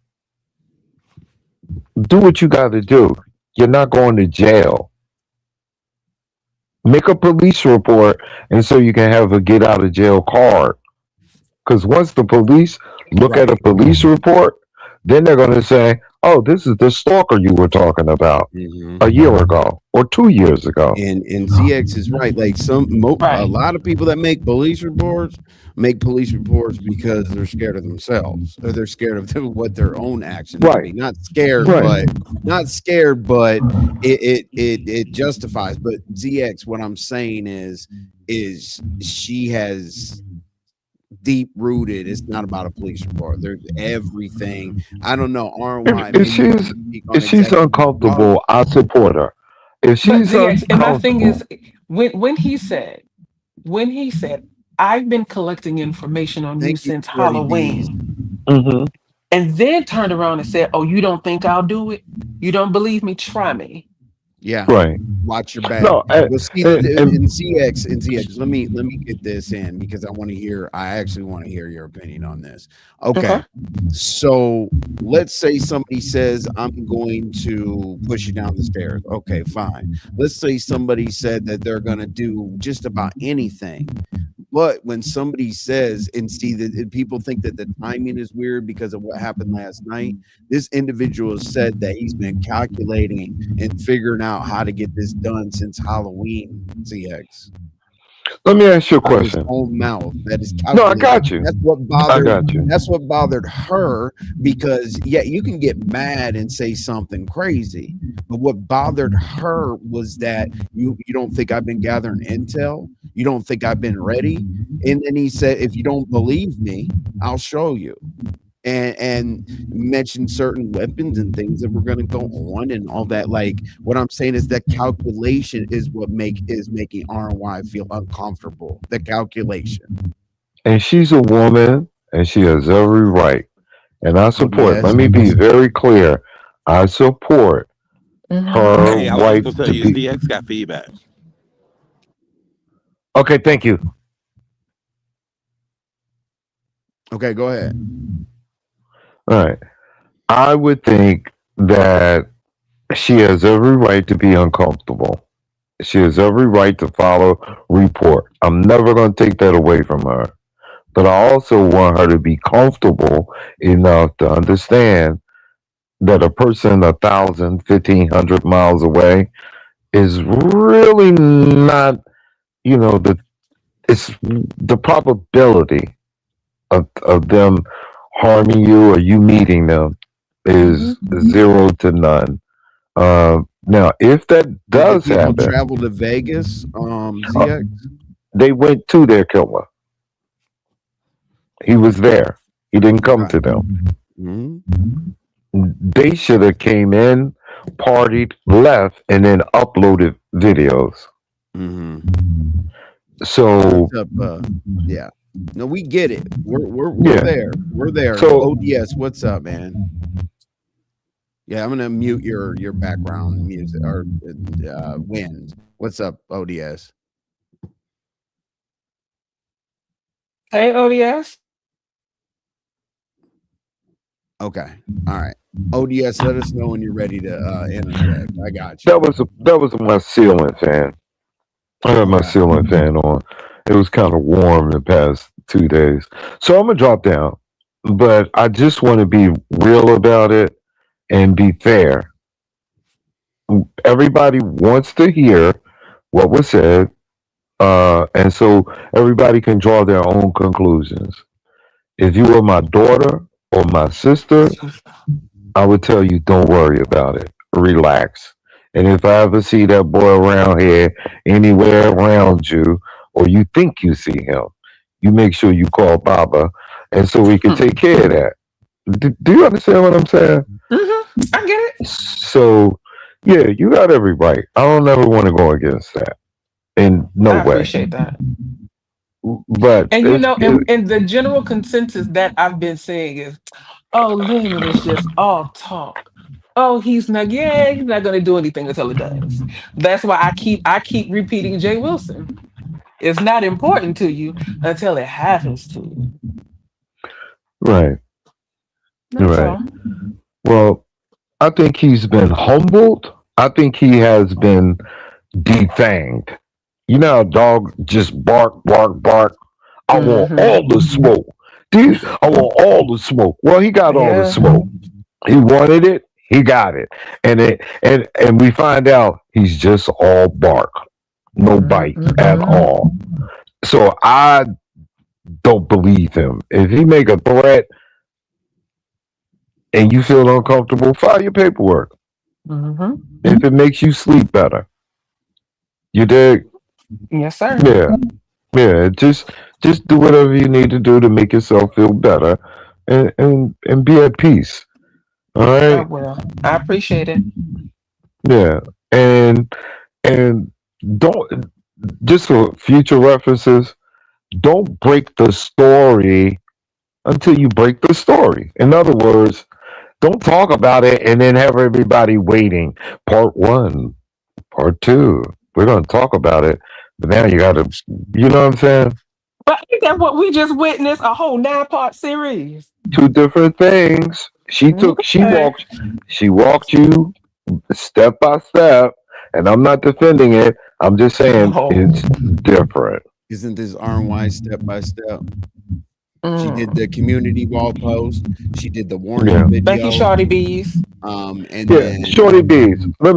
do what you got to do. You're not going to jail. Make a police report, and so you can have a get out of jail card. Because once the police look at a Right. police report, then they're going to say, oh, this is the stalker you were talking about Hmm. a year ago or 2 years ago. And ZX is right. Like a Right. lot of people that make police reports because they're scared of themselves or they're scared of what their own actions will Right, be. Not scared, but it justifies. But ZX, what I'm saying is she has deep rooted. It's not about a police report. There's everything. I don't know. If, RY, if maybe you she's can speak on if she's exactly what you're talking uncomfortable, I support her. If But she's ZX, and my thing uncomfortable, is, when he said, I've been collecting information on you Thank you, since Sweaty Bees. Halloween, hmm and then turned around and said, oh, you don't think I'll do it? You don't believe me? Try me. Yeah, right? watch your back. No, Well, see, and in CX, let me get this in because I want to hear. I actually want to hear your opinion on this. Okay. Okay, so let's say somebody says I'm going to push you down the stairs. Okay, fine. Let's say somebody said that they're going to do just about anything. But when somebody says, and see that people think that the timing is weird because of what happened last night, this individual has said that he's been calculating and figuring out how to get this done since Halloween, ZX, let me ask you a out of his question. own mouth. That is No, I calculated. got you. That's what I bothered. got you. That's what bothered her because yeah, you can get mad and say something crazy, but what bothered her was that you don't think I've been gathering intel. You don't think I've been ready. And then he said, if you don't believe me, I'll show you. And mention certain weapons and things that were going to go on and all that. Like what I'm saying is that calculation is what making RY feel uncomfortable. The calculation. And she's a woman, and she has every right. And I Oh support. yes, Let me be very clear. I support Hmm. her Hey, I was just right gonna tell to you, be. CX got feedback. Okay, thank you. Okay, go ahead. All right. I would think that she has every right to be uncomfortable. She has every right to follow report. I'm never going to take that away from her. But I also want her to be comfortable enough to understand that a person 1,000, 1,500 miles away is really not, the it's the probability of them harming you or you meeting them Hmm. is zero to none. Now, if that Did the does people happen, travel to Vegas? uh, ZX. they went to their killer. He was there. He didn't come Okay. to them. Hmm. They should have came in, partied, left, and then uploaded videos. Hmm. So What's up? Yeah. No, we get it. We're yeah. there. We're there. So ODS, what's up, man? Yeah, I'm gonna mute your background music or wind. What's up, ODS? Hey, ODS. Okay. All right. ODS, let us know when you're ready to interject. I got you. that was my ceiling fan. I had my Okay. ceiling fan on. It was kind of warm the past 2 days. So I'm gonna drop down. But I just want to be real about it and be fair. Everybody wants to hear what was said, and so everybody can draw their own conclusions. If you were my daughter or my sister, I would tell you don't worry about it. Relax. And if I ever see that boy around here, anywhere around you, or you think you see him, you make sure you call Baba, and so we can take care of that. Do you understand what I'm saying? Hmm. I get it. So, yeah, you got every right. I don't ever want to go against that in no I way. appreciate that. But And if, and the general consensus that I've been seeing is, oh, Lemon is just all talk. Oh, he's not gonna do anything until it does. That's why I keep repeating Jay Wilson. It's not important to you until it happens to you. right, That's right. all. Well, I think he's been humbled. I think he has been defanged. You know, how a dog just bark, bark, bark. I want Hmm. all the smoke. Dude, I want all the smoke. Well, he got all the Yeah. smoke. He wanted it. He got it. And we find out he's just all bark, no bite at Mm-mm-mm. all. So I don't believe him. If he make a threat and you feel uncomfortable, file your paperwork. Hmm. If it makes you sleep better, you dig? Yes, sir. Yeah, yeah. Just do whatever you need to do to make yourself feel better, and be at peace. All I right. will. I appreciate it. Yeah, and don't, just for future references, don't break the story until you break the story. In other words, don't talk about it and then have everybody waiting. Part one, part two. We're going to talk about it, but now you got to, you know what I'm saying? But ain't that what we just witnessed? A whole 9-part series. Two different things. Okay. She walked you step by step, and I'm not defending it. I'm just saying it's Oh. different. Isn't this RNY step by step? She did Mm. the community wall post. She did the warning Yeah. Thank you, video. Shawty Bees. And Yeah, then Shorty B's. Let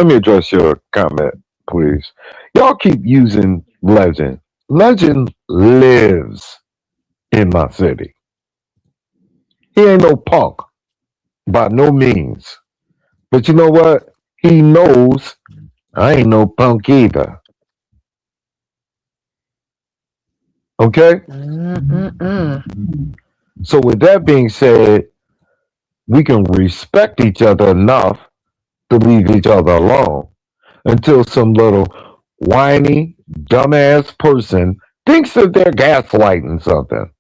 me address your comment, please. Y'all keep using legend. Legend lives in my city. He ain't no punk by no means. But you know what? He knows I ain't no punk either. Okay? Mm-mm-mm. So with that being said, we can respect each other enough to leave each other alone until some little whiny, dumbass person thinks that they're gaslighting something.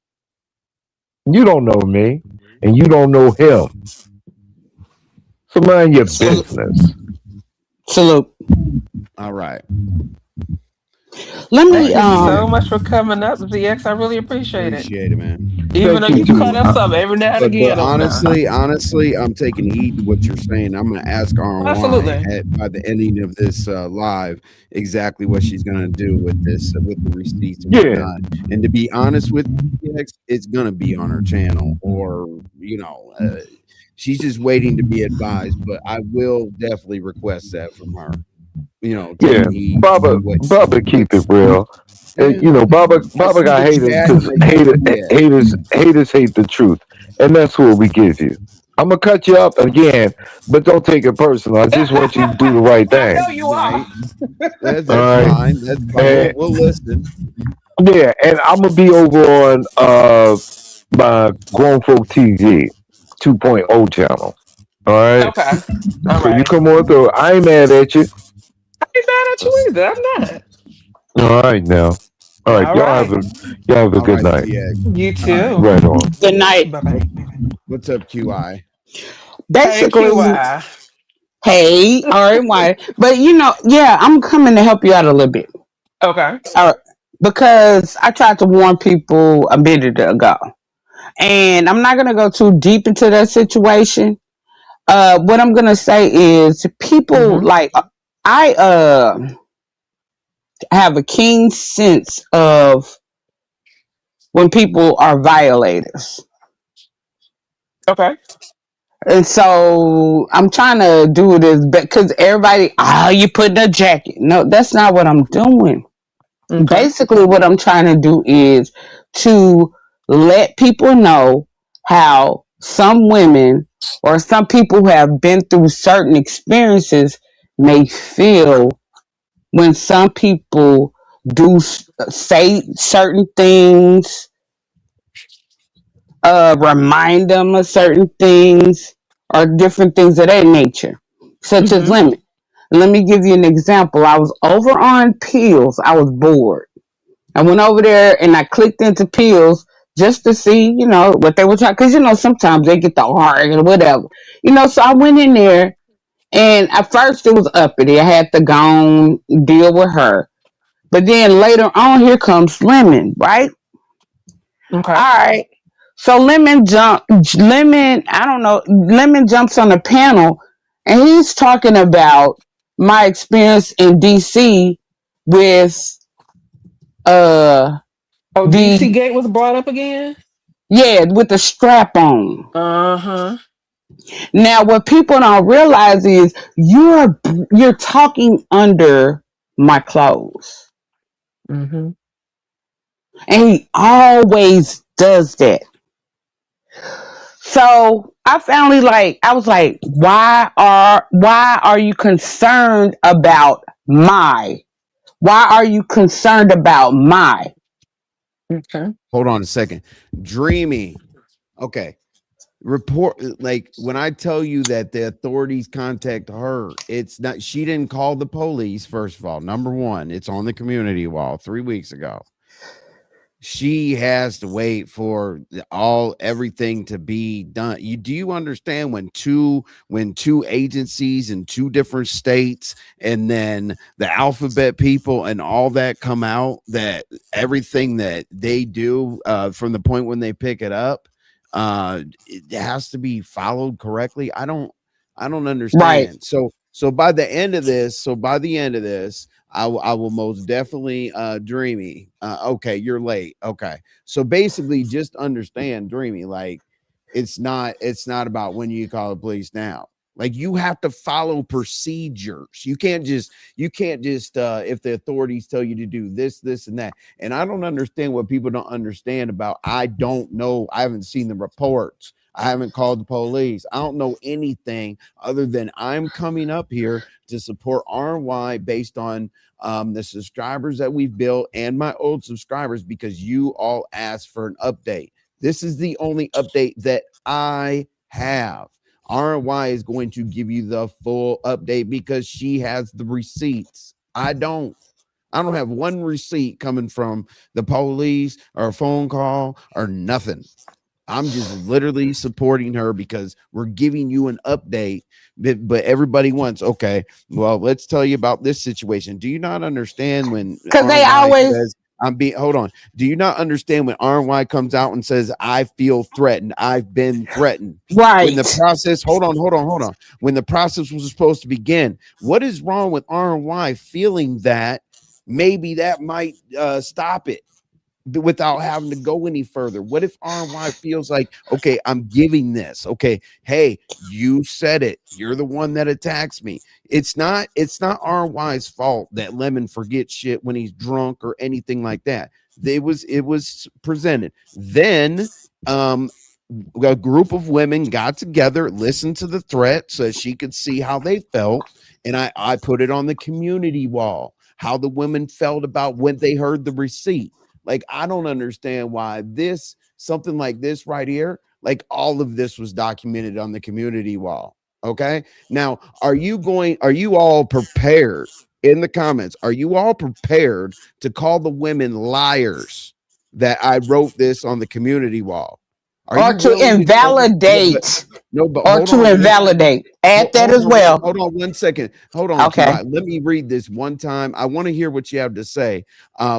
You don't know me, and you don't know him. So mind your so business. Salute. All right. Let Thank me you Thank so you. much for coming up, ZX. I really appreciate it. Appreciate it, man. Even though Thank you you cut too. us up every now and But again over there. honestly, I'm taking heed to what you're saying. I'm going to ask RY Absolutely. by the ending of this live exactly what she's going to do with this, with the receipts and Yeah, whatnot. And to be honest with you, it's going to be on her channel, or she's just waiting to be advised. But I will definitely request that from her. yeah. Taking heed to Baba, keep it what real. And, yeah. I Baba see got the haters chat because and they yeah. haters hate the truth, and that's what we give you. I'm gonna cut you up again, but don't take it personal. I just want you to do the right I thing. know you are. Right. All That's right, fine. That's fine. and We'll listen. yeah, and I'm gonna be over on my Grown Folk TV 2.0 channel. All right, Okay. All so you right. come on through. I ain't mad at you. I ain't mad at you either. I'm not. All right now. All right, All right. y'all have a All good right, night. CX. You All right. too. Right on. good night. Bye What, bye. what's up, QI? Hey, Basically, QI. hey, all right, why? But yeah, I'm coming to help you out a little bit. Okay. All right, because I tried to warn people a minute ago, and I'm not gonna go too deep into that situation. What I'm gonna say is, people Mm-hmm. like I have a keen sense of when people are violators. Okay. And so I'm trying to do it as because everybody, you put in a jacket. No, that's not what I'm doing. Okay. Basically, what I'm trying to do is to let people know how some women or some people who have been through certain experiences may feel when some people say certain things, remind them of certain things, or different things of that nature, such as Mm-hmm. limit. Let me give you an example. I was over on Pills. I was bored. I went over there and I clicked into Pills just to see, what they were trying. Because, sometimes they get the heart or whatever. So I went in there and at first it was uppity. I had to go on, deal with her. But then later on, here comes Lemon, right? Okay. All right. So Lemon, I don't know, Lemon jumps on the panel and he's talking about my experience in DC with uh Oh, DC the Gate was brought up again? yeah, with the strap on. Uh-huh. Now what people don't realize is you're talking under my clothes. Mm-hmm. And he always does that. So I was like, why are you concerned about why are you concerned about my Okay. Hold on a second. Dreamy. Okay. Report, like when I tell you that the authorities contact her, it's not, she didn't call the police. First of all, number one, it's on the community wall 3 weeks ago. She has to wait for everything to be done. Do you understand when two agencies in two different states and then the alphabet people and all that come out, that everything that they do from the point when they pick it up, it has to be followed correctly. I don't right? understand. So by the end of this, I will most definitely Dreamy. Okay, you're late. Okay. So basically just understand, Dreamy, like it's not about when you call the police now. Like you have to follow procedures. You can't just if the authorities tell you to do this and that. And I don't understand what people don't understand about. I don't know. I haven't seen the reports. I haven't called the police. I don't know anything other than I'm coming up here to support RY based on the subscribers that we've built and my old subscribers because you all asked for an update. This is the only update that I have. RY is going to give you the full update because she has the receipts. I don't. I don't have one receipt coming from the police or a phone call or nothing. I'm just literally supporting her because we're giving you an update. But everybody wants, okay, well, let's tell you about this situation. Do you not understand when Cause they RY always says, I'm being, hold on. Do you not understand when RY comes out and says, I feel threatened? I've been threatened. When the right. process, hold on. When the process was supposed to begin, what is wrong with RY feeling that maybe that might stop it? Without having to go any further. What if RY feels like, okay, I'm giving this. Okay, hey, you said it. You're the one that attacks me. It's not RY's fault that Lemon forgets shit when he's drunk or anything like that. It was presented. Then um a group of women got together, listened to the threat so she could see how they felt. And I put it on the community wall, how the women felt about when they heard the receipt. Like, I don't understand why this, something like this right here, like all of this was documented on the community wall. Okay. Now, are you all prepared in the comments? Are you all prepared to call the women liars that I wrote this on the community wall? Are Or you to willing to tell me? No, but invalidate. no, but Or hold to on one second. invalidate. Add that as well. Hold on 1 second. Hold on, Okay. Ti. Let me read this one time. I want to hear what you have to say.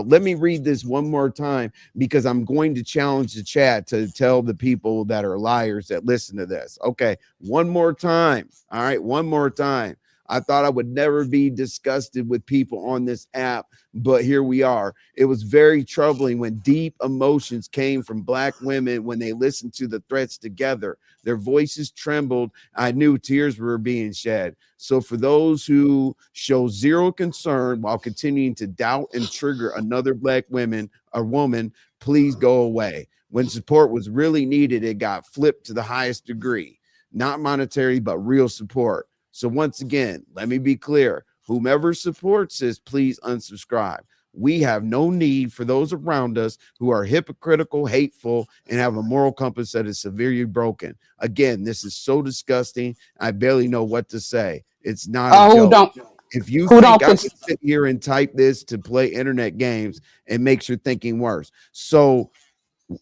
Let me read this one more time because I'm going to challenge the chat to tell the people that are liars that listen to this. Okay, one more time. All right, one more time. I thought I would never be disgusted with people on this app, but here we are. It was very troubling when deep emotions came from Black women when they listened to the threats together. Their voices trembled. I knew tears were being shed. So, for those who show zero concern while continuing to doubt and trigger another Black woman or woman, please go away. When support was really needed, it got flipped to the highest degree. Not monetary, but real support. So, once again, let me be clear, whomever supports this, please unsubscribe. We have no need for those around us who are hypocritical, hateful, and have a moral compass that is severely broken. Again, this is so disgusting. I barely know what to say. It's not a Who joke. don't If you who think don't I cons- would sit here and type this to play internet games, it makes your thinking worse. So,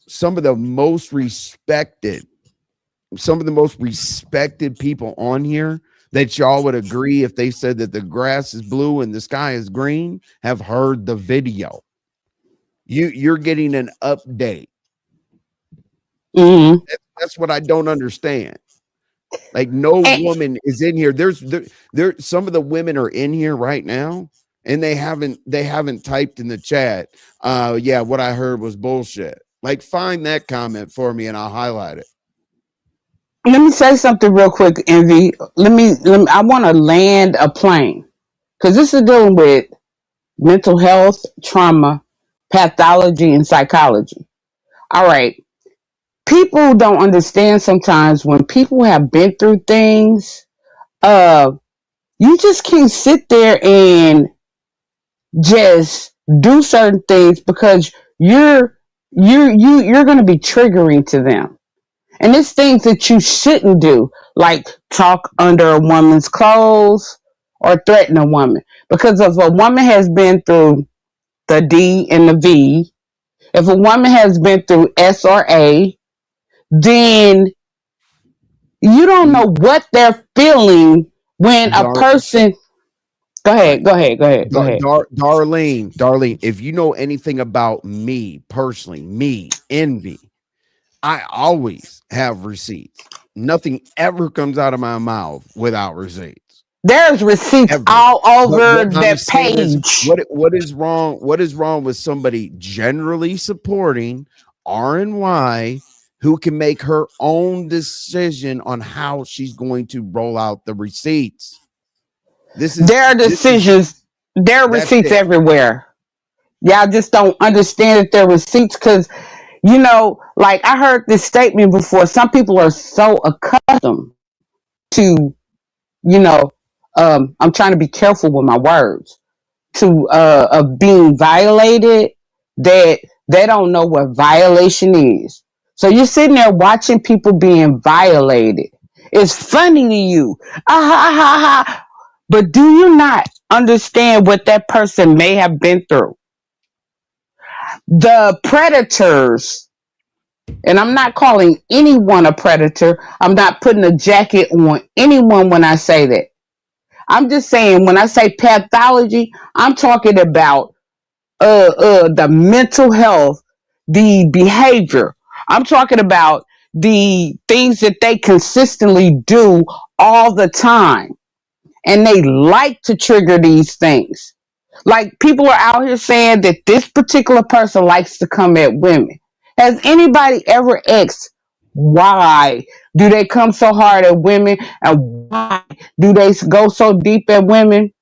some of the most respected some of the most respected people on here that y'all would agree if they said that the grass is blue and the sky is green have heard the video. You're getting an update. Mhm. That's what I don't understand. Like, no And woman is in here. There some of the women are in here right now and they haven't typed in the chat. Yeah, what I heard was bullshit. Like, find that comment for me and I'll highlight it. let me say something real quick, Envy. Let me I want to land a plane because this is dealing with mental health, trauma, pathology, and psychology. All right. People don't understand sometimes when people have been through things, uh, you just can't sit there and just do certain things because you're going to be triggering to them. And it's things that you shouldn't do, like talk under a woman's clothes or threaten a woman. Because if a woman has been through the D and the V, if a woman has been through S or A, then you don't You know what they're feeling when a Dar person. Go right. ahead, go ahead, go ahead, go ahead. Darlene, if you know anything about me personally, me, Envy, I always have receipts. Nothing ever comes out of my mouth without receipts. There's receipts Ever. all But over what I'm the saying is, page. what is wrong with somebody generally supporting RNY who can make her own decision on how she's going to roll out the receipts? This is There are this is decisions, there are that's receipts it. everywhere. Y'all just don't understand that there are receipts because, like I heard this statement before. Some people are so accustomed to, you know, I'm trying to be careful with my words, to of being violated, that they don't know what violation is. So you're sitting there watching people being violated. It's funny to you. Ah, ha, ha, ha. But do you not understand what that person may have been through? The predators And I'm not calling anyone a predator. I'm not putting a jacket on anyone when I say that. I'm just saying when I say pathology, I'm talking about the mental health, the behavior. I'm talking about the things that they consistently do all the time. And they like to trigger these things. Like people are out here saying that this particular person likes to come at women. Has anybody ever asked why do they come so hard at women and why do they go so deep at women?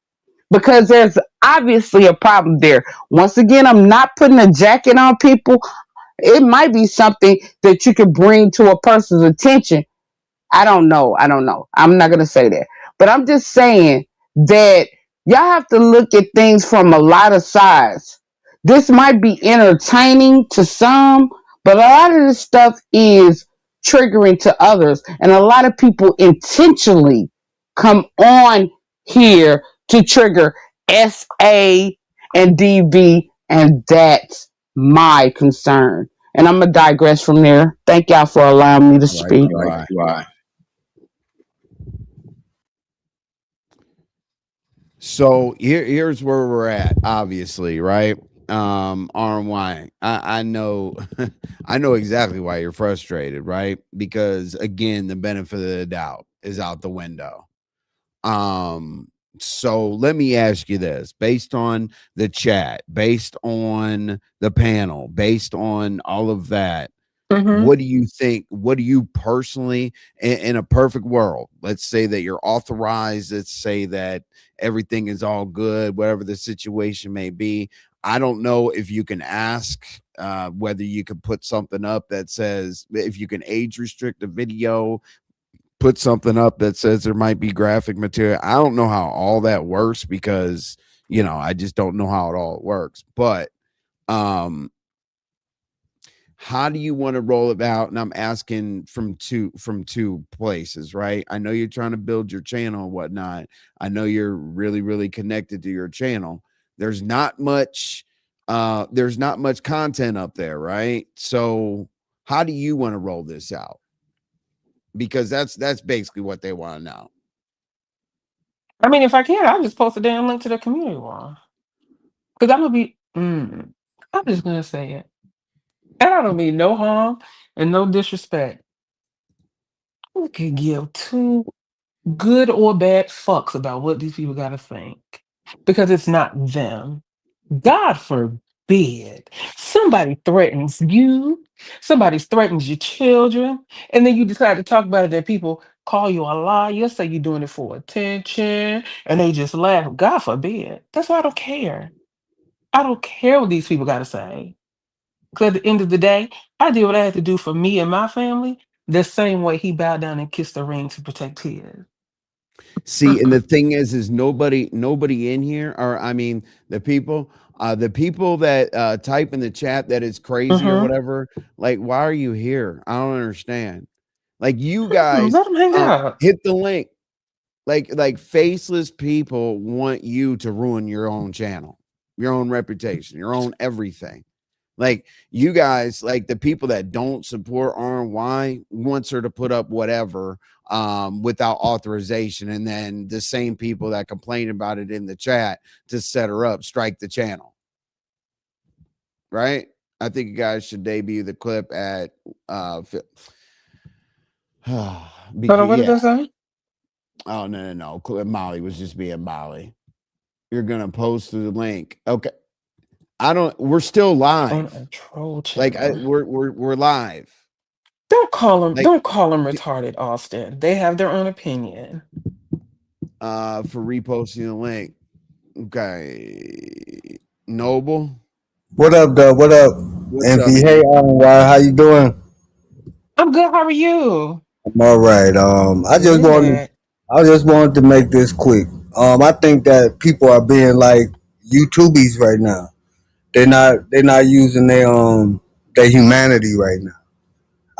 Because there's obviously a problem there. Once again, I'm not putting a jacket on people. It might be something that you could bring to a person's attention. I don't know. I don't know. I'm not going to say that. But I'm just saying that y'all have to look at things from a lot of sides. This might be entertaining to some, but a lot of this stuff is triggering to others. And a lot of people intentionally come on here to trigger SA and DV, and that's my concern. And I'm going to digress from there. Thank y'all for allowing me to Right, speak. UI. So here's where we're at, obviously, right? RY. I know I know exactly why you're frustrated, right? Because again, the benefit of the doubt is out the window. Um, so let me ask you this, based on the chat, based on the panel, based on all of that, Mm-hmm. what do you think? What do you personally, in a perfect world, let's say that you're authorized, let's say that everything is all good, whatever the situation may be. I don't know if you can ask whether you could put something up that says if you can age restrict the video, put something up that says there might be graphic material. I don't know how all that works because, I just don't know how it all works. But um how do you want to roll it out? And I'm asking from two places, right? I know you're trying to build your channel and whatnot. I know you're really, really connected to your channel. There's not much content up there, right? So how do you want to roll this out? Because that's basically what they want to know. I mean, if I can, I'll just post a damn link to the community wall. Because I'm gonna be I'm just gonna say it. And I don't mean no harm and no disrespect. Who could give two good or bad fucks about what these people gotta think? Because it's not them. God forbid somebody threatens you, somebody threatens your children, and then you decide to talk about it, that people call you a liar, say you're doing it for attention, and they just laugh. God forbid. That's why I don't care. I don't care what these people got to say. Because at the end of the day, I did what I had to do for me and my family the same way he bowed down and kissed the ring to protect his. See, and the thing is nobody in here, or I mean, the people that type in the chat that it's crazy or Mm-hmm. whatever. Like, why are you here? I don't understand. Like, you guys, Let them hang out. hit the link. Like faceless people want you to ruin your own channel, your own reputation, your own everything. Like, you guys, like the people that don't support RY wants her to put up whatever without authorization, and then the same people that complain about it in the chat to set her up strike the channel. Right? I think you guys should debut the clip at Hold on, what did yeah. I say? Oh, no. Molly was just being Molly. You're gonna post the link. Okay. We're still On live. a troll Like, channel. we're live. Like, Don't call them retarded, Austin. They have their own opinion. for reposting the link. Okay. Noble, What up, though? What up, what's up, Envy? Hey, man? why? How you doing? I'm good. How are you? I'm all right. Good. I just wanted to make this quick. I think that people are being like YouTubies right now. They're not using their humanity right now.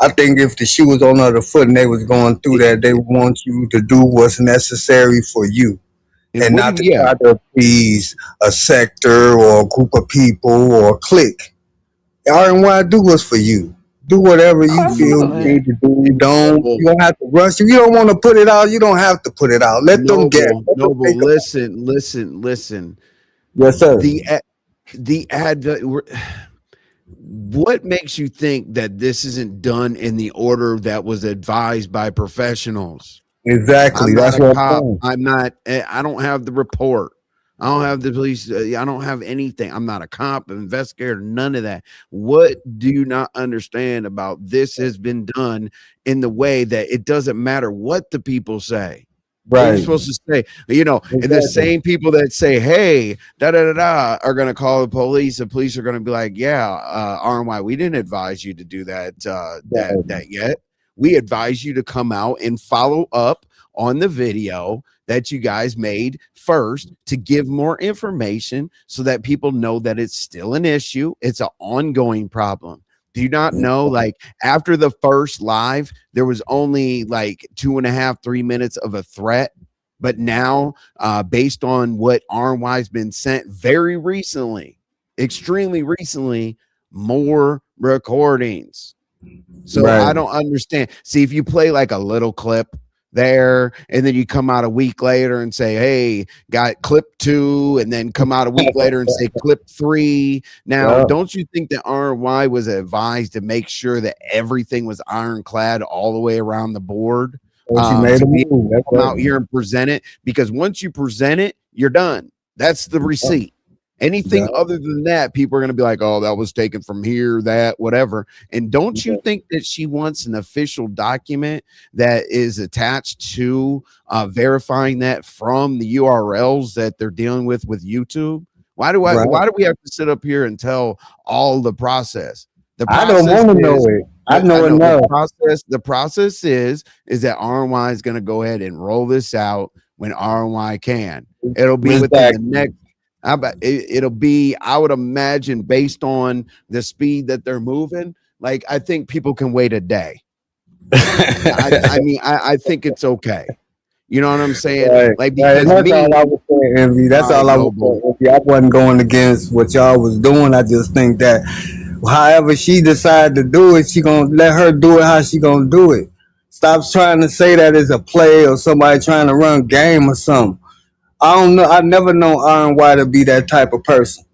I think if the shoe was on the other foot and they was going through that, they want you to do what's necessary for you And and what do not to you, yeah. try to appease a sector or a group of people or a clique. All you want to do what's for you. Do whatever Oh, you feel you absolutely. need to do. Noble, You don't have to rush. If you don't want to put it out, you don't have to put it out. Let them guess. Let them noble. think about it. Listen. Yes, sir. The the advert. What makes you think that this isn't done in the order that was advised by professionals? I'm Exactly. not That's a what I'm cop. saying. I'm not. I don't have the report. I don't have the police. I don't have anything. I'm not a cop, an investigator, none of that. What do you not understand about this has been done in the way that it doesn't matter what the people say? What you're Right. supposed to say, you know, and the Exactly. same people that say, "Hey, da da da da," are going to call the police. The police are going to be like, "Yeah, RMY, we didn't advise you to do that. Right. That yet. We advise you to come out and follow up on the video that you guys made first to give more information so that people know that it's still an issue. It's an ongoing problem. Do you not know? Like after the first live, there was only like 2.5, 3 minutes of a threat. But now, based on what RNY's been sent very recently, extremely recently, more recordings. So I Right. don't understand. See, if you play like a little clip there, and then you come out a week later and say, "Hey, got clip 2," and then come out a week later and say clip 3. Now, Yeah. don't you think that RY was advised to make sure that everything was ironclad all the way around the board, And she made to a be move. That's come out right. here and present it? Because once you present it, you're done. That's the receipt. Anything Yeah. other than that, people are going to be like, "Oh, that was taken from here, that, whatever." And don't you think that she wants an official document that is attached to verifying that from the URLs that they're dealing with YouTube? Right. Why do we have to sit up here and tell all the process? The I don't process want to know is it. I I know know enough. the process is that RY is going to go ahead and roll this out when RY can. It'll be within the Exactly. next it'll be, I would imagine, based on the speed that they're moving. Like, I think people can wait a day. I mean, I think it's okay. You know what I'm saying? Right, Like, right, and because that's all me, I was saying, Envy. all That's right, all I was Noble. saying, Envy. I wasn't going against what y'all was doing. I just think that however she decided to do it, she gonna let her do it how she gonna do it. Stop trying to say that it's a play or somebody trying to run game or something. I don't know. I never known RY to be that type of person.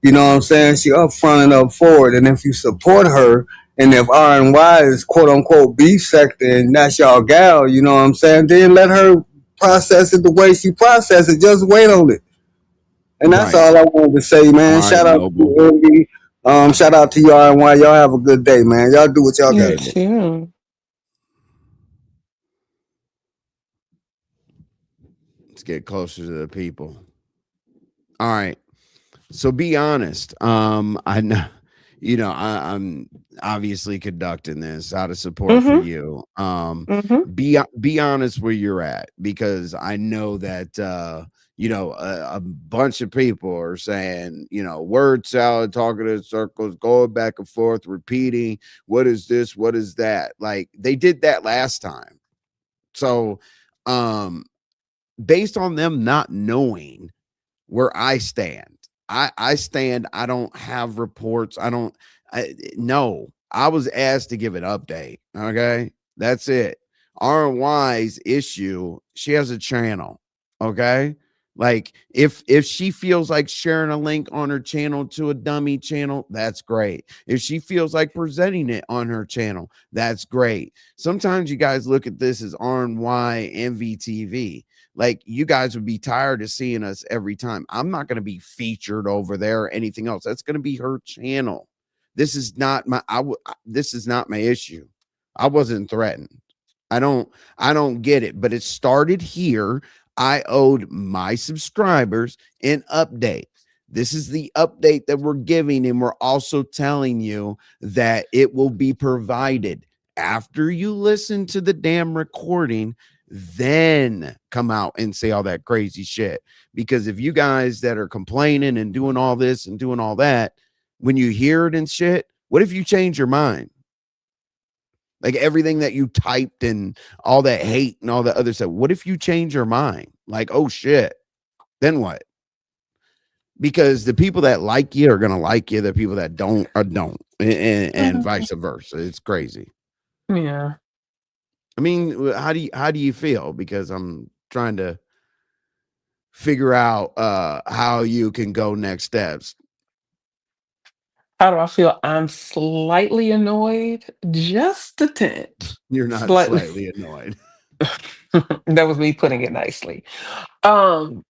You know what I'm saying? She up front and up forward. And if you support her, and if RNY is quote unquote beef sector and that's y'all gal, you know what I'm saying? Then let her process it the way she process it. Just wait on it. And that's Right. all I wanted to say, All man. right, Shout out to Noble. you, Envy. Shout out to you, RNY. Y'all have a good day, man. Y'all do what y'all You gotta do. too. Let's get closer to the people. All right. So be honest. I know, I'm obviously conducting this out of support for Mm-hmm. you. Mm-hmm. Be honest where you're at, because I know that a bunch of people are saying, word salad, talking in circles, going back and forth, repeating, what is this, what is that? Like, they did that last time. So, um, based on them not knowing where I stand. I stand. I don't have reports. No. I was asked to give an update. Okay. That's it. RY's issue, she has a channel. Okay. Like, if she feels like sharing a link on her channel to a dummy channel, that's great. If she feels like presenting it on her channel, that's great. Sometimes you guys look at this as RY MVTV. Like, you guys would be tired of seeing us every time. I'm not going to be featured over there or anything else. That's going to be her channel. This is not this is not my issue. I wasn't threatened. I don't I don't get it, but it started here. I owed my subscribers an update. This is the update that we're giving, and we're also telling you that it will be provided after you listen to the damn recording, then come out and say all that crazy shit. Because if you guys that are complaining and doing all this and doing all that, when you hear it and shit, what if you change your mind? Like, everything that you typed and all that hate and all that other stuff. What if you change your mind? Like, oh shit, then what? because the people that like you are gonna like you. The people that don't are don't, and Mhm. vice versa. It's crazy. Yeah. I mean, how do you feel? Because I'm trying to figure out how you can go next steps. How do I feel? I'm slightly annoyed, just a tint. You're not Slightly. slightly annoyed. That was me putting it nicely. Um,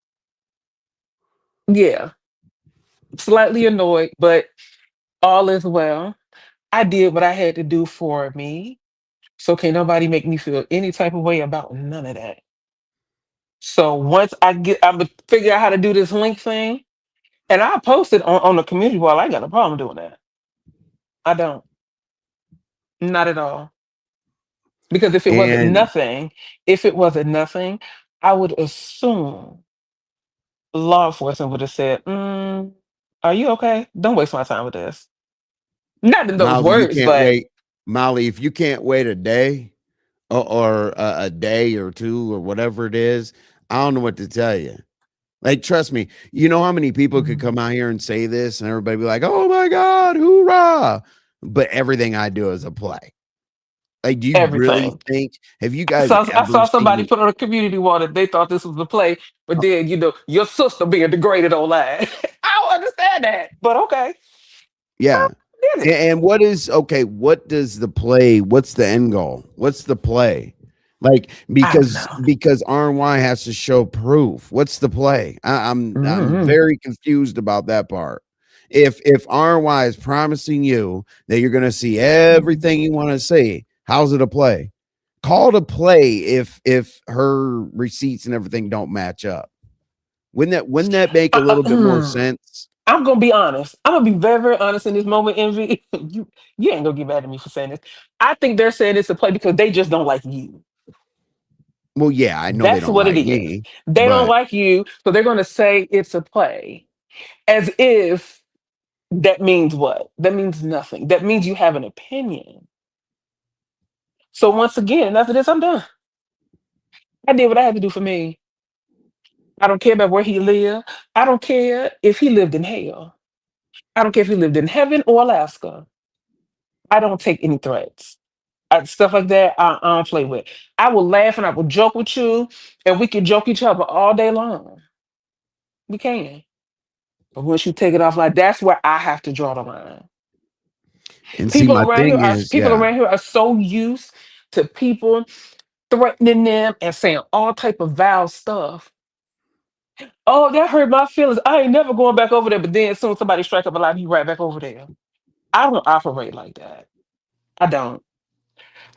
yeah, slightly annoyed, but all is well. I did what I had to do for me. So can't nobody make me feel any type of way about none of that. So once I'm gonna figure out how to do this link thing, and I posted on the community wall. I ain't got a problem doing that. I don't, not at all. Because And if it wasn't nothing, I would assume law enforcement would have said, "Are you okay? Don't waste my time with this." Not in those Molly, you words, can't but wait. Molly, if you can't wait a day or a day or two or whatever it is, I don't know what to tell you. Like, trust me, you know how many people could Mhm. come out here and say this and everybody be like, oh my God, hoorah. But everything I do is a play. Like, do you really everything. think, have you I guys saw I ever saw somebody seen, put on a community wall that they thought this was a play, but then your sister being degraded online. I don't understand that, but okay, yeah. I get it. And what is okay? What does the play? What's the end goal? What's the play? Like I don't know. because RNY has to show proof. What's the play? I'm Mhm. very confused about that part. If RNY is promising you that you're going to see everything you want to see, how's it a play? Call it a play if her receipts and everything don't match up. Wouldn't that make a little bit more sense? I'm gonna be honest. I'm gonna be very, very honest in this moment, Envy. You ain't gonna get mad at me for saying this. I think they're saying it's a play because they just don't like you. Well, yeah, I know they That's don't what it like is. me, They don't but like you, so they're gonna say it's a play. As if that means what? That means nothing. That means you have an opinion. So once again, after this, I'm done. I did what I had to do for me. I don't care about where he lived. I don't care if he lived in hell. I don't care if he lived in heaven or Alaska. I don't take any threats. Stuff like that, I don't play with. I will laugh and I will joke with you, and we can joke each other all day long. We can. But once you take it off, like that's where I have to draw the line. and see, my thing is, People yeah, around here are so used to people threatening them and saying all type of vile stuff. Oh, that hurt my feelings. I ain't never going back over there. But then as soon as somebody strike up a lie, you right back over there. I don't operate like that. I don't.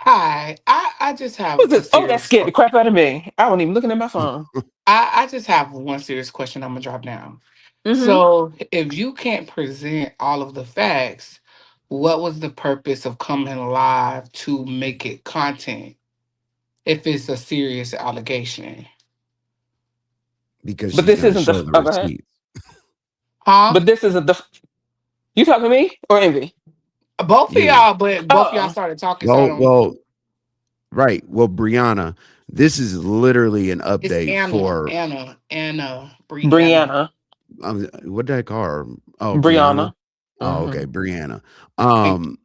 Hi, I just have What's a this? Oh, that serious scared the crap out of me. I wasn't even looking at my phone. I just have one serious question I'm gonna drop down. Hmm. So if you can't present all of the facts, what was the purpose of coming live to make it content if it's a serious allegation? because But she's this gonna isn't the. show the Oh, go ahead. receipts. Huh? But this isn't the. You talking to me or Envy? Both of You. y'all, but both of y'all Oh, started talking, so I Well, don't. right. Well, Brianna, this is literally an It's update for Anna, Brianna. Brianna. what did I call her? Oh, Brianna. Brianna. Oh, Hmm. okay, Brianna. Thank Um,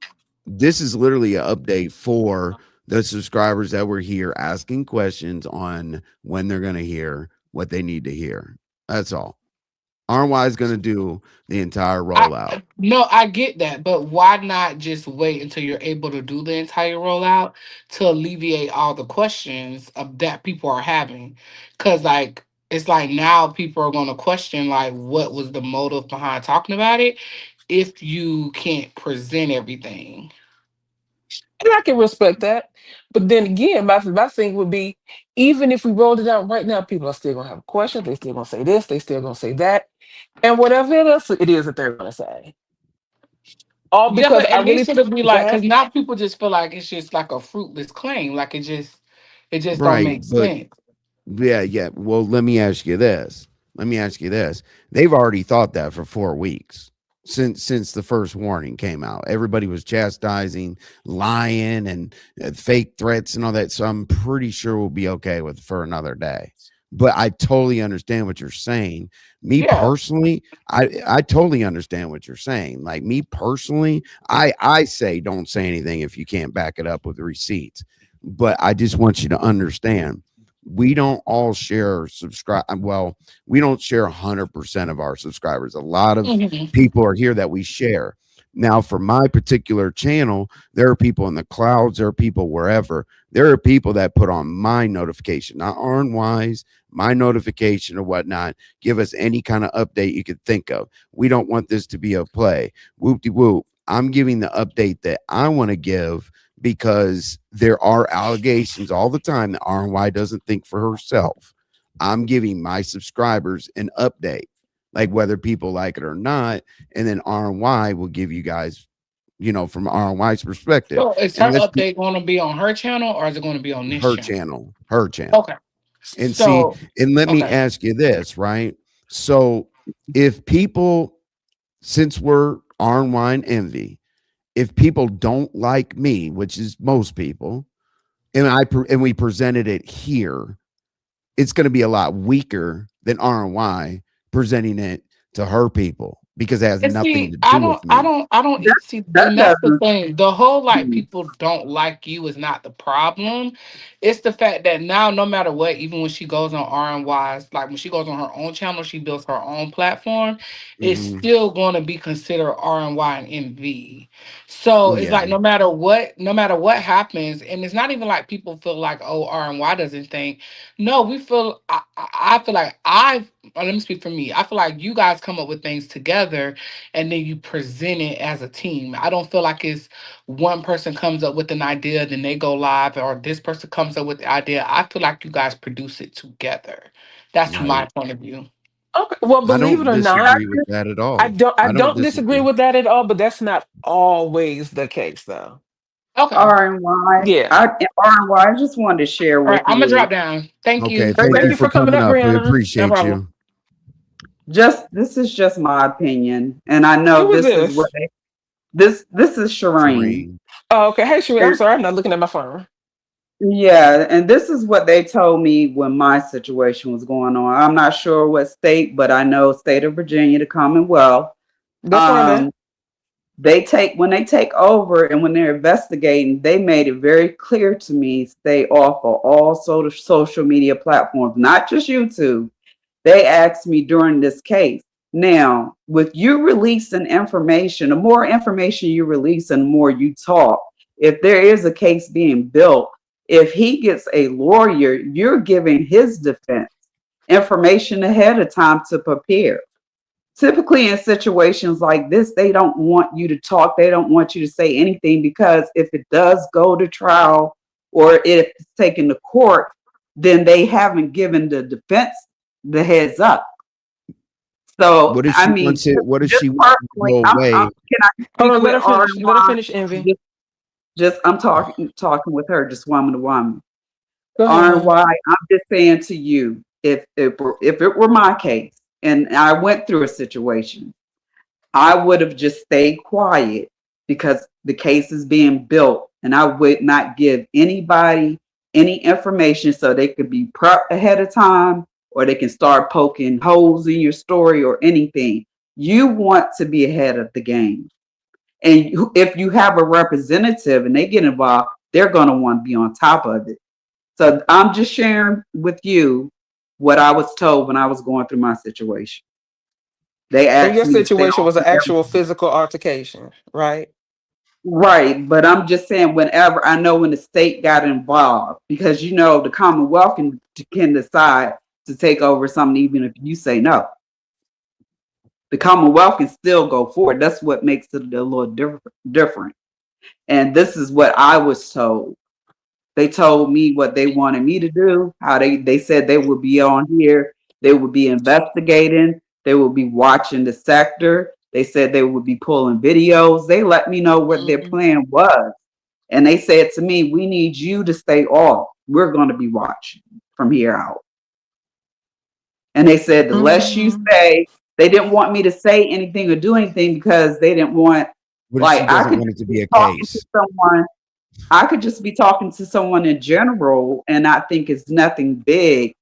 this is literally an update for the subscribers that were here asking questions on when they're gonna hear what they need to hear. That's all. RY is gonna do the entire I rollout. no, I get that, but why not just wait until you're able to do the entire rollout to alleviate all the questions of that people are having? Because like it's like now people are going to question like what was the motive behind talking about it if you can't present everything. And I can respect that. But then again, my thing would be even if we rolled it out right now, people are still gonna have questions. They still gonna say this, they still gonna say that, and whatever else it is that they're gonna say. All Yeah, because but I at really least it'll be go like ahead. because now people just feel like it's just like a fruitless claim, like it just don't Right, make but sense. yeah, yeah. Well, let me ask you this. Let me ask you this. They've already thought that for 4 weeks since the first warning came out. Everybody was chastising, lying, and fake threats and all that. So I'm pretty sure we'll be okay with for another day. but I totally understand what you're saying. Me Yeah. personally, I totally understand what you're saying. Like me personally, I say don't say anything if you can't back it up with receipts. But I just want you to understand we don't all share subscribe well, we don't share 100% of our subscribers. A lot of Hmm. people are here that we share. Now, for my particular channel, there are people in the clouds, there are people wherever. There are people that put on my notification, not RNY's, my notification or whatnot. Give us any kind of update you could think of. We don't want this to be a play. Whoop de whoop. I'm giving the update that I want to give because there are allegations all the time that RNY doesn't think for herself. I'm giving my subscribers an update, like whether people like it or not. And then RNY will give you guys, from RNY's perspective. So is And her let's be update going to be on her channel or is it going to be on this her channel? channel, her channel. Okay. And see, So, and let me okay. ask you this, right? So if people, since we're RNY and Envy, if people don't like me, which is most people, and we presented it here, it's going to be a lot weaker than RNY presenting it to her people because it has And nothing see, to do with me. That see, that and that's the doesn't. thing. The whole like Mm. people don't like you is not the problem. It's the fact that now, no matter what, even when she goes on RNY's, like when she goes on her own channel, she builds her own platform. It's Hmm. still going to be considered RNY and MV. So it's Yeah. like no matter what happens, and it's not even like people feel like, oh, RNY doesn't think. No, we feel. I feel like let me speak for me. I feel like you guys come up with things together and then you present it as a team. I don't feel like it's one person comes up with an idea, then they go live, or this person comes up with the idea. I feel like you guys produce it together. That's my Right. point of view. Okay. Well, I believe it don't or not, disagree with that at I all. don't I I don't don't disagree disagree. with that at all, but that's not always the case though. Okay. RNY. Yeah. RNY, I just wanted to share All right. with I'm gonna you. drop down. Thank Okay. you. All right, Thank thank you you for for coming coming up, up. We Brianna. No appreciate problem. you. Just this is just my opinion, and I know Who is this is what this? this is Shireen. Serene. Oh, okay. Hey, Sheree, I'm And sorry, I'm not looking at my phone. yeah, and this is what they told me when my situation was going on. I'm not sure what state, but I know state of Virginia, the Commonwealth. That's where I'm at. Um, they take when they take over and when they're investigating, they made it very clear to me stay off of all social media platforms, not just YouTube. They asked me during this case. Now, with you releasing information, the more information you release and the more you talk, if there is a case being built, if he gets a lawyer, you're giving his defense information ahead of time to prepare. Typically, in situations like this, they don't want you to talk, they don't want you to say anything because if it does go to trial or if it's taken to court, then they haven't given the defense the heads up. So, What if I she mean, wants it? What if just she wants it to personally, go I'm away? can I Hold speak on, let with her finish. Let her RNY? finish, Envy. I'm talking with her, just woman to woman. Go ahead, hon. RNY, I'm just saying to you, if it were my case and I went through a situation, I would have just stayed quiet because the case is being built, and I would not give anybody any information so they could be prepped ahead of time or they can start poking holes in your story or anything. You want to be ahead of the game. And if you have a representative and they get involved, they're going to want to be on top of it. So I'm just sharing with you what I was told when I was going through my situation. They And asked your me to stay situation off was an of actual everything. physical altercation, right? Right, but I'm just saying whenever I know when the state got involved, because the Commonwealth can decide to take over something even if you say no. The Commonwealth can still go forward. That's what makes it a little different. And this is what I was told. They told me what they wanted me to do, how they said they would be on here, they would be investigating, they would be watching the sector. They said they would be pulling videos. They let me know what their Mhm. plan was. And they said to me, we need you to stay off. We're going to be watching from here out. And they said, the less you Mhm. say, they didn't want me to say anything or do anything because they didn't want, What if like, she doesn't want it to be a case? I could just be talking to someone in general and I think it's nothing big.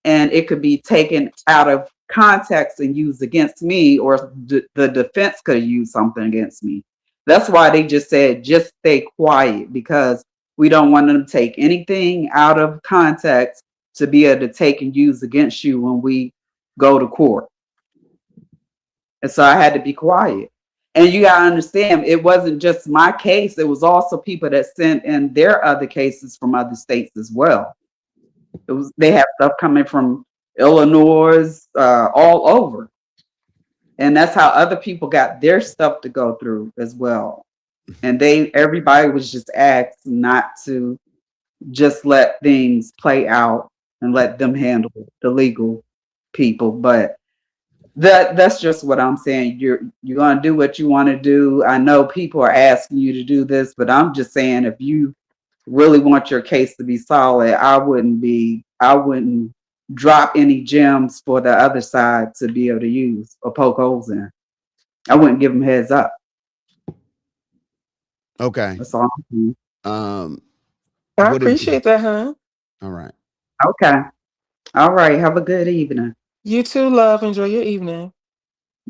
and it could be taken out of context and used against me, or the defense could have used something against me. That's why they just said, just stay quiet, because we don't want them to take anything out of context to be able to take and use against you when we go to court. And so I had to be quiet. And you got to understand, it wasn't just my case. It was also people that sent in their other cases from other states as well. They have stuff coming from Illinois, all over. And that's how other people got their stuff to go through as well. And everybody was just asked not to just let things play out and let them handle the legal people. But that's just what I'm saying. You're gonna do what you want to do. I know people are asking you to do this, but I'm just saying, if you really want your case to be solid, I wouldn't drop any gems for the other side to be able to use or poke holes in. I wouldn't give them heads up. Okay. That's all I'm saying. Um, I what did appreciate that, huh? all right. Okay. All right. Have a good evening. You too, love. Enjoy your evening.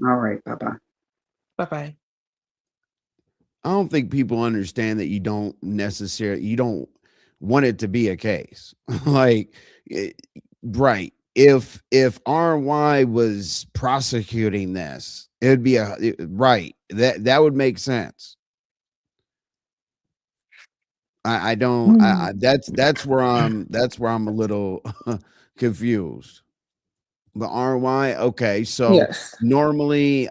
All right. Bye bye. Bye bye. I don't think people understand that you don't want it to be a case. like eh, right. If RY was prosecuting this, it'd be right. That would make sense. I don't Mm. that's where I'm a little confused. The RY, okay. So Yes. normally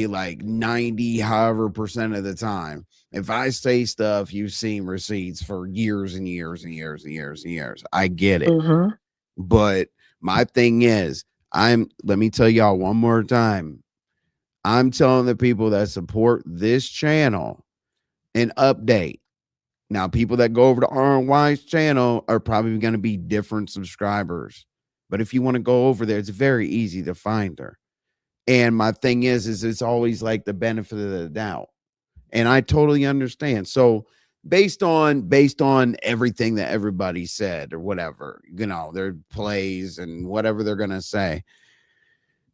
like 90 however percent of the time, if I say stuff, you've seen receipts for years and years and years and years and years. I get it. Mm-hmm. But my thing is, let me tell y'all one more time. I'm telling the people that support this channel an update. Now, people that go over to RNY's channel are probably going to be different subscribers. But if you want to go over there, it's very easy to find her. And my thing is it's always like the benefit of the doubt. And I totally understand. So based on everything that everybody said or whatever, their plays and whatever they're gonna say,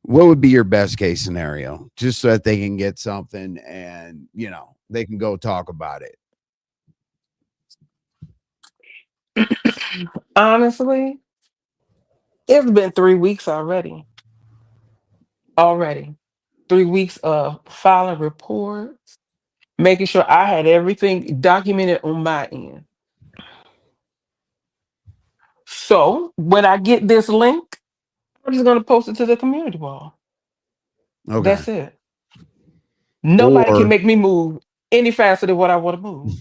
what would be your best case scenario? Just so that they can get something and they can go talk about it. Honestly, it's been 3 weeks already. Already. 3 weeks of filing reports, making sure I had everything documented on my end. So when I get this link, I'm just gonna post it to the community wall. Okay. That's it. Nobody can Or make me move any faster than what I want to move.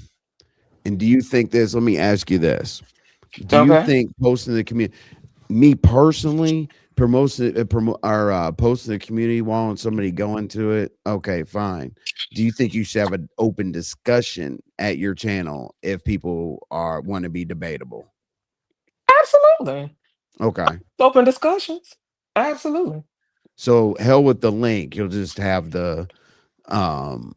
and do you think this? Let me ask you this. Do you Okay. think posting the community, me personally, posting the community wall and somebody going to it? Okay, fine. Do you think you should have an open discussion at your channel if people want to be debatable? Absolutely. Okay. Open discussions. Absolutely. So hell with the link. You'll just have the um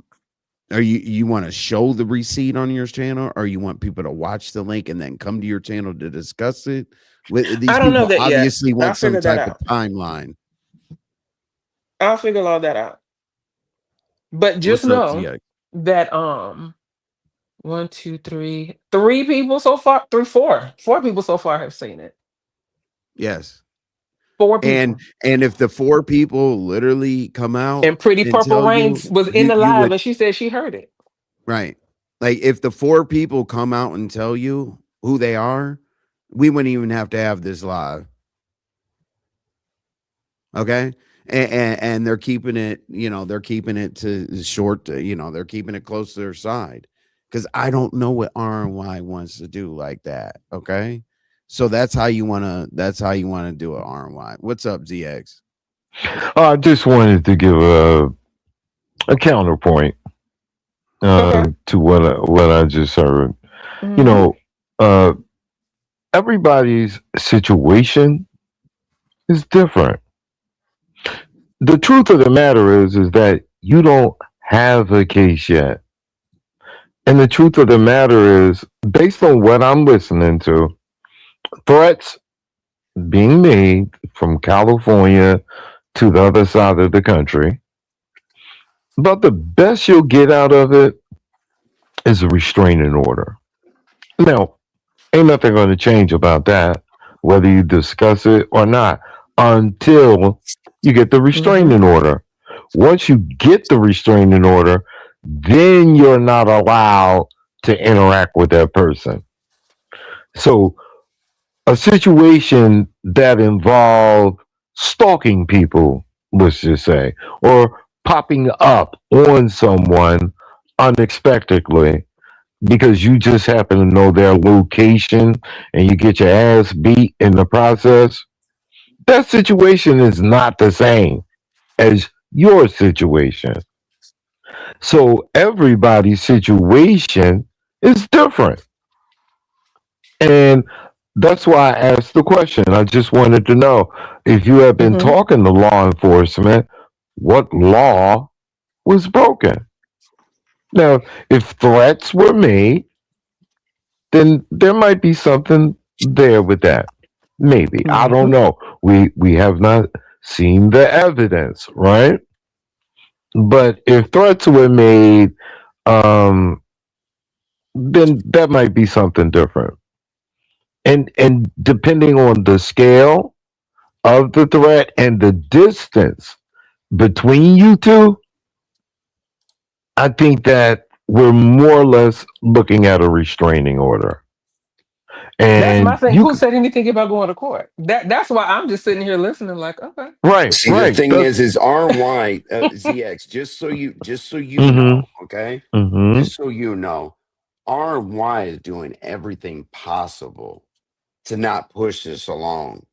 are you want to show the receipt on your channel, or you want people to watch the link and then come to your channel to discuss it? With these I don't know people that yet. obviously I'll want some figure that type of out. timeline. I'll figure all that out. But just What's up, know ZX? that one, two, three people so far, four people so far have seen it. Yes. Four And people. if the four people literally come out And Pretty and Purple tell Rain you, was in the you live would, and she said she heard it. right. Like if the four people come out and tell you who they are, we wouldn't even have to have this live. Okay. And they're keeping it, they're keeping it to short, they're keeping it close to their side. Cause I don't know what RNY wants to do like that. Okay. So that's how you want to do it, RNY. What's up, ZX? I just wanted to give a counterpoint Okay. to what I just heard. You Hmm. know, uh, everybody's situation is different. The truth of the matter is that you don't have a case yet. And the truth of the matter is, based on what I'm listening to, threats being made from California to the other side of the country. But the best you'll get out of it is a restraining order. Now, ain't nothing going to change about that, whether you discuss it or not, until you get the Mm-hmm. restraining order. Once you get the restraining order, then you're not allowed to interact with that person. So, a situation that involved stalking people, let's just say, or popping up on someone unexpectedly because you just happen to know their location and you get your ass beat in the process, that situation is not the same as your situation. So everybody's situation is different. And that's why I asked the question. I just wanted to know if you have been Mm-hmm. talking to law enforcement, what law was broken? Now, if threats were made, then there might be something there with that. Maybe. I don't Mm-hmm. know. We have not seen the evidence, right? But if threats were made, um, then that might be something different. And depending on the scale of the threat and the distance between you two, I think that we're more or less looking at a restraining order. That's my And thing. you Who said anything about going to court? that's why I'm just sitting here listening, like, okay. right, See, the right. thing That's is RY ZX. Just so you mm-hmm. know, okay, Mm-hmm. just so you know, RY is doing everything possible to not push this along.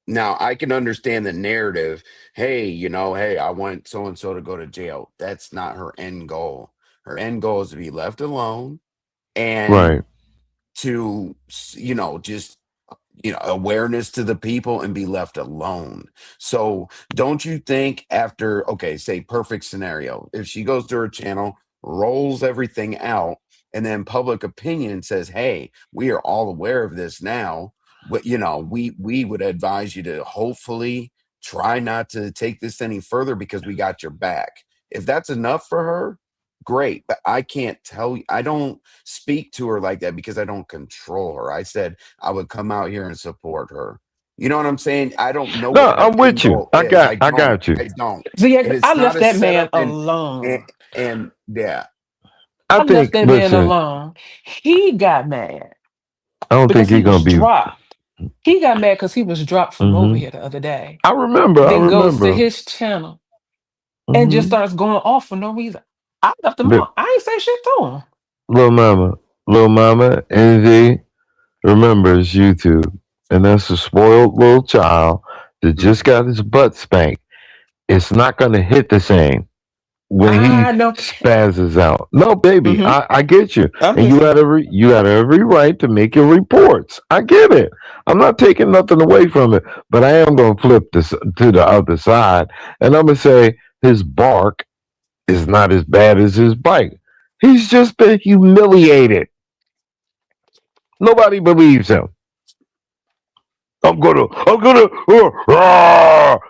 Now, I can understand the narrative. Hey, hey, I want so and so to go to jail. That's not her end goal. Her end goal is to be left alone and Right. to, just awareness to the people and be left alone. So don't you think after, okay, say perfect scenario, if she goes to her channel, rolls everything out, and then public opinion says, hey, we are all aware of this now, but we would advise you to hopefully try not to take this any further because we got your back. If that's enough for her, great. But I can't tell you, I don't speak to her like that because I don't control her. I said I would come out here and support her. You know what I'm saying? I don't know No, what her I'm end with you. goal is. I I don't. got you. I don't. ZX, And I it's not left a that man setup. And alone. and yeah. I I left think that man listen, alone. He got mad I don't think because he he's was gonna be dropped. He got mad because he was dropped from over hmm here the other day. I Then goes to remember. his channel and just Hmm. starts going off for no reason. I left him But alone. I ain't say shit to him. little mama, NV remembers YouTube. And that's a spoiled little child that just Mhm. got his butt spanked. It's not gonna hit the same when he I know. spazzes out. No, baby, Mm-hmm. I get you, I'm and listening. you had every right to make your reports. I get it. I'm not taking nothing away from it, but I am gonna flip this to the other side, and I'm gonna say his bark is not as bad as his bite. He's just been humiliated. Nobody believes him.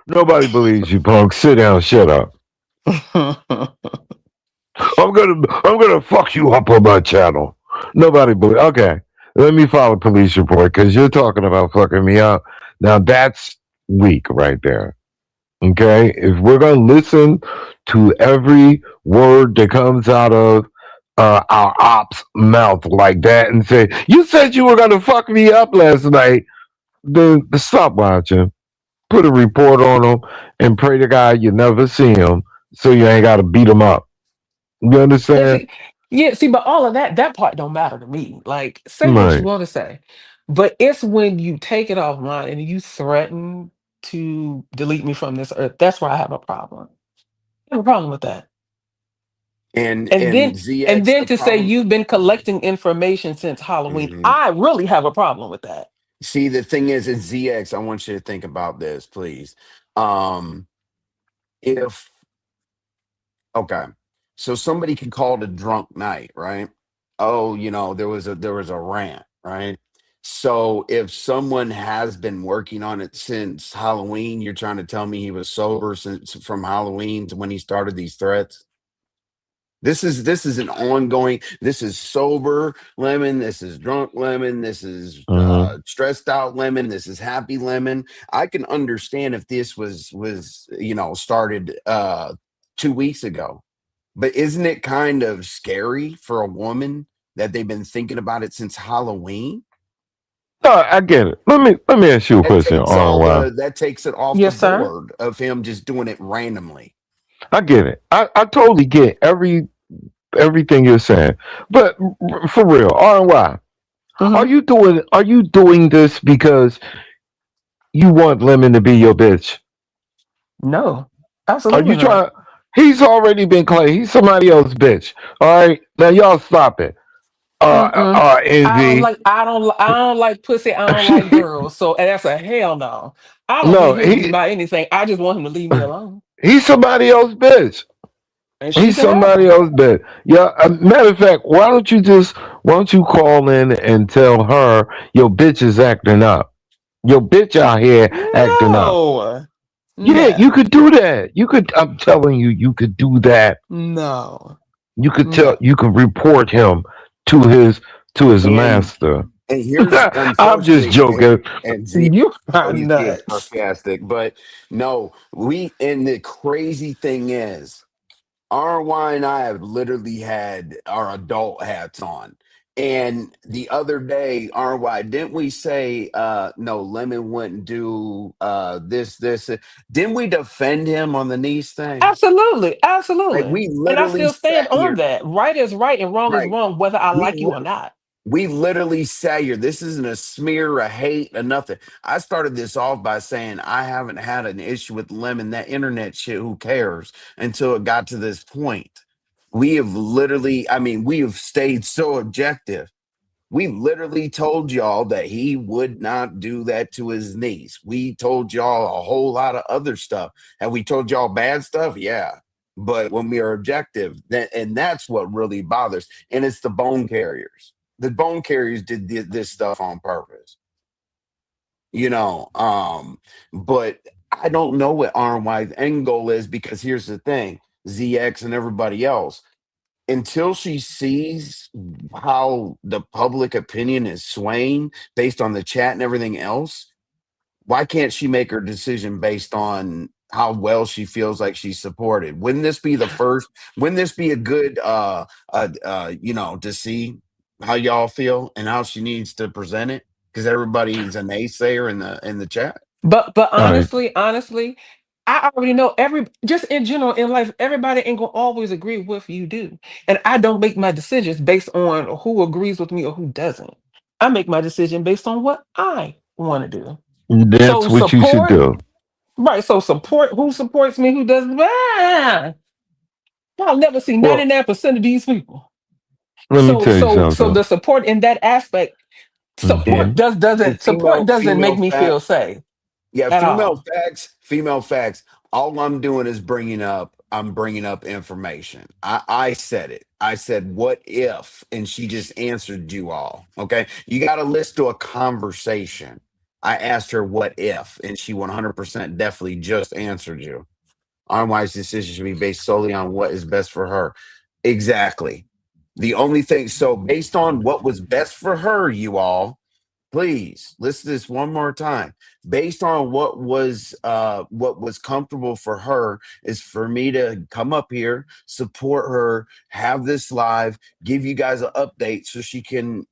Nobody believes you, punk. Sit down, shut up. I'm gonna fuck you up on my channel. Nobody believe. Okay, let me file a police report because you're talking about fucking me up. Now that's weak right there. Okay, if we're gonna listen to every word that comes out of our op's mouth like that and say, "You said you were gonna fuck me up last night," then stop watching. Put a report on him and pray to God you never see him, so you ain't gotta beat him up. You Yeah, understand? see, yeah, see, but all of that part don't matter to me. Like, say what you Right. want to say, but it's when you take it offline and you threaten to delete me from this earth. That's where I have a problem. I have a problem with that. And And then, and and ZX, then the to say problem. you've been collecting information since Halloween, Mhm. I really have a problem with that. See, the thing is, it's ZX. I want you to think about this, please. Um, if Okay. So somebody could call it a drunk night, right? Oh, there was a rant, right? So if someone has been working on it since Halloween, you're trying to tell me he was sober since from Halloween to when he started these threats? This is an ongoing. This is sober lemon. This is drunk lemon. This is Hmm. stressed out lemon. This is happy lemon. I can understand if this was started 2 weeks ago, but isn't it kind of scary for a woman that they've been thinking about it since Halloween? No, I get it. Let me ask you a question, RY. That takes it off the Yes, sir. board of him just doing it randomly. I get it. I totally get everything you're saying. But for real, RY, Hmm. are you doing this because you want Lemon to be your bitch? No, Are absolutely you not. trying? He's already been claimed. He's somebody else's bitch. All right, now y'all stop it. Mm-mm. Envy. I don't like pussy. I don't like girls. So and that's a hell no. I don't No, need him to be my anything. I just want him to leave me alone, he's somebody else's bitch. and she He's can have somebody him. else's bitch. Yeah. Matter of fact, why don't you call in and tell her your bitch is acting up? Your bitch out here acting up. No, Yeah, you no, could do that. You could. I'm telling you, you could do that. no, You could tell. no. You could report him to his And master. here's I'm just unfortunately, joking. and Z, You I know are he's being nuts. sarcastic, but no, and the crazy thing is, RY and I have literally had our adult hats on. And the other day, RY, didn't we say no, Lemon wouldn't do this? Didn't we defend him on the niece thing? Absolutely, Like absolutely. we And I literally still sat stand on here, that. Right is right and wrong is right? wrong, whether I We like you or not. we literally sat here. This isn't a smear, a hate, or nothing. I started this off by saying I haven't had an issue with Lemon. That internet shit, who cares? Until it got to this point. We have literally, I mean, we have stayed so objective. We literally told y'all that he would not do that to his niece. We told y'all a whole lot of other stuff. And we told y'all bad stuff? Yeah. But when we are objective, and that's what really bothers. And it's the bone carriers. The bone carriers did this stuff on purpose, you know. But I don't know what RMY's end goal is because here's the thing, ZX and everybody else, until she sees how the public opinion is swaying based on the chat and everything else, why can't she make her decision based on how well she feels like she's supported? Wouldn't this be the first? Wouldn't this be a good, to see how y'all feel and how she needs to present it? Because everybody's a naysayer in the chat. But All right. honestly, I already know just in general in life, everybody ain't gonna always agree with you do. And I don't make my decisions based on who agrees with me or who doesn't. I make my decision based on what I want to do. So That's what you should support, do. right? So support who supports me, who doesn't. I'll never see Well, 99% of these people. let me So tell you so so something. the support in that aspect, Hmm. And support doesn't make female me fat feel safe Yeah, at all. female facts. All I'm doing is I'm bringing up information. I said it. I said, what if? And she just answered you all. Okay. You got to listen to a conversation. I asked her, what if? And she 100% definitely just answered you. Unwise decision should be based solely on what is best for her. Exactly. The only thing, so based on what was best for her, you all, please listen to this one more time. Based on what was comfortable for her is for me to come up here, support her, have this live, give you guys an update so she can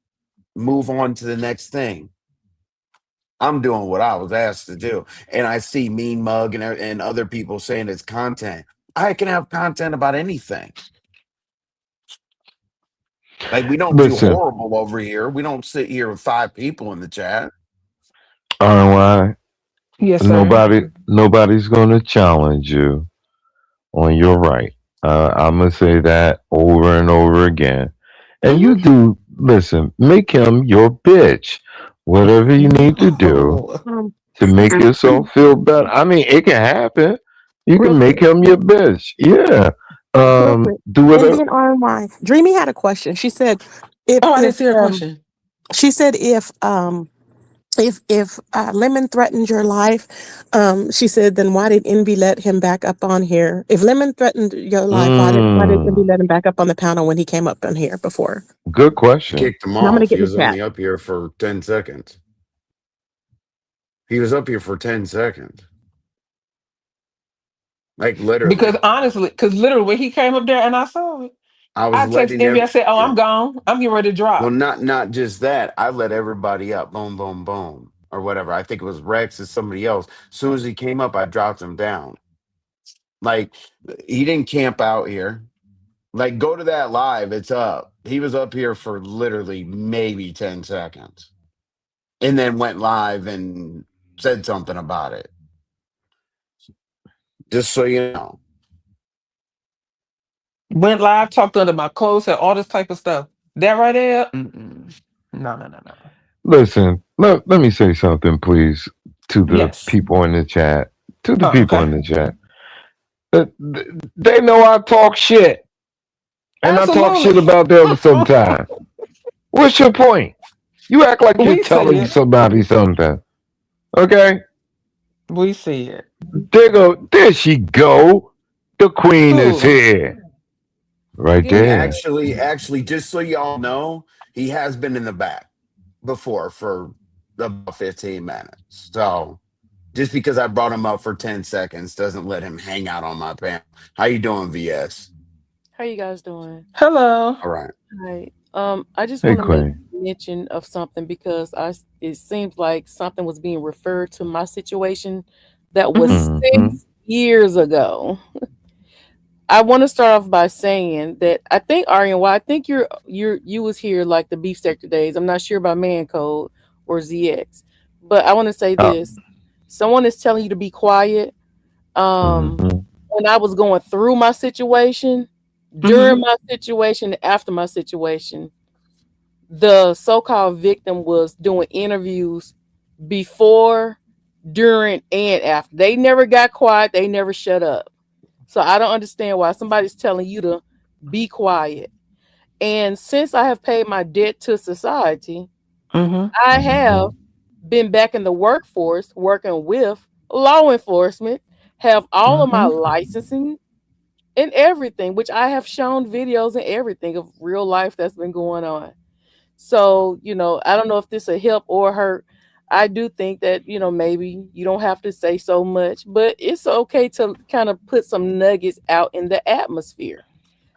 move on to the next thing. I'm doing what I was asked to do. And I see Mean Mug and other people saying it's content. I can have content about anything. Like we don't do Listen, horrible over here. We don't sit here with 5 people in the chat. RY, Yes, sir. nobody's going to challenge you on your right. I'm gonna say that over and over again. And you Hmm. do listen. Make him your bitch. Whatever you need to do No. Um, to make yourself feel better. I mean, it can happen. You Real can make quick, him your bitch. Yeah. real quick. Do And whatever. then RMY. Dreamy had a question. She said, if Oh, I didn't if see her question. She said if Lemon threatened your life, she said, then why did Envy let him back up on here? If Lemon threatened your life, why did Envy Mm, let him back up on the panel when he came up on here before? good question. Kicked him And I'm gonna off. get He in was the chat. only up here for 10 seconds. He was up here for 10 seconds. Like Because literally. honestly, because literally when he came up there and I saw it, I was I text letting Envy. him. I said, "Oh, I'm gone. I'm getting ready to Well, drop." not just that. I let everybody up. Boom, boom, boom. Or whatever. I think it was Rex or somebody else. As soon as he came up, I dropped him down. Like he didn't camp out here. Like go to that live. It's up. He was up here for literally maybe 10 seconds. And then went live and said something about it. Just so you know. Went live, talked under my clothes, said all this type of stuff. That right there? Mm-mm. No, no, no, no. Listen, let me say something, please, to the Yes. people in the chat. To the Oh, people okay. in the chat. They know I talk shit. And I talk shit Absolutely. about them sometimes. What's your point? You act like you're We see telling it. somebody something. Okay? We see it. There she go. The queen is Who? here. Right He there. actually, just so y'all know, he has been in the back before for about 15 minutes. So just because I brought him up for 10 seconds doesn't let him hang out on my panel. How you doing, VS? How you guys doing? Hello. All right. Hi. I just Hey, want to make queen. mention of something because it seems like something was being referred to my situation that was Hmm. Mm-hmm. 6 years ago. I want to start off by saying that I think Aryan, well, I think you was here like the beef sector days. I'm not sure about Man Code or ZX, but I want to say Oh, this: someone is telling you to be quiet. Um, mm-hmm. when I was going through my situation, Hmm. during my situation, after my situation, the so-called victim was doing interviews before, during, and after. They never got quiet. They never shut up. So I don't understand why somebody's telling you to be quiet. And since I have paid my debt to society, Hmm. I have Mm-hmm. been back in the workforce working with law enforcement, have all of my Hmm. licensing and everything, which I have shown videos and everything of real life that's been going on. So, I don't know if this will help or hurt. I do think that, maybe you don't have to say so much, but it's okay to kind of put some nuggets out in the atmosphere.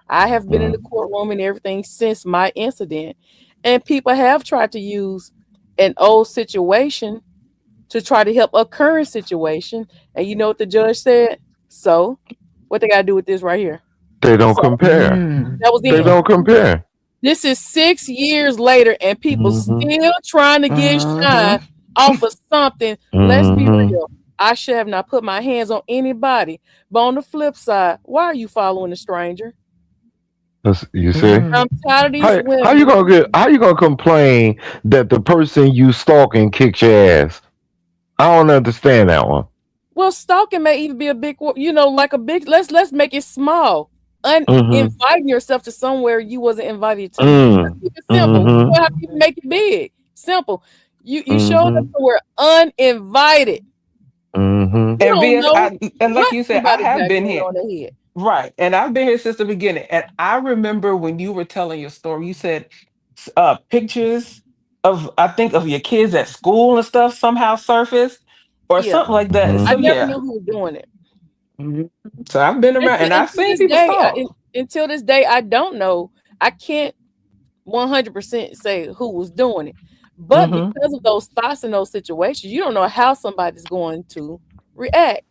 I have been in the courtroom and everything since my incident, and people have tried to use an old situation to try to help a current situation. And you know what the judge said? So, what they got to do with this right here? They don't So, compare. Mm. that was They in. don't compare. This is 6 years later, and people Mm-hmm. still trying to get Hmm. shine off of something. Let's be Mm-hmm. real. I should have not put my hands on anybody. But on the flip side, why are you following a stranger? You see? I'm Mm. tired of these women. How you gonna complain that the person you stalking kicks your ass? I don't understand that one. Well, stalking may even be a big, like a big. Let's make it small. Mm-hmm. Inviting yourself to somewhere you wasn't invited to. Let's Mm. keep it simple. We Mm-hmm. don't have to even make it big. Simple. You showed up Mm-hmm. somewhere uninvited. Mm-hmm. You And don't VS, know and like what you said, I somebody have got been going here. on in their head. Right. And I've been here since the beginning. And I remember when you were telling your story, you said pictures of, I think, of your kids at school and stuff somehow surfaced or Yeah, something like that. I So, Mm-hmm. never yeah. knew who was doing it. Mhm. So I've been around Until, and I've until seen this people day, stalk. until this day, I don't know. I can't 100% say who was doing it, but Hmm. because of those thoughts in those situations, you don't know how somebody's going to react.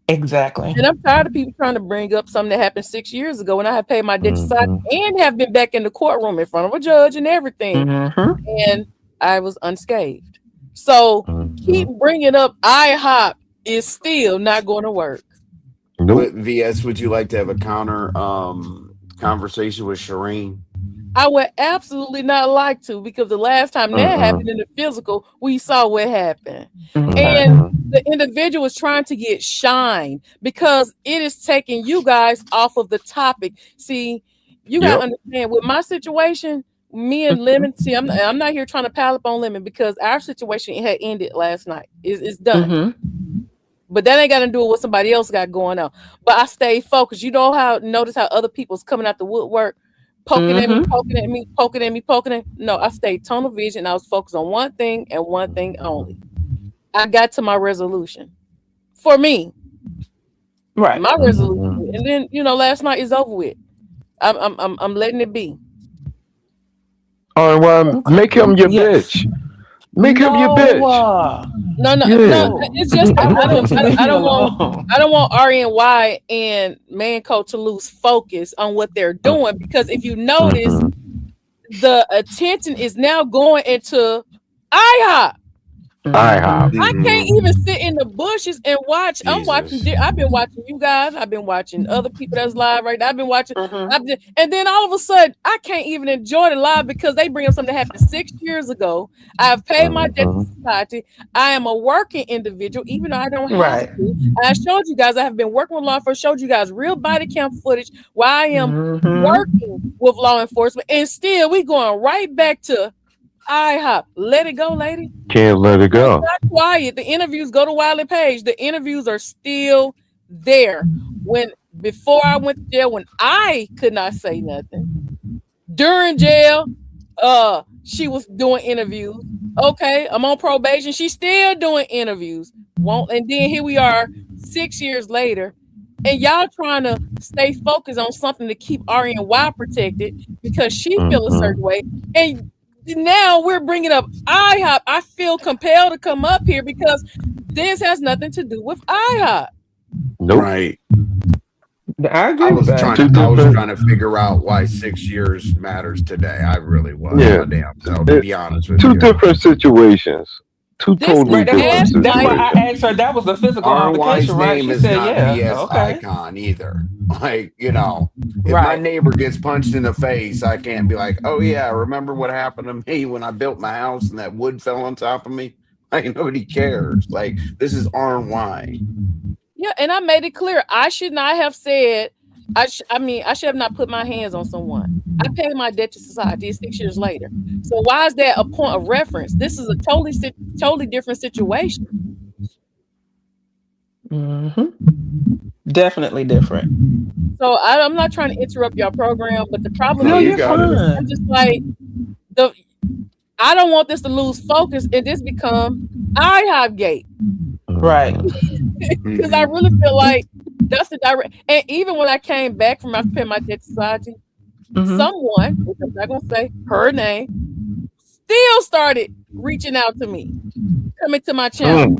Exactly. And I'm tired of people trying to bring up something that happened 6 years ago when I had paid my debt to society Mm-hmm. and have been back in the courtroom in front of a judge and everything, Hmm. and I was unscathed. So Mm-hmm. keep bringing up IHOP is still not going to work. Nope. What VS would you like to have a counter conversation with Shireen? I would absolutely not like to because the last time that Uh-uh. happened in the physical, we saw what happened. Okay. And Mm-hmm. the individual is trying to get shine because it is taking you guys off of the topic. See, you got to Yep. understand with my situation, me and Lemon, see, I'm not here trying to pile up on Lemon because our situation had ended last night. It's done. But that ain't got to do with what somebody else got going on. But I stayed focused. You know how notice how other people's coming out the woodwork, poking at me, poking at me, poking at me, poking at. No, I stayed tunnel vision. I was focused on one thing and one thing only. I got to my resolution. For me, Right. my resolution, and then last night is over with. I'm letting it be. All right, well, Okay. make him your Yes. bitch. Make him your bitch. No, Yeah. it's just that I want him to leave me alone. I don't want RNY and Manco to lose focus on what they're doing because if you notice, the attention is now going into IHOP. IHOP. I can't even sit in the bushes and watch. I'm watching. Jesus. I've been watching you guys. I've been watching other people that's live right now. I've been watching. Mhm. And then all of a sudden, I can't even enjoy the live because they bring up something that happened 6 years ago. I've paid my debt to society. I am a working individual, even though I don't have Right. to. I showed you guys. I have been working with law enforcement. Showed you guys real body cam footage while I am working with law enforcement, and still we going right back to IHOP. Let it go, lady. Can't let it It's go. not quiet. The interviews, go to Wiley Page. The interviews are still there. Before I went to jail, when I could not say nothing. During jail, she was doing interviews. Okay, I'm on probation. She's still doing interviews. And then here we are 6 years later. And y'all trying to stay focused on something to keep RNY protected because she feel a certain way. And now we're bringing up IHOP. I feel compelled to come up here because this has nothing to do with IHOP. Nope. Right. I agree I with was that. trying to figure out why 6 years matters today. I really was. Yeah. My damn self, to be honest with Two you. different situations. Two This totally Right. different That's why situations. I asked her. That was the physical RY's altercation, right? name She is said, not "Yeah, BS okay, icon either. Like, if my right, neighbor gets punched in the face, I can't be like, oh yeah, remember what happened to me when I built my house and that wood fell on top of me? Like nobody cares. Like this is RY. Yeah, and I made it clear. I should not have said. I should have not put my hands on someone. I paid my debt to society 6 years later. So why is that a point of reference? This is a totally different situation. definitely different." So I'm not trying to interrupt your program, but the problem No, No, you you're is, got it. I'm fine. just like the. I don't want this to lose focus and this become IHOP gate Right. because I really feel like that's the direct. And even when I came back from after paying my debt to society, someone, which I'm not gonna say her name, still started reaching out to me, coming to my channel.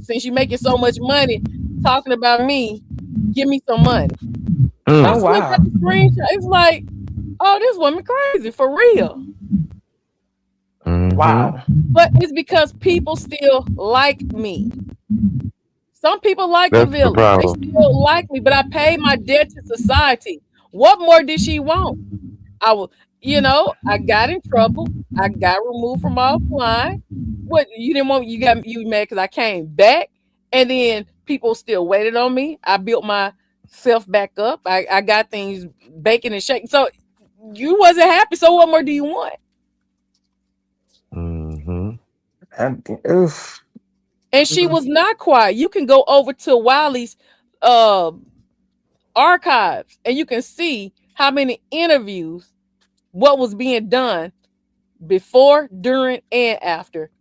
Since you're making so much money talking about me, give me some money. I Oh still got wow. the screenshot. It's like, oh, this woman crazy for real. Wow. But it's because people still like me. Some people like the That's the villain. They problem. still like me, but I paid my debt to society. What more did she want? I was, I got in trouble. I got removed from offline. What you didn't want? You mad because I came back, and then people still waited on me. I built myself back up. I got things baking and shaking. So you wasn't happy. So what more do you want? Oof. And she was not quiet. You can go over to Wiley's archives, and you can see how many interviews, what was being done before, during, and after.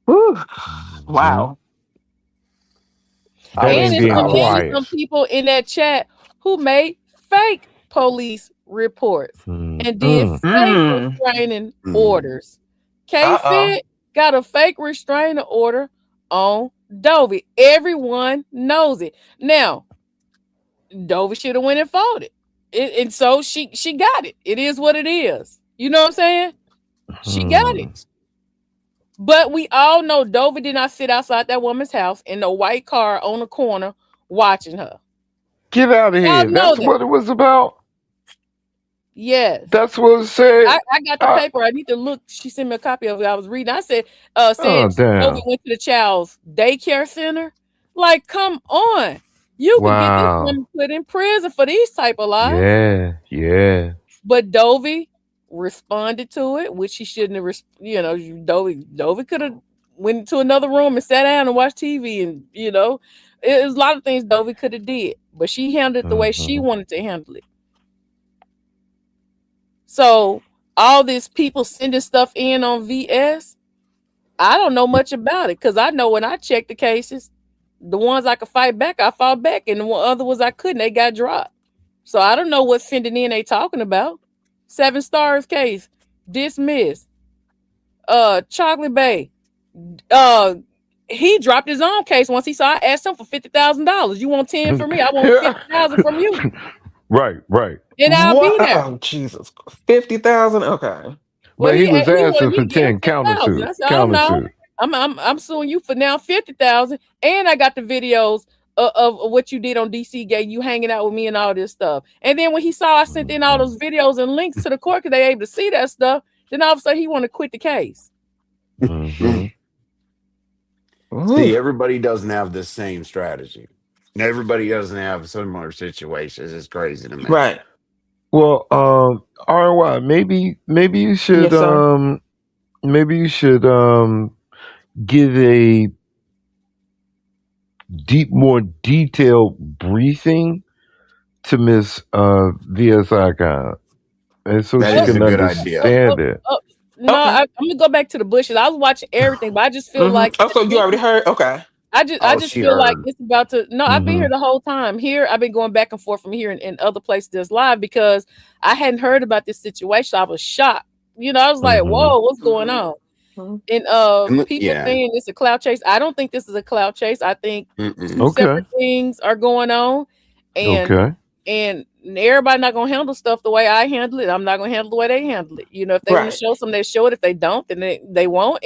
Whew. Wow. That And ain't it's being some quiet. people in that chat who made fake police reports and did fake restraining orders. Uh oh. K-Fit got a fake restraining order on Dovey. Everyone knows it. Now, Dovey should have went and fought it. And so she got it. It is what it is. You know what I'm saying? She got it. But we all know Dovey did not sit outside that woman's house in a white car on the corner watching her. Get out of Y'all here. know That's that. what it was about. Yes. That's what it said. I got the paper. I need to look. She sent me a copy of it. I was reading. I said, Oh Dovey damn. went to the child's daycare center. Like, come on. You could get this Wow. woman put in prison for these type of lies. Yeah. Yeah. But Dovey responded to it, which she shouldn't have. Dovey could have went to another room and sat down and watched TV, and it was a lot of things Dovey could have did, but she handled it the way she Hmm. wanted to handle it. So all these people sending stuff in on VS, I don't know much about it because I know when I checked the cases, the ones I could fight back, I fought back, and the other ones I couldn't, they got dropped. So I don't know what sending in they talking about. 7 stars case dismissed. Chocolate Bay. Uh, he dropped his own case once he saw I asked him for $50,000. You want 10 for me? I want 50,000 from you, Right. Right. and I'll What? be there. Oh, Jesus. 50,000? Okay. Well, But he was he wanted asking me for to give him 10 10,000. countersuit. I said, oh no, Countersuit. I'm suing you for now 50,000, and I got the videos of what you did on DC Gate, you hanging out with me and all this stuff. And then when he saw I sent in all Hmm. those videos and links to the court, because they able to see that stuff, then all of a sudden he want to quit the case. Hmm. Ooh. See, everybody doesn't have the same strategy. Everybody doesn't have similar situations. It's crazy to me. Right. Well, RY, maybe you should Yes, sir. give a more detailed briefing to Miss VS Icon, and so That she Uh, is a can good idea. uh, uh, understand it. no, Okay. I'm gonna go back to the bushes. I was watching everything, but I just feel Hmm. like Oh, at so you this already heard? Okay. I Oh, just she feel like heard. it's about to. No, I've been Hmm. here the whole time. Here, I've been going back and forth from here and other places that's live because I hadn't heard about this situation. I was shocked. I was like, Hmm. "Whoa, what's going Hmm. on?" Hmm. And people Yeah. saying it's a cloud chase. I don't think this is a cloud chase. I think two Mm-mm. Okay. separate things are going on, and Okay. everybody not gonna handle stuff the way I handle it. I'm not gonna handle the way they handle it. If they want to Right. show something, they show it. If they don't, then they won't.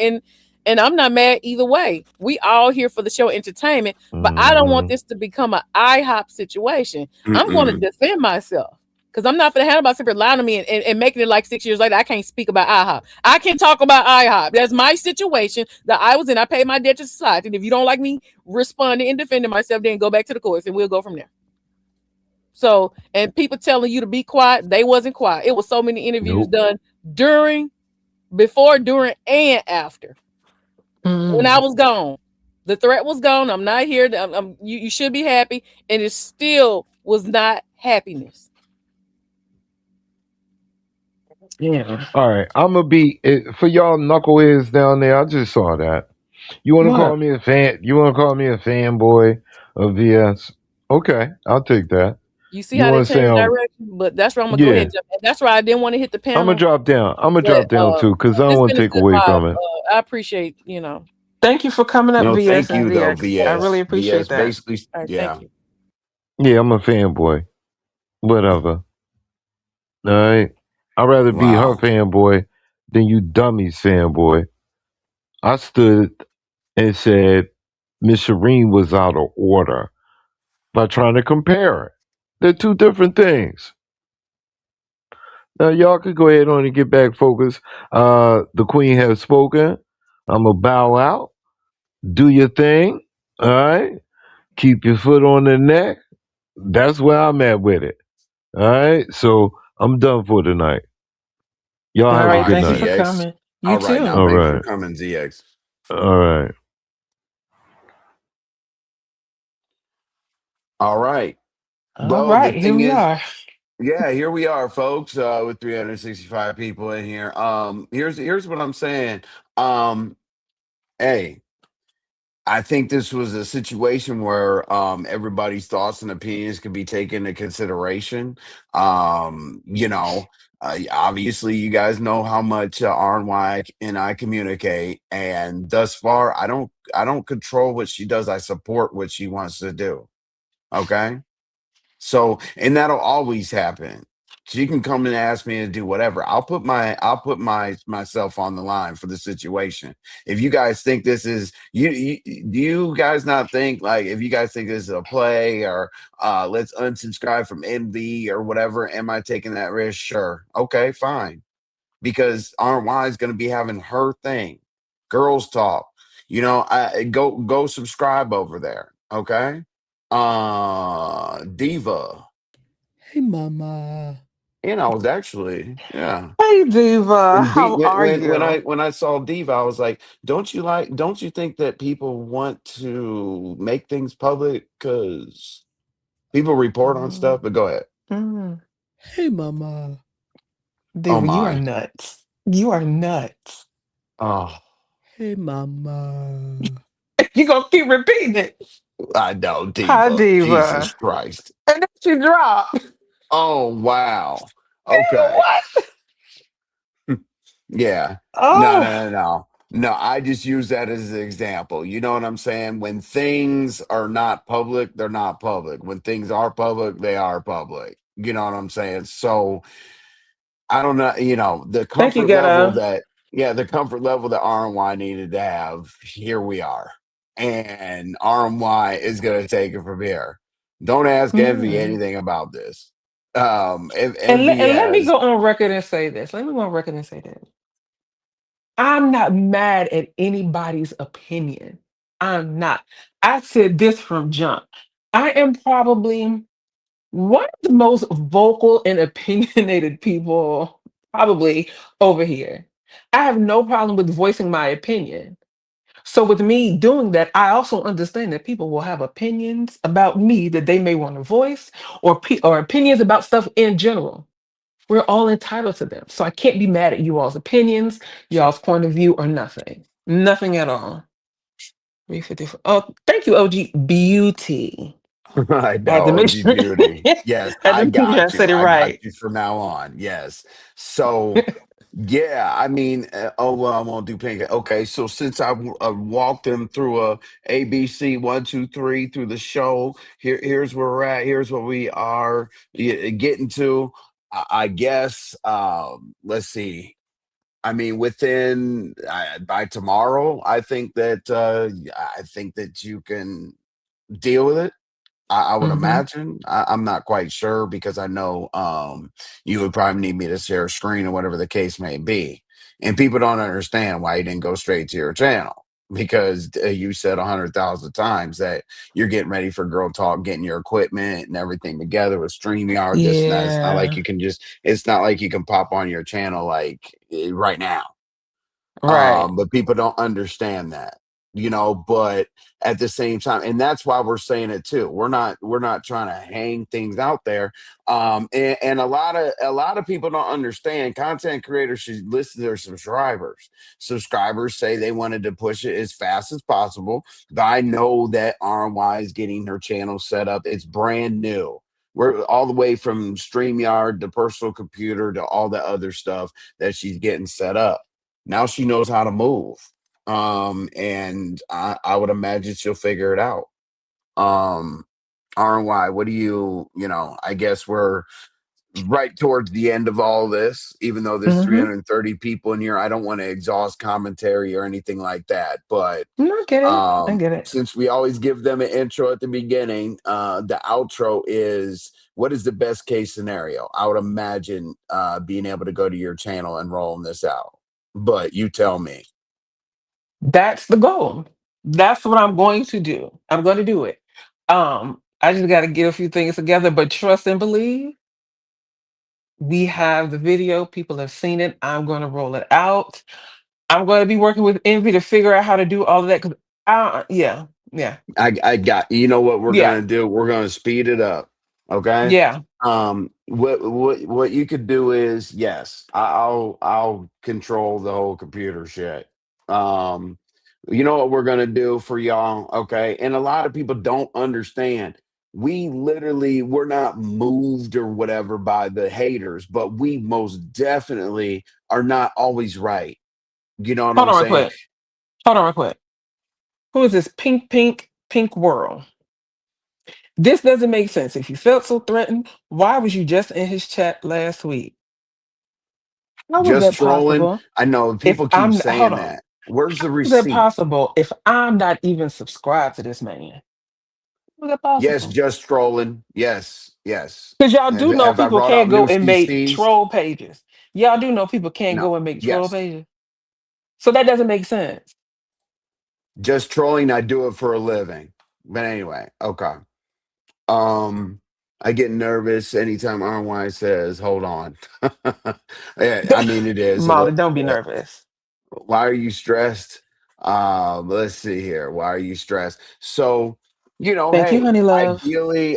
And I'm not mad either way. We all here for the show entertainment, but I don't want Hmm. this to become an IHOP situation. I'm going to Mm-mm. defend myself. Because I'm not going to handle about somebody lying to me and making it like 6 years later. I can't speak about IHOP. I can talk about IHOP. That's my situation that I was in. I paid my debt to society. And if you don't like me responding and defending myself, then go back to the courts and we'll go from there. So, and people telling you to be quiet, they wasn't quiet. It was so many interviews Nope. done during, before, during, and after when I Mm. was gone. The threat was gone. I'm not here. You should be happy, and it still was not happiness. Yeah. All right. I'm gonna be for y'all knuckleheads down there. I just saw that. You want to call What? me a fan? You want to call me a fanboy of VS? Okay, I'll take that. You see You how they want to say changed direction, but that's where I'm gonna go ahead yeah? and jump. That's why I didn't want to hit the I'm gonna panel, drop down. I'm gonna but drop down too because I don't it's want been to a take good away vibe. from it. I appreciate. Thank you for coming up, No, VS thank and you though, VX. I Yeah. really VS. appreciate VS that. basically, All right. Thank yeah. you. Yeah, I'm a fanboy. Whatever. All right. I'd rather be her Wow. fanboy than you dummies fanboy. I stood and said Miss Shireen was out of order by trying to compare it. They're two different things. Now y'all could go ahead on and get back focused. The Queen has spoken. I'm gonna bow out. Do your thing. All right. Keep your foot on the neck. That's where I'm at with it. All right. So I'm done for tonight. Y'all All have a All right. good right, Thank you night. for ZX. coming. You All right, now too. All thanks for right. coming, ZX. All right. All right. All Well, the right. Here thing we is, are. yeah, here we are, folks, with 365 people in here. Here's what I'm saying. Um, hey, I think this was a situation where everybody's thoughts and opinions could be taken into consideration. Um, you know, Obviously, you guys know how much RNY and I communicate, and thus far, I don't control what she does. I support what she wants to do. Okay. So, and that'll always happen. She can come and ask me to do whatever. I'll put myself on the line for the situation. If you guys think this is do you guys not think, like, if you guys think this is a play, or let's unsubscribe from MV or whatever, am I taking that risk? Sure. Okay, fine. Because RY is going to be having her thing. Girls talk. I go subscribe over there. Okay. Diva. Hey, mama. And I was actually, yeah. Hey, Diva, And how are you? When I saw Diva, I was like, don't you think that people want to make things public because people report on Mm, stuff? But go ahead. mm. Hey, mama. Oh Diva, you are my. nuts. You are nuts. Oh, Hey, mama. You gonna keep repeating it. I know, Hi, Diva. Jesus Diva. Christ. And then she dropped. Oh wow. Diva, Okay. what? Yeah. No, Oh, no, no, no. No, I just use that as an example. You know what I'm saying? When things are not public, they're not public. When things are public, they are public. You know what I'm saying? So I don't know, the thank you, comfort level Ghetto. that, yeah, the comfort level that RNY needed to have, here we are. And RNY is going to take it from here. Don't ask Envy Mm. anything about this. And Envy let me has, go on record and say this. Let me go on record and say this. I'm not mad at anybody's opinion. I'm not. I said this from jump. I am probably one of the most vocal and opinionated people probably over here. I have no problem with voicing my opinion. So with me doing that, I also understand that people will have opinions about me that they may want to voice, or opinions about stuff in general. We're all entitled to them. So I can't be mad at you all's opinions, y'all's point of view, or nothing. Nothing at all. 354. Oh, thank you, OG Beauty. I I had to know, make OG sure Beauty. I Yes, had to make sure I said it I got right. you from now on. Yes. So, yeah, I mean, oh, well, I won't do pink. Okay, so since walked them through ABC 1, 2, 3 through the show, here's where we're at. Here's what we are getting to. I guess, let's see. I mean, within by tomorrow, I think that you can deal with it. I would Hmm. imagine. I'm not quite sure because I know you would probably need me to share a screen or whatever the case may be. And people don't understand why you didn't go straight to your channel because you said 100,000 times that you're getting ready for Girl Talk, getting your equipment and everything together with StreamYard, this and that. It's not like Yeah, you can it's not like you can pop on your channel like right now. right. But people don't understand that, but at the same time, and that's why we're saying it too. We're not trying to hang things out there. And a lot of people don't understand content creators should listen to their subscribers say they wanted to push it as fast as possible, but I know that RY is getting her channel set up. It's brand new. We're all the way from StreamYard to personal computer to all the other stuff that she's getting set up. Now she knows how to move. And I would imagine she'll figure it out. Um, RY, what do I guess we're right towards the end of all this, even though there's Hmm. 330 people in here. I don't want to exhaust commentary or anything like that. But No, I get it. I get it. since we always give them an intro at the beginning, the outro is what is the best case scenario? I would imagine being able to go to your channel and rolling this out. But you tell me. That's the goal. That's what I'm going to do. I'm going to do it. I just got to get a few things together, but trust and believe. We have the video. People have seen it. I'm going to roll it out. I'm going to be working with Envy to figure out how to do all of that. Cause yeah, yeah, I got you know what we're yeah, gonna do? We're gonna speed it up. Okay. yeah. What you could do is yes, I'll control the whole computer shit. Um, you know what we're gonna do for y'all, okay? And a lot of people don't understand. We're not moved or whatever by the haters, but we most definitely are not always right. You know what Hold I'm on, real saying? quick. Hold on, real quick. Who is this pink, pink, pink world? This doesn't make sense. If you felt so threatened, why was you just in his chat last week? How was Just that trolling. possible? I know If people keep hold saying on, that. Where's the how is that receipt? possible if I'm not even subscribed to this man? How is that Yes, possible? just trolling. Yes, yes. Because y'all do know Have I people brought can't out go new and make CCs? troll pages. Y'all do know people can't No. go and make troll Yes. pages. So that doesn't make sense. Just trolling. I do it for a living. But anyway, okay. Um, I get nervous anytime RY says, "Hold on." Yeah, I mean, it is a Molly, little don't be bit. nervous. Why are you stressed? Let's see here. Why are you stressed? So, Thank you, hey, honey love.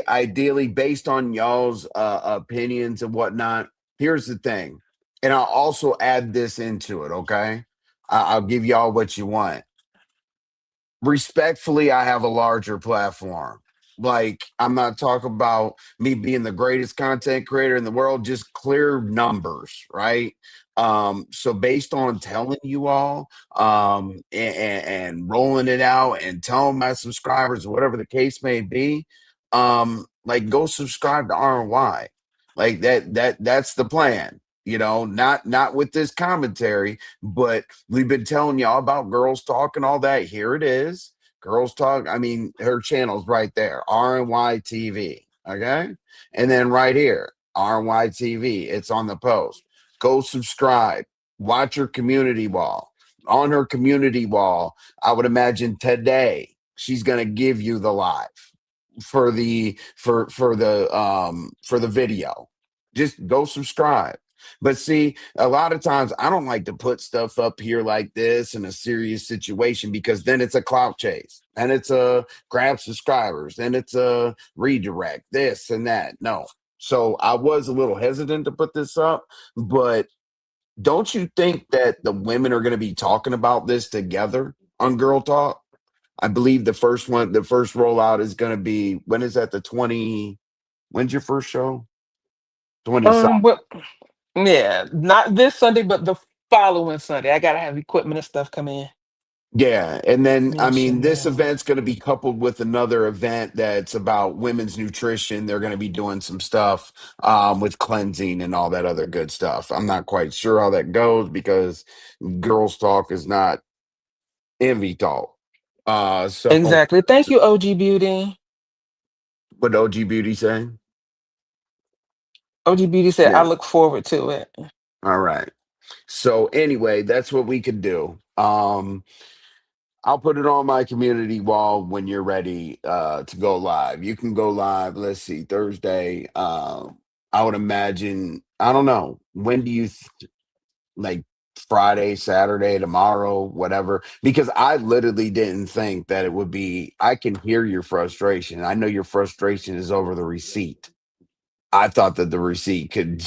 ideally, based on y'all's opinions and whatnot, here's the thing. And I'll also add this into it, okay? I'll give y'all what you want. Respectfully, I have a larger platform. Like, I'm not talking about me being the greatest content creator in the world, just clear numbers, right? So based on telling you all, and rolling it out and telling my subscribers, whatever the case may be, like go subscribe to RY. Like that's the plan. Not with this commentary, but we've been telling y'all about Girls Talk and all that. Here it is. Girls Talk. I mean, her channel's right there. RNY TV. Okay. And then right here, RNY TV. It's on the post. Go subscribe. Watch her community wall. On her community wall, I would imagine today she's gonna give you the live for the video. Just go subscribe. But see, a lot of times I don't like to put stuff up here like this in a serious situation because then it's a clout chase and it's a grab subscribers and it's a redirect this and that. No. So I was a little hesitant to put this up, but don't you think that the women are going to be talking about this together on Girl Talk? I believe the first rollout is going to be, when is that? When's your first show? 20 something. Well, yeah, not this Sunday, but the following Sunday. I gotta have equipment and stuff come in. Yeah. And then, I mean, Mention this that. event's going to be coupled with another event that's about women's nutrition. They're going to be doing some stuff with cleansing and all that other good stuff. I'm not quite sure how that goes because Girls Talk is not Envy Talk. So, Exactly. Thank you, OG Beauty. what OG Beauty saying? OG Beauty said, I Yeah. look forward to it. All right. So anyway, that's what we could do. I'll put it on my community wall when you're ready to go live. You can go live. Let's see, Thursday. I would imagine. I don't know. When do you like Friday, Saturday, tomorrow, whatever? Because I literally didn't think that it would be. I can hear your frustration. I know your frustration is over the receipt. I thought that the receipt could,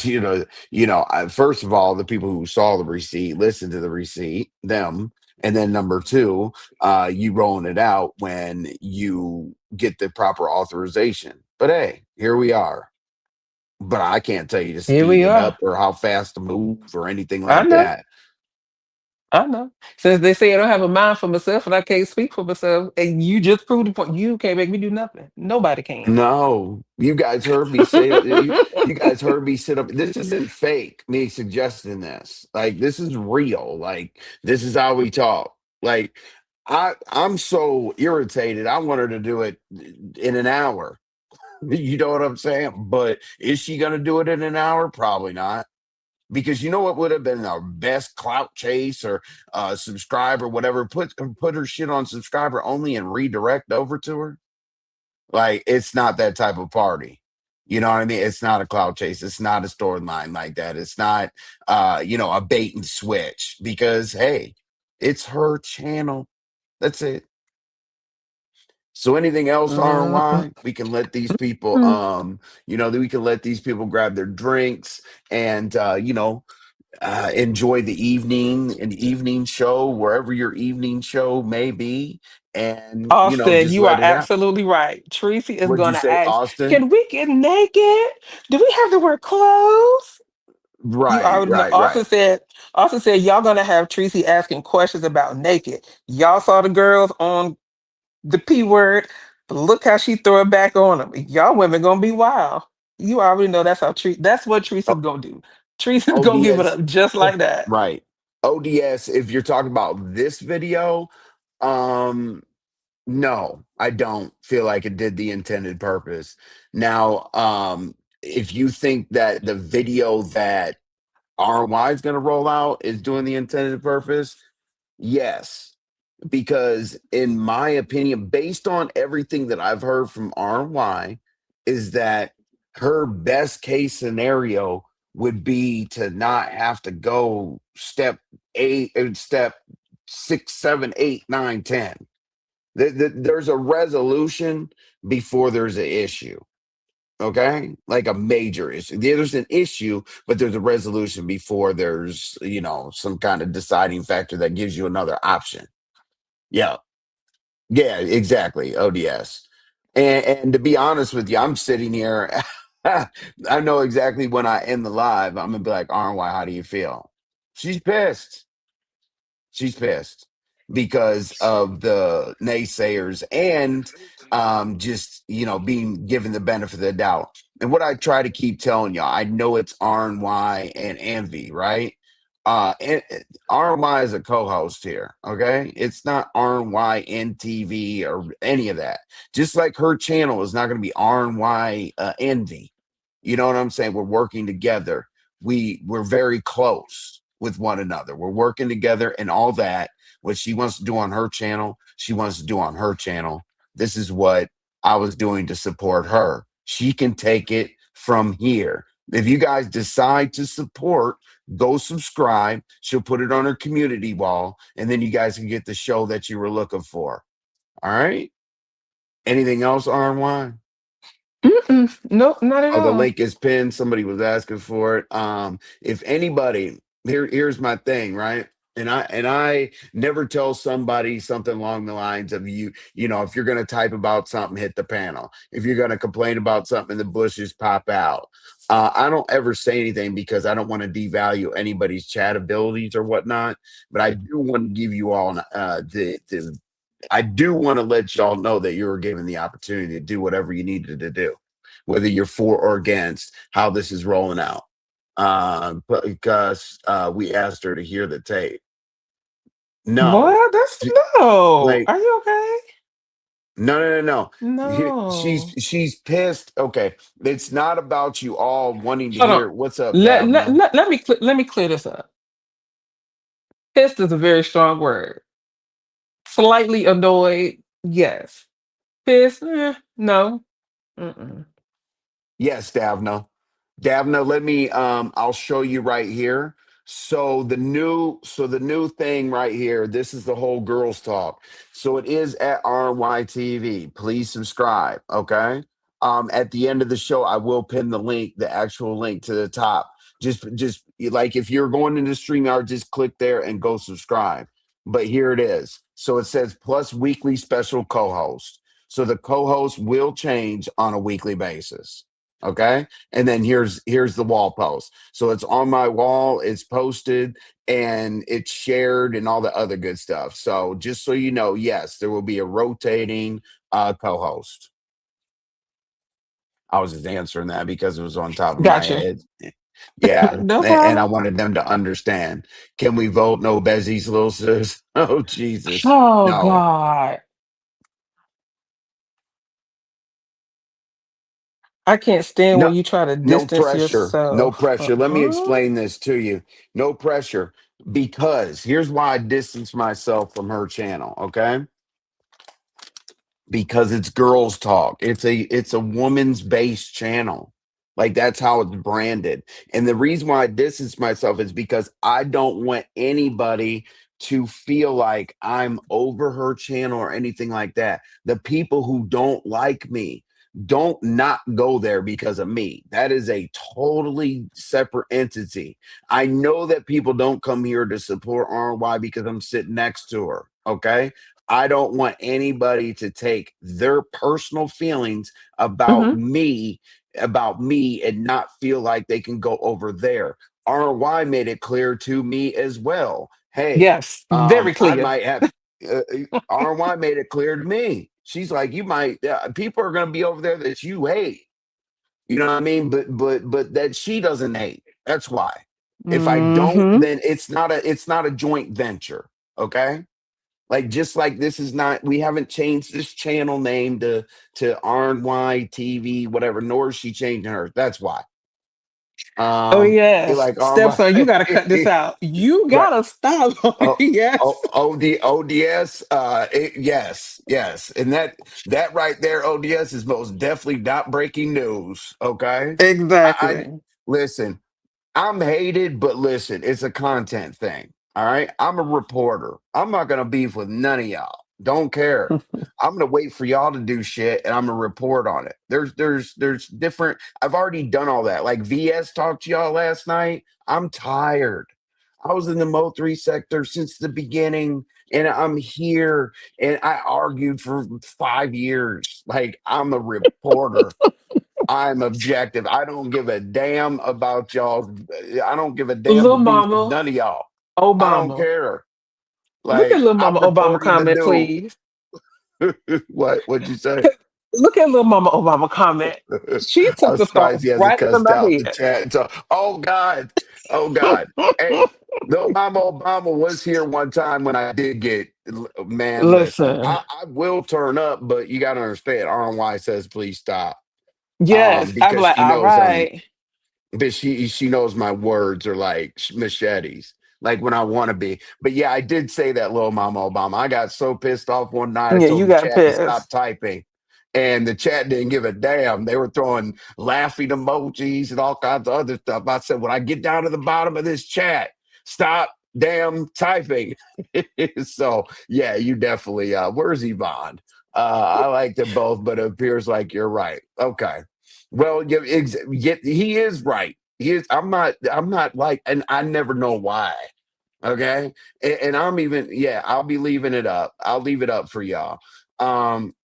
first of all, the people who saw the receipt, listen to the receipt, them. And then number two, you rolling it out when you get the proper authorization. But hey, here we are. But I can't tell you to Here speed we it up are. or how fast to move or anything I like know. that. I know. Since they say I don't have a mind for myself and I can't speak for myself, and you just proved the point. You can't make me do nothing. Nobody can. No, you guys heard me say it. You guys heard me sit up. This isn't fake, me suggesting this. Like, this is real. Like, this is how we talk. Like, I'm so irritated. I want her to do it in an hour. You know what I'm saying? But is she going to do it in an hour? Probably not. Because you know what would have been our best clout chase or subscriber, whatever, put her shit on subscriber only and redirect over to her. Like, it's not that type of party. You know what I mean? It's not a cloud chase. It's not a storyline like that. It's not a bait and switch because hey, it's her channel. That's it. So anything else, Mhm. RY, we can let these people we can let these people grab their drinks and enjoy the evening show, wherever your evening show may be, and Austin, just you are let it out. absolutely right. Tracy is What'd you going to say, ask, Austin? can we get naked? Do we have to wear clothes? You Right, already know. right, right. Austin said, y'all going to have Tracy asking questions about naked. Y'all saw the girls on the P word, but look how she throw it back on them. Y'all women going to be wild. You already know that's what Tracy's O- going to do. Tracy's going to give it ODS, up just like that. right. ODS, if you're talking about this video, um, no, I don't feel like it did the intended purpose. Now, if you think that the video that RY is going to roll out is doing the intended purpose, yes. Because in my opinion, based on everything that I've heard from RY, is that her best case scenario would be to not have to go step eight and step six, seven, eight, nine, 10. There's a resolution before there's an issue. Okay, like a major issue. There's an issue, but there's a resolution before there's, some kind of deciding factor that gives you another option. Yeah, yeah, exactly. ODS. And to be honest with you, I'm sitting here. I know exactly when I end the live, I'm gonna be like, RY, how do you feel? She's pissed. She's pissed because of the naysayers and just being given the benefit of the doubt. And what I try to keep telling y'all, I know it's RNY and Envy, right? RNY is a co-host here, okay? It's not RNY NTV or any of that. Just like her channel is not going to be RNY Envy. You know what I'm saying? We're working together. We're very close with one another. We're working together and all that. What she wants to do on her channel, she wants to do on her channel. This is what I was doing to support her. She can take it from here. If you guys decide to support, go subscribe. She'll put it on her community wall, and then you guys can get the show that you were looking for. All right. Anything else, RY? Nope, not at Oh, the all. link is pinned. Somebody was asking for it. If anybody here's my thing, right? And I never tell somebody something along the lines of if you're gonna type about something, hit the panel. If you're gonna complain about something, the bushes pop out. I don't ever say anything because I don't want to devalue anybody's chat abilities or whatnot. But I do want to give you all the I do want to let y'all know that you were given the opportunity to do whatever you needed to do, whether you're for or against how this is rolling out. But because we asked her to hear the tape. No, Boy, that's J- no. like Are you okay? no. She's No. she's pissed. Okay, it's not about you all wanting to Hold on. hear what's up, Let let, Davna. let, let me let me clear this up. Pissed is a very strong word. Slightly annoyed, yes. Pissed, no. Mm-mm. Yes, Davna. Davna, let me I'll show you right here. So the new thing right here, this is the whole girls talk. So it is at RYTV. Please subscribe, okay? At the end of the show, I will pin the link, the actual link to the top. Just like if you're going into StreamYard, just click there and go subscribe. But here it is. So it says plus weekly special co-host. So the co-host will change on a weekly basis. Okay, and then here's the wall post. So it's on my wall, it's posted, and it's shared and all the other good stuff. So just so you know, yes, there will be a rotating co-host. I was just answering that because it was on top of my Gotcha. head. Yeah, No and I problem. wanted them to understand. Can we vote no Bezzies, little sis? Oh Jesus, Oh no. God. I can't stand No, when you try to no distance pressure. No yourself. pressure. Let me explain this to you. No pressure. Because here's why I distance myself from her channel, okay? Because it's girls talk. It's a woman's based channel. Like that's how it's branded. And the reason why I distance myself is because I don't want anybody to feel like I'm over her channel or anything like that. The people who don't like me don't not go there because of me. That is a totally separate entity. I know that people don't come here to support RY because I'm sitting next to her. Okay. I don't want anybody to take their personal feelings Mm-hmm. about me and not feel like they can go over there. RY made it clear to me as well. Hey, Yes, very I clear. might have RY made it clear to me. She's like, you might people are going to be over there that you hate. You know what I mean? But that she doesn't hate. That's why. If I don't, Mm-hmm. then it's not a joint venture. Okay, like just like this is not, we haven't changed this channel name to RNY TV, whatever, nor is she changing hers. That's why. Oh You're yes, like, oh my, stepson, you gotta cut this out. You right. gotta stop. Oh, Yes, ODS. Yes, yes, and that right there, ODS is most definitely not breaking news. Okay, I exactly. listen. I'm hated, but listen, it's a content thing. All right. I'm a reporter. I'm not gonna beef with none of y'all. Don't care. I'm gonna wait for y'all to do shit and I'm gonna report on it. There's different. I've already done all that. Like VS talked to y'all last night. I'm tired. I was in the Mo3 sector since the beginning and I'm here and I argued for 5 years. Like I'm a reporter. I'm objective. I don't give a damn about y'all. I don't give a damn to Little beef with Mama none of y'all. I don't Obama. care. Look at Like little I'm Mama Obama reporting the comment, news. please. What'd you say? Look at little Mama Obama comment. She took I'm the surprised thought he hasn't right to cussed out the my chat. So, oh God, oh God. Hey, little Mama Obama was here one time when I did get. Man, listen, Listen. I will turn up, but you got to understand. RNY says please stop, Yes, I'd be because like, she all knows right. but she knows my words are like machetes, like when I want to be. But yeah, I did say that, little Mama Obama. I got so pissed off one night. I Yeah, told you the got chat to stop pissed. typing, and the chat didn't give a damn. They were throwing laughing emojis and all kinds of other stuff. I said, when I get down to the bottom of this chat, stop damn typing. So yeah, you definitely. Where's Yvonne? I like them both, but it appears like you're right. Okay. Well, yeah, he is right. He is. I'm not. I'm not like, and I never know why. Okay, and I'm even. Yeah, I'll be leaving it up. I'll leave it up for y'all. Um,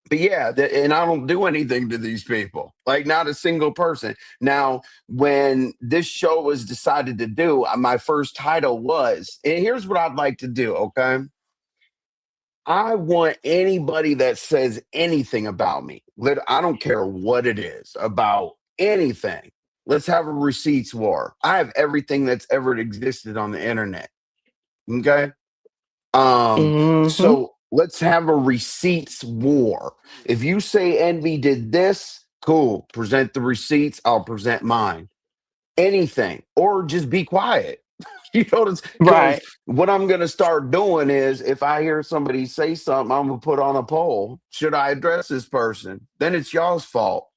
but yeah, and I don't do anything to these people. Like not a single person. Now, when this show was decided to do, my first title was, and here's what I'd like to do. Okay, I want anybody that says anything about me. I don't care what it is about anything. Let's have a receipts war. I have everything that's ever existed on the internet. Okay. Hmm. So let's have a receipts war. If you say Envy did this, cool. Present the receipts. I'll present mine. Anything, or just be quiet. You know, because Right. what I'm going to start doing is if I hear somebody say something, I'm going to put on a poll. Should I address this person? Then it's y'all's fault.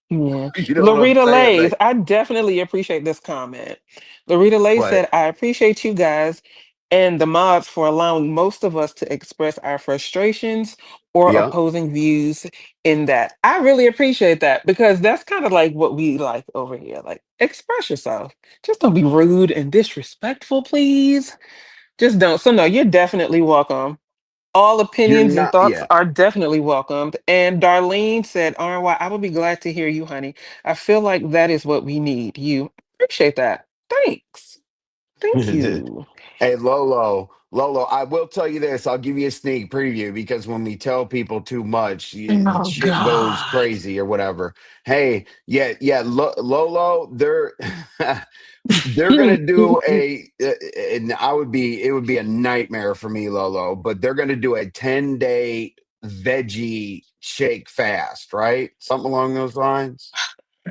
Yeah. You know what I'm Loretta saying? Lays, Like, I definitely appreciate this comment. Loretta Lay what? said, I appreciate you guys and the mods for allowing most of us to express our frustrations or Yeah. opposing views in that. I really appreciate that because that's kind of like what we like over here. Like, express yourself. Just don't be rude and disrespectful, please. Just don't. So, no, you're definitely welcome. All You're opinions and not. thoughts Yeah. are definitely welcomed. And Darlene said, RY, I would be glad to hear you, honey. I feel like that is what we need. You appreciate that. Thanks. Thank you. Hey, Lolo, I will tell you this. I'll give you a sneak preview because when we tell people too much, Oh shit goes God. crazy or whatever. Hey, yeah, Lolo, they're gonna do and it would be a nightmare for me, Lolo, but they're gonna do a 10-day veggie shake fast, right? Something along those lines.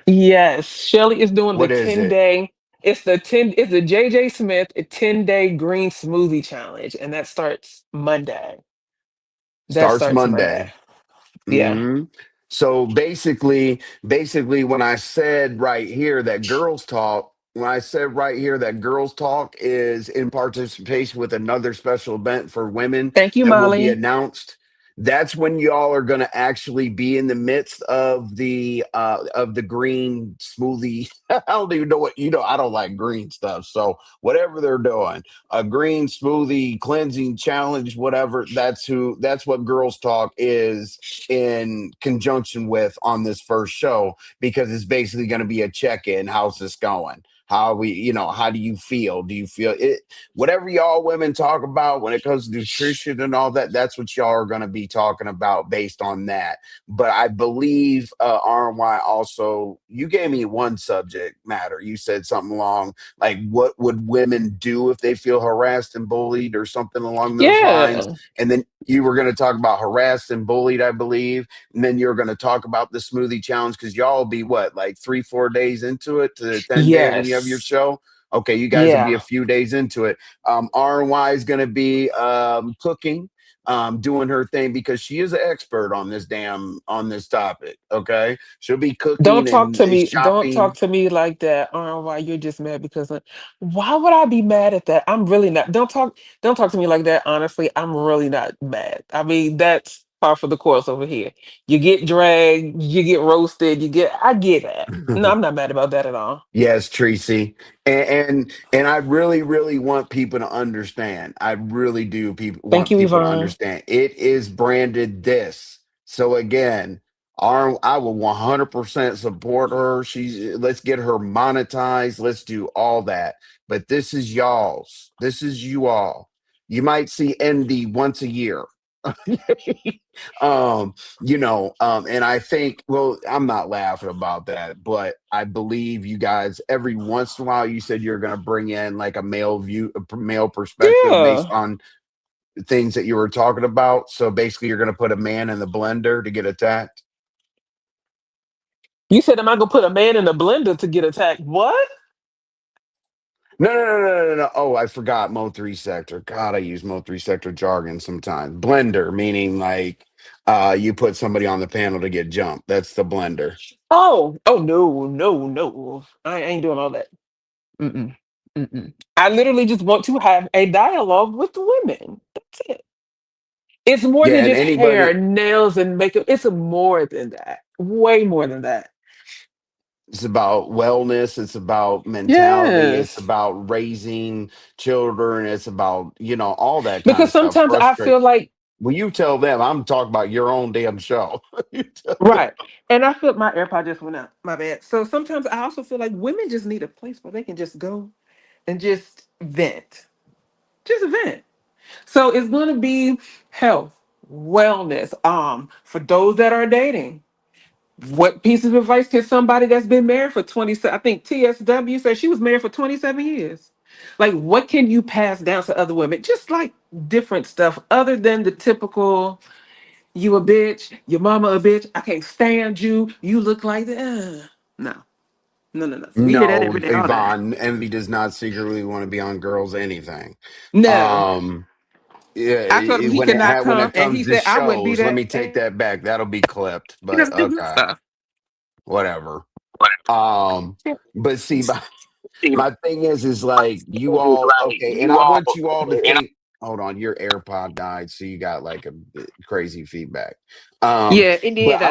Yes, Shelly is doing the What is 10 it? day. It's the JJ Smith 10-day green smoothie challenge. And that starts Monday. That Starts starts Monday. Monday. Yeah. Hmm. So basically, when I said right here that girls talk, when I said right here that girls talk is in participation with another special event for women Thank you, that will be Molly. announced, that's when y'all are going to actually be in the midst of the green smoothie. I don't even know what I don't like green stuff. So whatever they're doing, a green smoothie cleansing challenge, whatever. That's what girls talk is in conjunction with on this first show because it's basically going to be a check-in. How's this going? How we, how do you feel? Do you feel it? Whatever y'all women talk about when it comes to nutrition and all that, that's what y'all are going to be talking about based on that. But I believe RY also, you gave me one subject matter. You said something along like, what would women do if they feel harassed and bullied or something along those lines? Yeah. And then You were going to talk about harassed and bullied, I believe, and then you're going to talk about the smoothie challenge because y'all will be what, like 3-4 days into it to the 10 day when you have your Yes. show. Okay, you guys will be a Yeah. few days into it. R&Y is going to be cooking, doing her thing because she is an expert on this topic. Okay, she'll be Don't cooking talk and to me. Don't talk shopping. to me like that. Why you're just mad because why would I be mad at that? I'm really not. Don't talk to me like that. Honestly, I'm really not mad. I mean, that's par for the course over here. You get dragged, you get roasted, I get that. No, I'm not mad about that at all. Yes, Tracy. And I really, really want people to understand. I really do people Thank want you, people to Yvonne. understand. It is branded this. So again, I will 100% support her. Let's get her monetized. Let's do all that. But this is y'all's. This is you all. You might see Envy once a year. um and I think, well, I'm not laughing about that, but I believe you guys every once in a while you said you're going to bring in like a male perspective based Yeah. on things that you were talking about. So basically you're going to put a man in the blender to get attacked. You said, am I gonna put a man in a blender to get attacked? What? No. Oh, I forgot Mo 3 sector. God, I use Mo 3 sector jargon sometimes. Blender meaning like you put somebody on the panel to get jumped. That's the blender. Oh no, no, no. I ain't doing all that. Mm-mm. Mm-mm. I literally just want to have a dialogue with women. That's it. It's more Yeah, than and just hair, anybody. nails, and makeup. It's more than that. Way more than that. It's about wellness. It's about mentality. It's Yes. about raising children. It's about, all that kind Because of stuff. sometimes I Frustrate. feel like, Well, you tell them I'm talking about your own damn show. You tell them. right. And I feel my AirPod just went out. My bad. So sometimes I also feel like women just need a place where they can just go and just vent. Just vent. So it's going to be health, wellness. For those that are dating, what piece of advice can somebody that's been married for 27? I think TSW said she was married for 27 years. Like, what can you pass down to other women? Just like different stuff, other than the typical, you a bitch, your mama a bitch, I can't stand you, you look like that. No, no, no, no. We hear that No, every day, all day. Yvonne, Envy does not secretly want to be on girls anything. No. Um, yeah, I told him he when could not when come, it and comes he to said I wouldn't be shows, let that. me take that back. That'll be clipped, He but doesn't do good okay, stuff. whatever. But see, my thing is like you all okay, and I want you all to think. Hold on, your AirPod died, so you got like a bit crazy feedback. Yeah, it But did.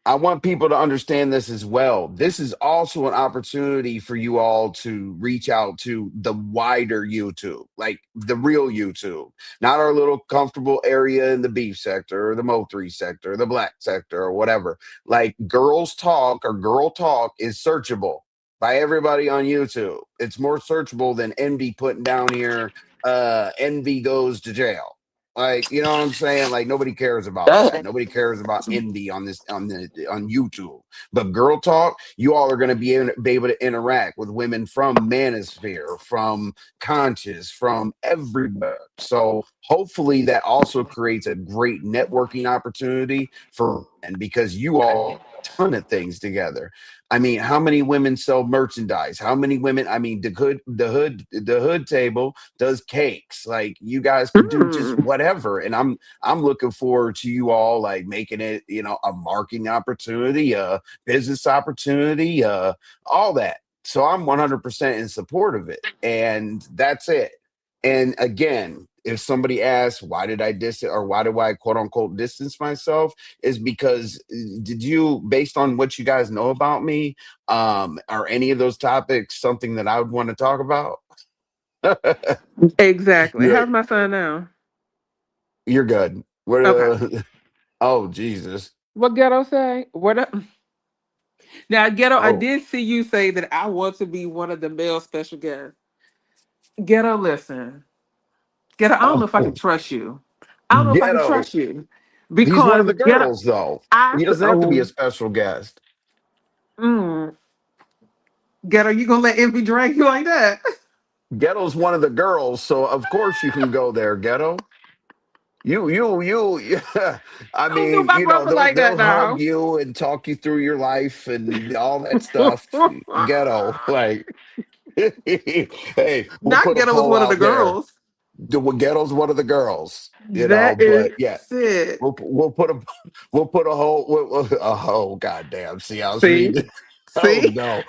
I want people to understand this as well. This is also an opportunity for you all to reach out to the wider YouTube, like the real YouTube, not our little comfortable area in the beef sector or the Mo3 sector, or the black sector, or whatever. Like girls talk or girl talk is searchable by everybody on YouTube. It's more searchable than Envy putting down here, Envy goes to jail. Like, you know what I'm saying? Like nobody cares about that. That. Nobody cares about Envy on YouTube. But girl talk, you all are going to be able to interact with women from Manosphere, from Conscious, from everywhere. So hopefully that also creates a great networking opportunity for and because you all ton of things together. I mean, how many women sell merchandise? How many women? I mean, the hood table does cakes. Like you guys could do just Hmm. whatever. And I'm looking forward to you all like making it, a marketing opportunity, a business opportunity, all that. So I'm 100% in support of it. And that's it. And again, if somebody asks, why did I or why do I quote unquote distance myself? Is because did you, based on what you guys know about me, are any of those topics something that I would want to talk about? Exactly. you're How's my son now? you're good. What Okay. oh Jesus. What ghetto say? Now ghetto, I Oh, did see you say that I want to be one of the male special guests. Ghetto, listen. Ghetto, I don't know if I can oh, trust you. I don't know if I can ghetto. trust you He's one of because the ghetto, girls though. I He doesn't have to be a oh, special guest. mm, ghetto, you gonna let envy drag you like that? Ghetto's one of the girls, so of course you can go there, ghetto. Yeah. I Don't do mean, my brother like that they'll hug now. you and talk you through your life and all that stuff. Ghetto, like, hey, we'll Not put a ghetto was poll one of the out there. girls. The Ghetto's one of the girls, That but is yeah, it. we'll put a we'll put a whole oh goddamn. See, I was See? reading. Oh See? no.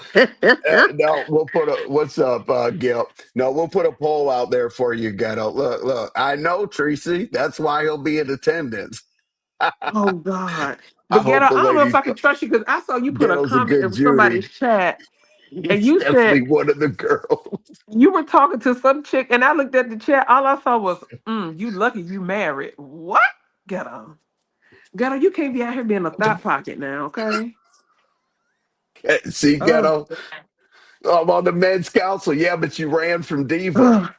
No, we'll put a what's up, Gil? No, we'll put a poll out there for you, Ghetto. Look, I know Tracy. That's why he'll be in attendance. Oh God. I But ghetto, hope I the don't know if ladies. I can trust you because I saw you put a Ghetto's a comment good in somebody's Judy. chat and He's you said definitely one of the girls. you were talking to some chick and I looked at the chat. All I saw was, you lucky you married. What? Ghetto. Ghetto, you can't be out here being a thought pocket now, okay? See, Oh. Ghetto. I'm on the men's council. Yeah, but you ran from Diva. Ugh.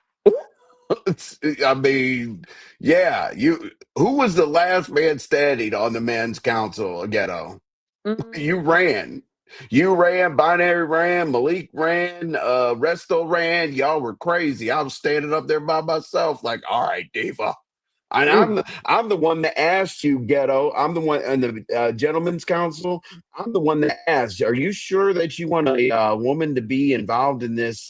I mean, yeah. You. Who was the last man standing on the men's council, Ghetto? You Mm. ran. You ran, Binary ran, Malik ran, Resto ran. Y'all were crazy. I was standing up there by myself, like, all right, Diva. And Mm. I'm the one that asked you, Ghetto. I'm the one in the gentleman's council. I'm the one that asked. Are you sure that you want a woman to be involved in this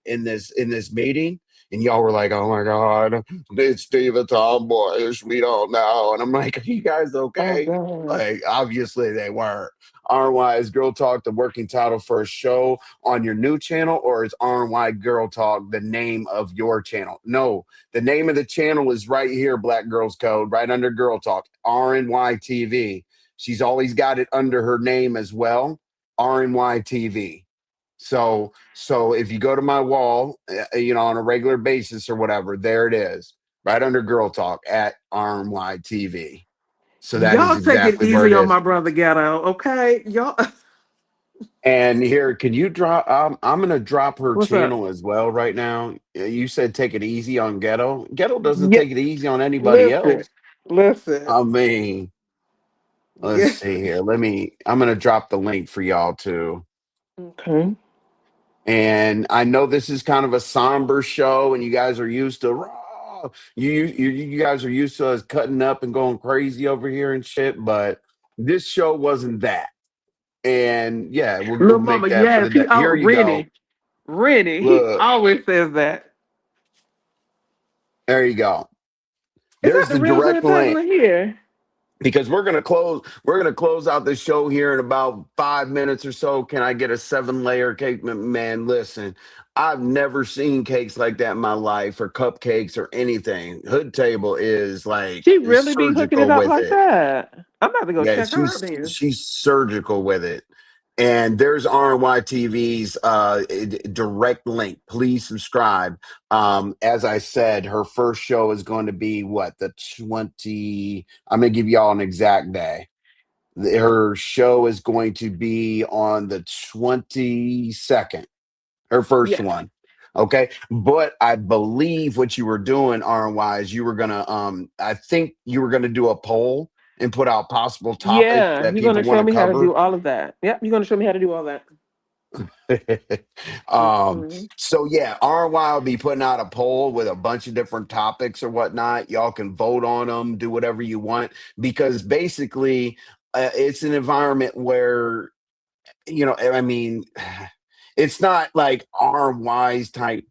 in this meeting? And y'all were like, "Oh my God, it's Steve, it's tomboyish. We don't know." And I'm like, "Are you guys Oh okay?" God. Like, obviously they weren't. RY is Girl Talk the working title for a show on your new channel, or is RY Girl Talk the name of your channel? No, the name of the channel is right here, Black Girls Code, right under Girl Talk, RNY TV. She's always got it under her name as well, RNY TV. So if you go to my wall, on a regular basis or whatever, there it is, right under Girl Talk at RNY TV. So that is Y'all take it exactly where it easy on is. my brother Ghetto, okay? Y'all And here, can you drop? I'm gonna drop her what's up? channel as well right now. You said take it easy on Ghetto. Ghetto doesn't Yeah, take it easy on anybody listen. else. Listen. I mean, let's Yeah. see here. I'm gonna drop the link for y'all too. Okay. And I know this is kind of a somber show, and you guys are used to raw. You guys are used to us cutting up and going crazy over here and shit. But this show wasn't that. And yeah, we'll Little make mama, that for yes, the he day. Here out you go. Rennie. Rennie, he Look, always says that. there you go. Is that There's the the real direct grand table link. in here? Because we're gonna close out the show here in about 5 minutes or so. Can I get a 7 layer cake? Man, listen, I've never seen cakes like that in my life, or cupcakes or anything. Hood Table is like She is really be hooking it surgical up with like it. that. I'm about to go Yeah, check her out she's then. she's surgical with it. And there's RNY TV's direct link. Please subscribe. As I said, her first show is going to be what, the 20. I'm going to give y'all an exact day. Her show is going to be on the 22nd, her first Yeah. one. Okay. But I believe what you were doing, RNY, is you were gonna I think you were gonna do a poll and put out possible topics Yeah. that You're people gonna want show to me how to cover. do all of that. Yep, you're gonna show me how to do all that. um, Mhm. so yeah, RY will be putting out a poll with a bunch of different topics or whatnot. Y'all can vote on them, do whatever you want, because basically, it's an environment where I mean, it's not like RY's type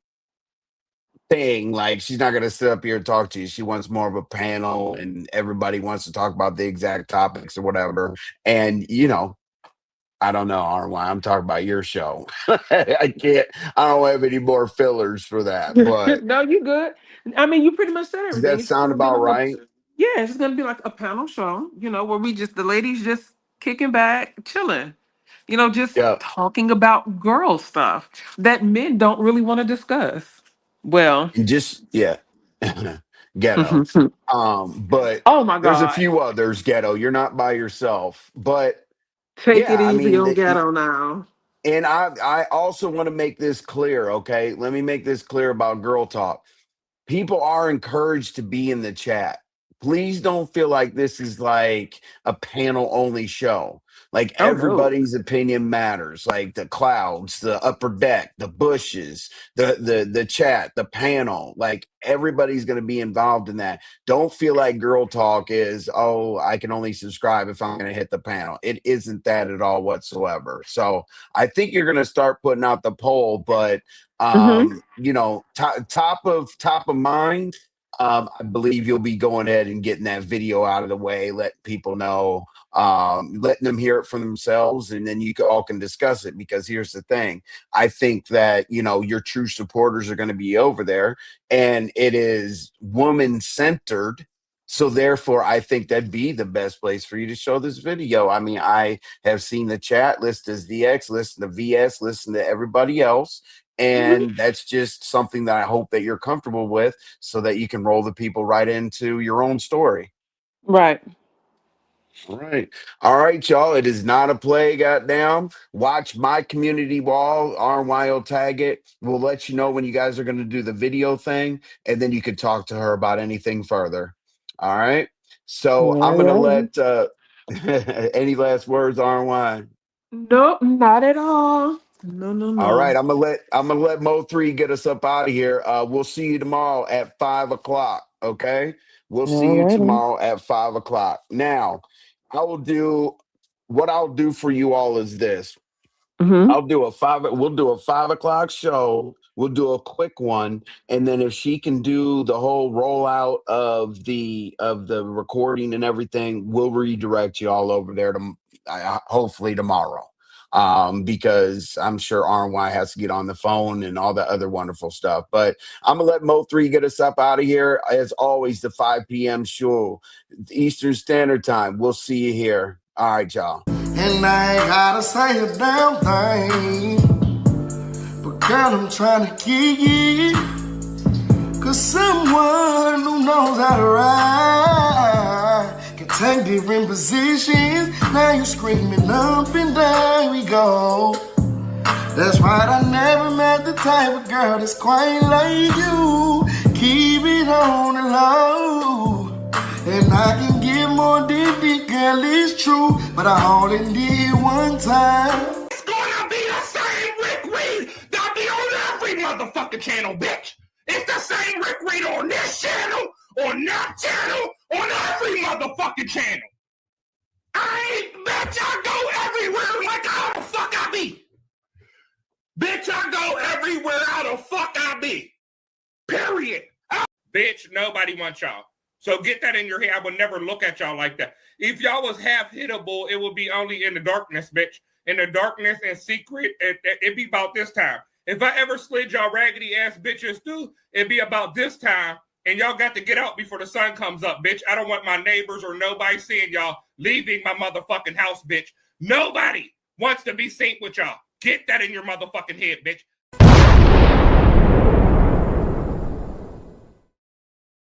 thing. Like, she's not going to sit up here and talk to you. She wants more of a panel, and everybody wants to talk about the exact topics or whatever. And I don't know, RY. I'm talking about your show. I can't. I don't have any more fillers for that. But No, you good. I mean, you pretty much said does everything. that It's just sound gonna be about like a right? yeah, it's just gonna be like a panel show, where we just the ladies just kicking back, chilling, just Yeah. talking about girl stuff that men don't really want to discuss. Well, And just yeah, ghetto. But oh my there's a God. few others, ghetto. You're not by yourself. But Take it yeah, I easy mean, on Ghetto now. and I also want to make this clear. Okay, let me make this clear about Girl Talk. People are encouraged to be in the chat. please don't feel like this is like a panel only show. Like Oh no. everybody's opinion matters. Like the clouds, the upper deck, the bushes, the chat, the panel. Like everybody's going to be involved in that. Don't feel like girl talk is, oh, I can only subscribe if I'm going to hit the panel. It isn't that at all whatsoever. So I think you're going to start putting out the poll, but Mm-hmm. top of mind. I believe you'll be going ahead and getting that video out of the way, letting people know, letting them hear it for themselves, and then all can discuss it. Because here's the thing, I think that your true supporters are going to be over there, and it is woman centered. So therefore, I think that'd be the best place for you to show this video. I mean, I have seen the chat list as DX, listen to VS, listen to everybody else. Mm-hmm. And that's just something that I hope that you're comfortable with so that you can roll the people right into your own story. Right. All right. All right, y'all. It is not a play, goddamn. Watch my community wall. RY will tag it. We'll let you know when you guys are going to do the video thing, and then you can talk to her about anything further. All right. So I'm going to Alrighty. let any last words, RY? Nope, not at all. No, no, All right, no. I'm gonna let Mo3 get us up out of here. We'll see you tomorrow at 5 o'clock. Okay, we'll see you Alrighty. tomorrow at 5 o'clock. Now, what I'll do for you all is this. Mm-hmm. We'll do a 5 o'clock show. We'll do a quick one, and then if she can do the whole rollout of the recording and everything, we'll redirect you all over there to hopefully tomorrow. Because I'm sure RY has to get on the phone and all the other wonderful stuff. But I'm gonna let Mo3 get us up out of here. As always, the 5 p.m. show, Eastern Standard Time. We'll see you here. All right, y'all. And I ain't gotta say a damn thing, but girl, I'm trying to get you. Cause someone who knows how to ride can take different positions. Now you screaming up and down we go. That's right, I never met the type of girl that's quite like you. Keep it on the low, and I can give more than the girl, it's true, but I only did one time. It's gonna be the same Rick Reed that be on every motherfucking channel, bitch. It's the same Rick Reed on this channel, on that channel, on every motherfucking channel. Bitch, I go everywhere like how the fuck I be. Bitch, I go everywhere how the fuck I be. Period. Bitch, nobody wants y'all. So get that in your head. I would never look at y'all like that. If y'all was half hittable, it would be only in the darkness, bitch. In the darkness and secret, it'd be about this time. If I ever slid y'all raggedy ass bitches through, it'd be about this time. And y'all got to get out before the sun comes up, bitch. I don't want my neighbors or nobody seeing y'all leaving my motherfucking house, bitch. Nobody wants to be seen with y'all. Get that in your motherfucking head, bitch.